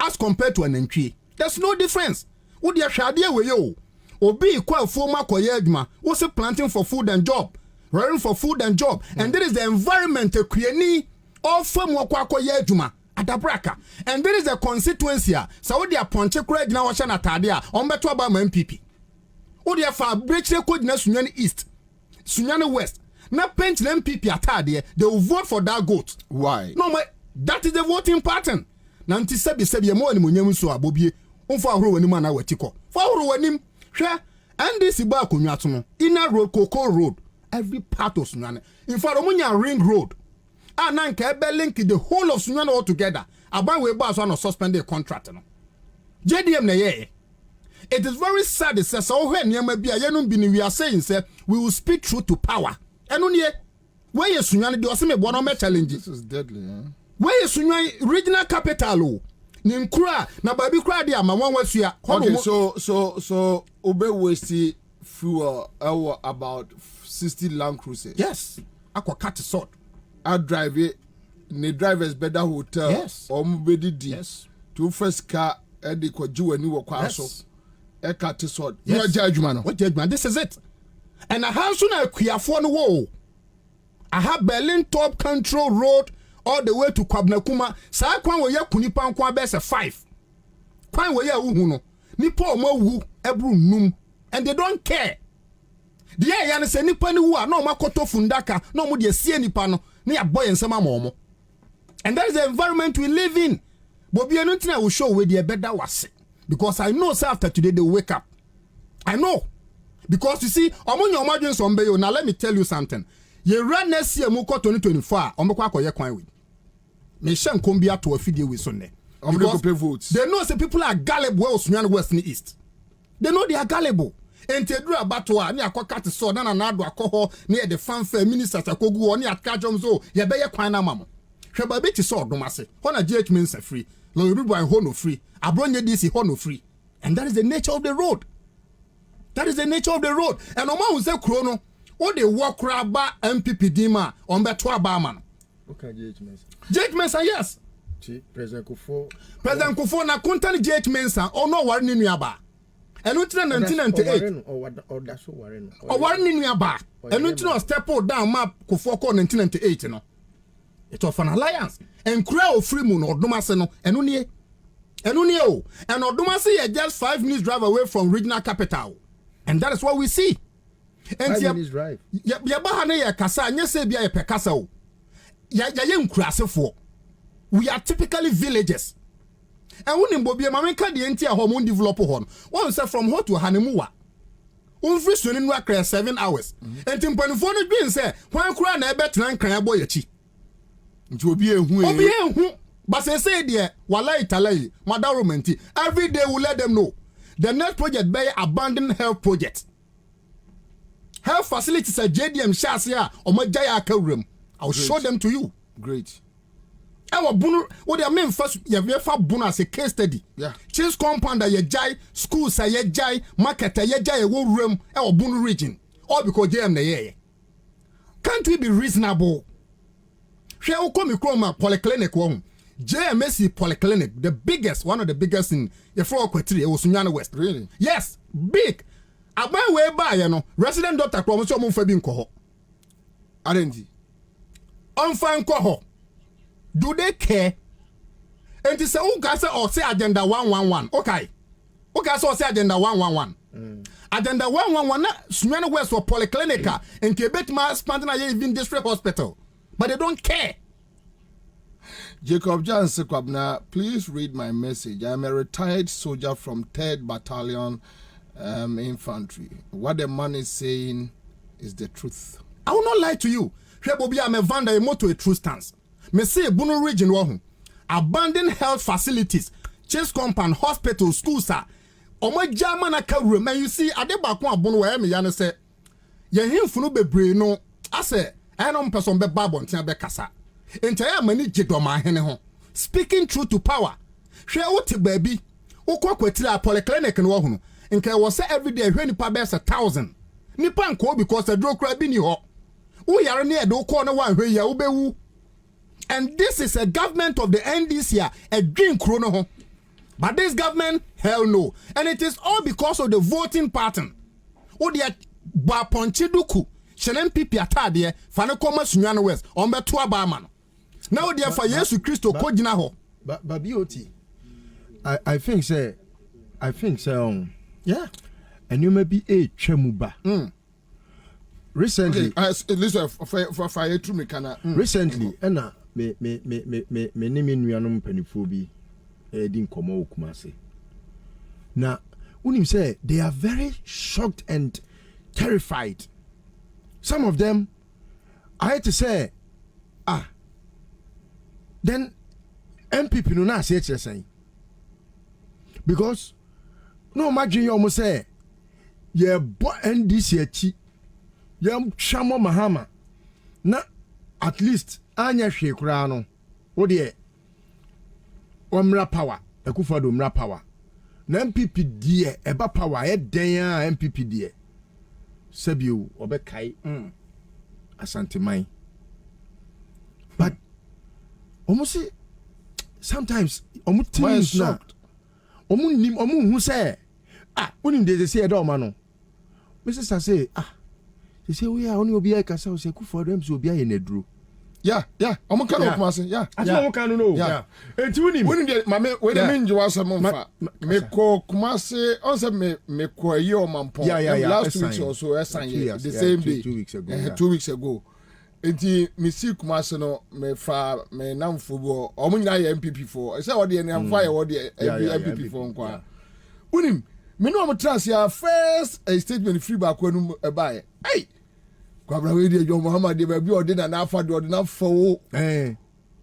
As compared to an Nkwi, there's no difference. Would you share we yo? Obi kwa former koyedma was planting for food and job. running for food and job. And there is the environment creani of Famwako Yejuma. Atabraka. And there is a constituency. Saudi Ponche Craig now Shana Tadia, on Betwaba MPP. Odia fa Breche Code na Sunyani East, Sunyani West. Na paint MPP Atadia, they will vote for that goat. Why? No, that is the voting pattern. Nanti sebi mo ni munyemu so abobie. Onfa ahoro wani ma na watiko. Fa ahoro wani hwe and this ba konwa to no. Inner road, Cocoa Road, every part of Sunyani. In fact, omunya Ring Road. Nan ka ebe link the whole of Sunyani all together. Aban we ba so no suspended contract no. JDM na ye. It is very sad. It says so when we are saying say we will speak truth to power. And only where you Sunyani do some me challenge. This is deadly, huh? Where you Sunyani regional capital Ninkura na baby cry dia ma wan wasua. Okay, so Obe waste fuel about 60 Land Cruisers. Yes. Akwa cut sort. I drive it. The drivers better hotel. Yes. Yes. To first car Eddie Kwaju and you were Yes. Cut sort. Yes. What judgment? What judgment? This is it. And I have soon a Kuyafon wall. I have Berlin Top Control Road all the way to Kwabena. Sa kwan we ya kunipan kwa bese 5. Kwan we ya uhuno. Nipo mo wu ebru num. And they don't care. The ya se nipa ni wu a no makoto fundaka no mo de sie nipa no na ya boy ensema mo. And that is the environment we live in. Bobie no will show where the better was. Because I know after today they wake up. I know. Because you see, now let me tell you something. You run next year, Muko 2024, Omokwa Kwan with. Meshan Kombia to a video with Sunday. Votes. They know the people are gullible, Sunyani West and East. They know they are gullible. And te do abatwa ni akwaka te so na na do akoho near the fanfare ministers akogu oni akajom so ye be ye kwan na mamo. Hweba be ti so odomase. Ho na GH means free. Lo rubu an ho no free. Abronye DC ho no free. And that is the nature of the road. That is the nature of the road. And Oma who say kro no, o de walk raba MPP dima on beto aba man. Okay, GH Mensa. GH Mensa, yes. President Kufo na kontan GH Mensa o no wari ni nuaba. Enu tina 1998. Or that's so worrying. O wari ni nuaba. Enu tina step down map Kufo ko 1998 no. It was an alliance. And kura o free moon or domase no. Enu nie o. And Odomase is just 5 minutes drive away from regional capital. And that is what we see. And 5 minutes drive. Ya bahane ya kasa, nye se bia ya pe kasa o. Ya nkurasefo. We are typically villages. And when Bobie mamenka di enti a hormone develop hon. One say from hot to Hanemuwa. Free swimming no akra 7 hours. And timpanifo no bi say, "Hwan kura na ebe tran kan aboy achi." Nti obi ehu Obi ehu. But say there, walai talai, madarumenti. Every day we let them know. The next project be abandoned health project. Health facilities at JDM Shasia or Majaya Kawrim. I'll show them to you. Great. Our bunu, what I mean first, you have for bunu as a case study. Yeah. Change compound that ye jai, schools say ye jai, market ye jai, a whole room, our bunu region. All because JM the year. Can't we be reasonable? Shall come chroma polyclinic one. JMSC Polyclinic, the biggest, one of the biggest in the floor Quetri, was Sunyani West. Really? Yes, big. I buy way by, you know, resident doctor promotion on Fabin Coho. Aren't On fan Coho. Do they care? And it's a Ugasa or say agenda 111. Okay. Ugasa or say agenda 111. Agenda 111, Sunyani West for Polyclinica and Quebec Mass Pantana even district hospital. But they don't care. Jacob Johnson Kwabena, please read my message. I am a retired soldier from 3rd Battalion Infantry. What the man is saying is the truth. I will not lie to you. Bobie, I'm a vanda a moto a true stance. Me say Bunu region wahu. Abandoned health facilities, chase compound, hospital, schools, sir. Omo German room. And you see, ade bakwa Bunu where me yana say, ye himfunu bebre no. I say, I don't person be babon tia be kasa. Entire mani jidoma hene ho. Speaking truth to power. Hwe wote baby. Ukwa kwetira polyclinic no ho no. Nka wo say every day hwe nipa be 1,000. Nipa nko because the draw crab ni ho. Wo yare ne do ko no wan hwe ya wo bewu. And this is a government of the NDC here, a dream chrono ho. But this government, hell no. And it is all because of the voting pattern. O dia ba ponche duku. hyɛn MPP atade fa ne kɔma Sunyane West on beto aba ama no na wo dia fa Yesu Kristo ko gina ho but BOT I think say yeah and you may be a chemuba recently listen for fire to me kana recently ena me name nuanom panifo bi din komo okumase na unim say they are very shocked and terrified. Some of them I had to say then MPP no na say saying because no imagine you almost say ye bo NDC achi ye chamo mahama na at least anya hwe kura no wo de omra power ekufado omra power na MPP die eba power e den a MPP die sabio obekai asantemai but almost sometimes almost things not omu hu say unim dey say e do ma no my sister say they say we are only obi akasa say Akufo dem so obi aye na duro yeah omo kan okumase yeah omo kan no yeah enti unim dey mame we dey mean jiwa so mfa me ko kumase on say me ko ayi o mampon last 2 weeks or so the same day 2 weeks ago 2 weeks ago enti me see kumase no me fa me namfo bo omo nyina ye MPP for say what dey namfa ye what dey MPP for nkwa unim me no am trans ya first a statement free back when buy hey Kwabena we dey John Muhammad dey be ordinary na afa dey ordinary for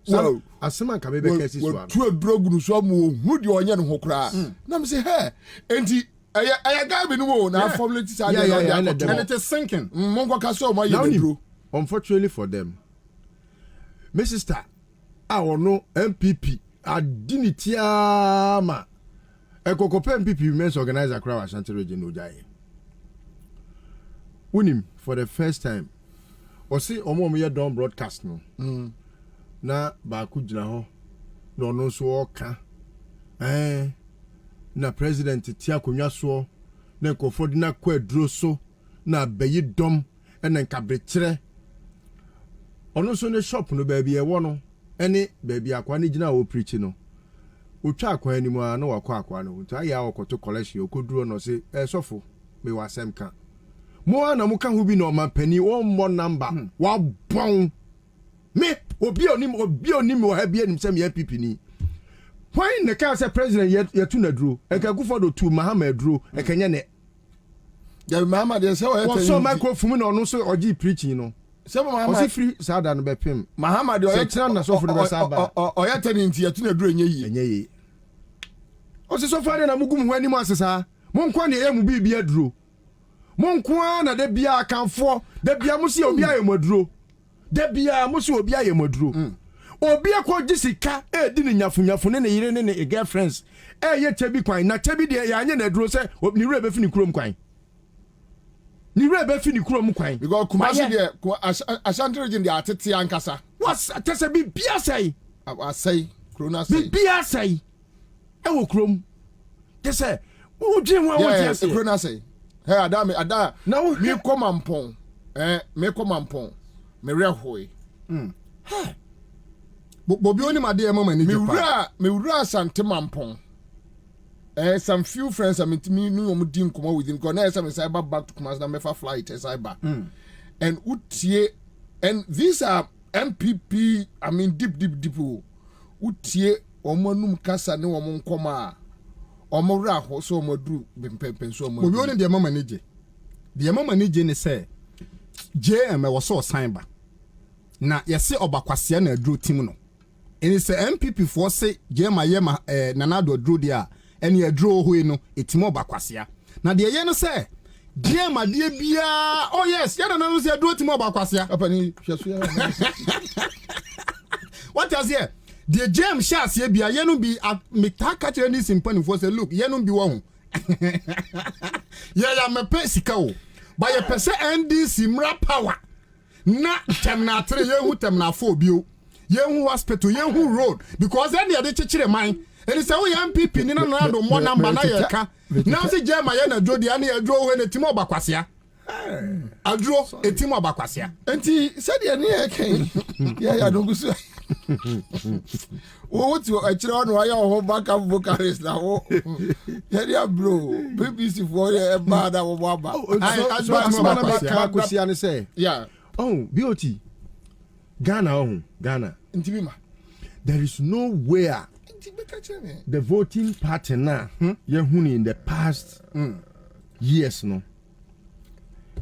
so asema ka be cases one two drogunu so mo hu dey onye no ho kra na me say hey enti aya guy be no na formulate say and it is sinking mongo ka so mo ye dro unfortunately for them my sister no MPP adinity ama Ekokope MPP Women's Organizer Accra Ashanti Region Ojaye. Unim for the first time. Osi omo me don broadcast no. Na ba ku gina ho. No no so oka. Na president ti akonwa so na nkofo di na kwaduro so na bayi dom na nkabrekire. Ono so ne shop no ba bi e wo no. Ene ba bi akwa ne gina wo preach no. Utwa akwa ni mu na wakọ akwa no nti aya okoto collection okoduro no se sofo me wasem ka mo na muka hu bi no mapani o mo number wa bon me obi onim wo ha bi anim se me MPP ni why ne ka se president yetu na duro e ka Akufo tu Mahama duro e kanya ne ya Mahama de se o so microphone no no so oji preaching no se Mahama o si free sada no be pem Mahama de o yetira na sofo de be saba o yeta ni nti yetu na duro enye yi o se so fare na mugum ho anim asesa mo nkwa ne emu bibia duro mo nkwa na de bia akanfo de bia mo si obi ayemoduro de bia mo si obi ayemoduro obi akọ sika di ne nyafunyafu ne yire ne girlfriends ye chebi kwan na chebi de ya anye na duro se ni wura be fini kurom kwan ni wura be fini kurom kwan because Kumasi de Ashanti region de atete ankasa was atese bi bia sai asai krona sai bi bia sai ewo krom they say wo dwen wa wo tie say krona say hey ada me komampon me komampon me rehoi Bobie oni ma de mama ni me wura Asante mampon some few friends I mean no mo din komo within because na some say back to Kumasi na me fa flight cyber and utie and these are MPP I mean deep utie omonum kasa ne omo nkoma omo ra ho so omo duru bempempen so omo Bobie oni de mama ni je ne say JM was so sign ba na yesi obakwase na duru team no eni say MPP for say JM ayema nanado duru dia eni aduru ho no etimo obakwase na de ye no say JM ade bia oh yes ya na no say aduru etimo obakwase apani hweso ya what is here the James Shas ye bia ye no bi me taka chere ni simpani for say look ye no bi wo ho ya me pe sika o ba ye pese NDC mra power na temna 3 ye hu temna 4 bio ye hu hospital ye hu road because then ye dey chechire man and say we MPP ni na do mo number na ye ka na say Jema ye na dro dia na ye dro we na timo bakwasea Adro etim abakwasia. Enti said ye ne ken. Yeah, don't go so. What you a chira no aya ho backup vocalist na wo. Yeah, bro. BBC for a bad wo baba. I say. Yeah. Oh, beauty. Ghana. Intibima. There is nowhere the voting pattern now in the past years no.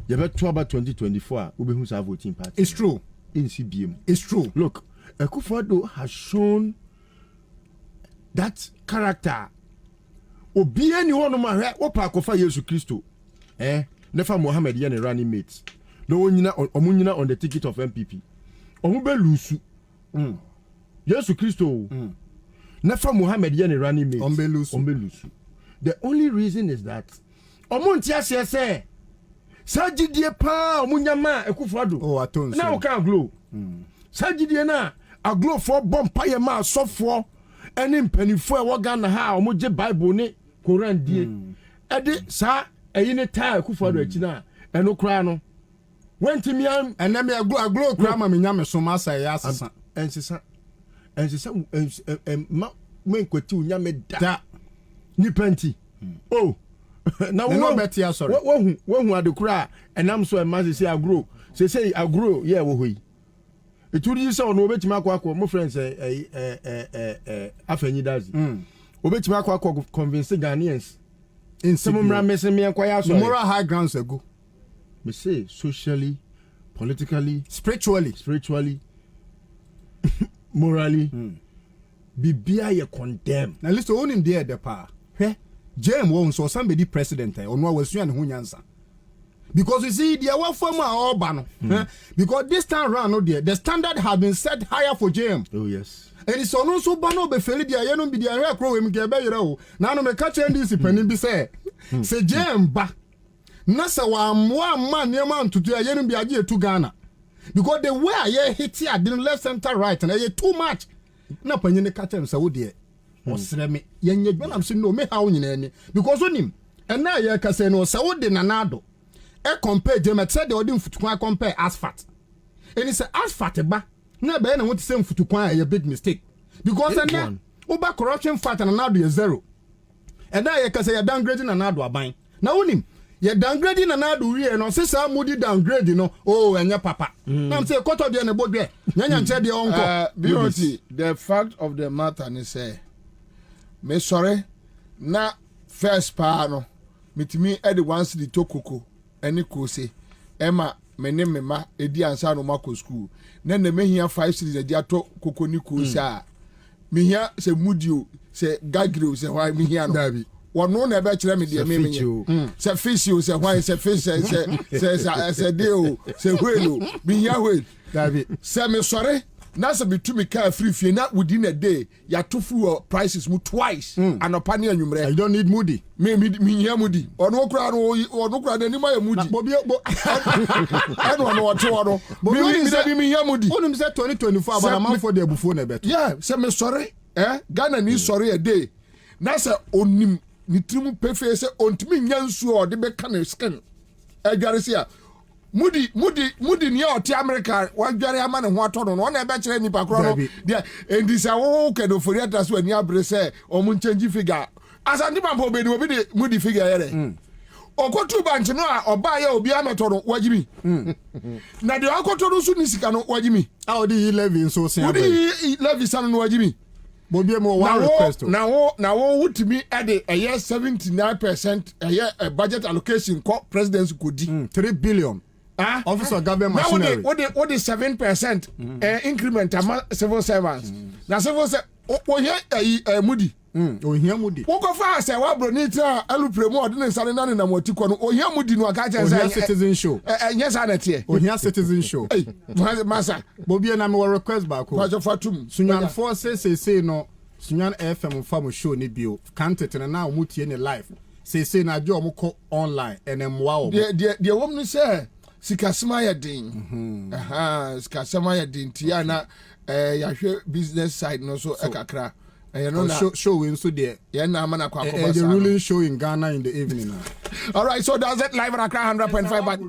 You better about 2024 who's our voting party. It's true. In CBM. It's true. Look, Akufo-Addo has shown that character. Obi anyone no matter what Akofa Yesu Christo. Never Mohammed Yane running mates. No one on the ticket of MPP. Omube lusu. Yesu Christo. Never Mohammed Yane running mates. Ombe lusu. The only reason is that Omontia say Sajidie pa omunyama Akufo-Addo. Oh, atonso. Now can glow. Sajidie na a glow for bomb pie ma so for any penny for what Ghana ha omuje Bible ne Quran die. Ede sa eyine tie Akufo-Addo akina eno kra no. Went me am and let me a glow kra ma me nyame so ma say asesa. Ensesa ma men kwati unyame da ni penti. Oh. Now we no better sorry. When adekura and I'm so a man say agro. Say agro yeah wo hoyi. It would use on obetima akwa my friends afenyi dazi. Obetima akwa convince Ghanaians. In some messing me enquire so moral high grounds ago. Me say socially, politically, spiritually, morally. Bibia ye condemn. Now listen on him there the power. James won so somebody president on what was you and Hunyansa. Because you see, the one former Obano. Because this time round, no dear, the standard has been set higher for James. Oh, yes. And it's also Bano be fairly the Ayanum be the Area Crow and Gabero. Now, no, me catch this depending be say. Say James ba. Nasa one man near man to the Ayanum be idea to Ghana. Because the way I hit here, didn't left center right, and I too much. Na panyine catch him, so dear. Osreme yenye gbe am say no me how nyina ni because onim and na ye ka say no say wo de nanado e compare James said the odin futukwan compare asphalt and he say asphalt ba na be na what say futukwan a big mistake because and oba corruption factor nanado is zero and na ye ka say you downgrading nanado aban na onim ye downgrading nanado we no say say mudi downgrade no oh enya papa na am say koto de na bodwe nyanya nche de onko beauty the fact of the matter is say me sorry na first pa no mitimi edi once the tokoko eni kose ema me ne me ma edi ansa no mako school na na mehia 5 series edi ato koko ni kose a mehia se mudio se gagiro se why mehia no dabi wono na be kire me de me se fish se why se fish se deal se whale mehia whale dabi se me sorry na se bitumi car free fee na within a day ya to fuel prices mu twice anopa ne anwumre. You don't need moody me here moody ono kura na ni ma ya moody Bobie ano no wato ono me here moody onum say 2024 but am for the abufo na beto yeah say me sorry Ghana ni sorry a day na se onim ni trimu pefe se ontimi nyansu o de be kan skin adwarisia Mudi ni oti America wadware ama ne ho atodo no na ebe kire nipa kro no dia endisa wo kedo foriata so ani abre se omu change figure asante pampo be ni obi de mudi figure yere okotu bank no a oba ya obi ameto no wagimi na de okoto no su ni sika no wagimi a odi 11 so se odi 11 san no wagimi Bobie mo one request na wo wutimi ade 79% a budget allocation ko presidency kodi 3 billion Office of Government Machinery. What the 7% increment among civil servants? Now civil servants, Moody. Here Moody. What go fast? I want Bronita, Alupremo, didn't say none in a moticon. Oh, here Moody no catch as citizen show. Yes, I net here. Oh, here citizen show. Hey, Massa. Bobie and I will request back. Fatum. Sunyan forces say no. Sunyan FM farm show ni bio. Can't it and now muti in life. Say na jo moko online and then wow. The woman say. Sikasema ya din. Sikasema ya din tia na ya business side no so ekakra. Show in so there. Ya na ama na kwa the ruling show in Ghana in the evening. All right, so does it live on Accra 100.5? But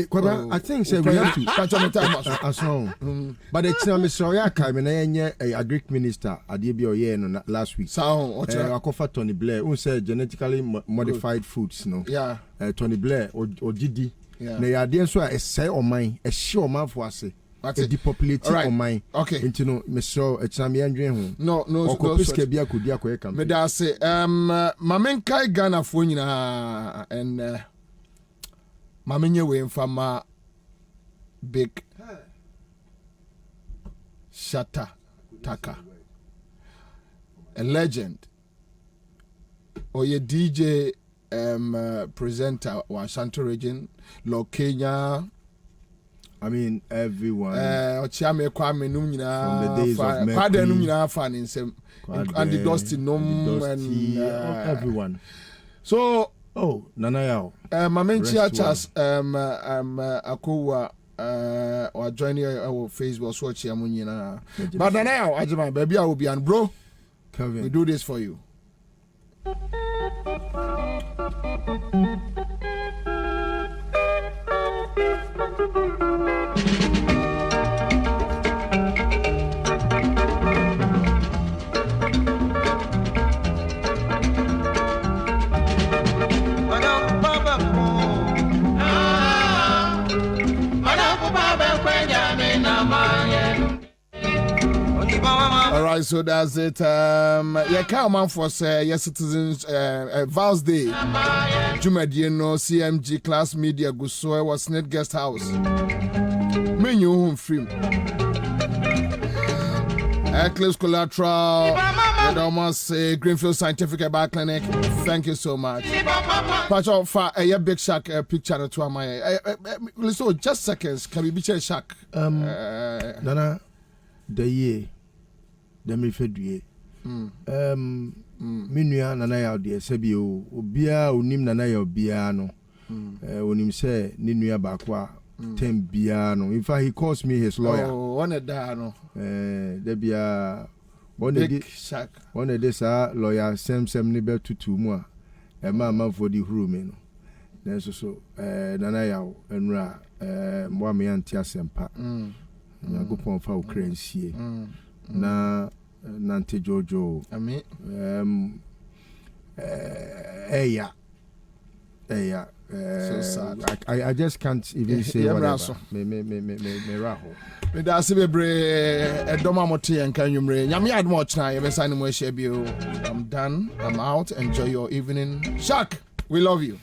Kwabena, I think we have to catch on the time. As long. But it's not Mr. Oyaka, a Greek minister, Adibio last week. So, I Tony Blair, who said genetically modified foods, no? Yeah. Tony Blair or Didi. Yeah. They are there, so I say on mine, a sure man for us. A depopulated on mine. Okay. Into no, Mr. Echamian. No. Me da say, Mamenkai Ghana Funina and Mamenye way from big Shatta Taka, a legend, or your DJ presenter or Shanto region, Lord Kenya. I mean, everyone. Ochiame Kwame Numina from the days of Kwade Numina fan in some and the Dusty Nom and everyone. So Nana Yao. Mamenchia Chas Akuwa or joining our Facebook so Chiamunina. But Nana Yao, Ajima, baby, I will be on bro. Kevin. We do this for you. All right, so that's it. Yeah, come on for say yes, citizens. Vows Day. Jumadieno CMG Class Media Gusoe was net guest house. Menu home free. Eclipse Collateral. And almost say Greenfield Scientific Bar Clinic. Thank you so much. Patch out for a big shack picture to my. Listen, just seconds. Can we be a shack? Nana, the year. Dem refedue menua nana ya de sebi obia onim nana ya obia no onim say ne nua ba kwa tem bia no in fact he calls me his lawyer one da no de bia one de sa lawyer sem ne betutu mu a e ma for the room no then so nana ya enra mo me anti asempa na go pon fa ukrensie na Nante Jojo. Amen. So sad. I just can't even say whatever. Me raho. Me da se bebre edoma mote en kan yumre. Nyame ad mo chna ye besa ni mo share bio. I'm done. I'm out. Enjoy your evening. Shaq, we love you.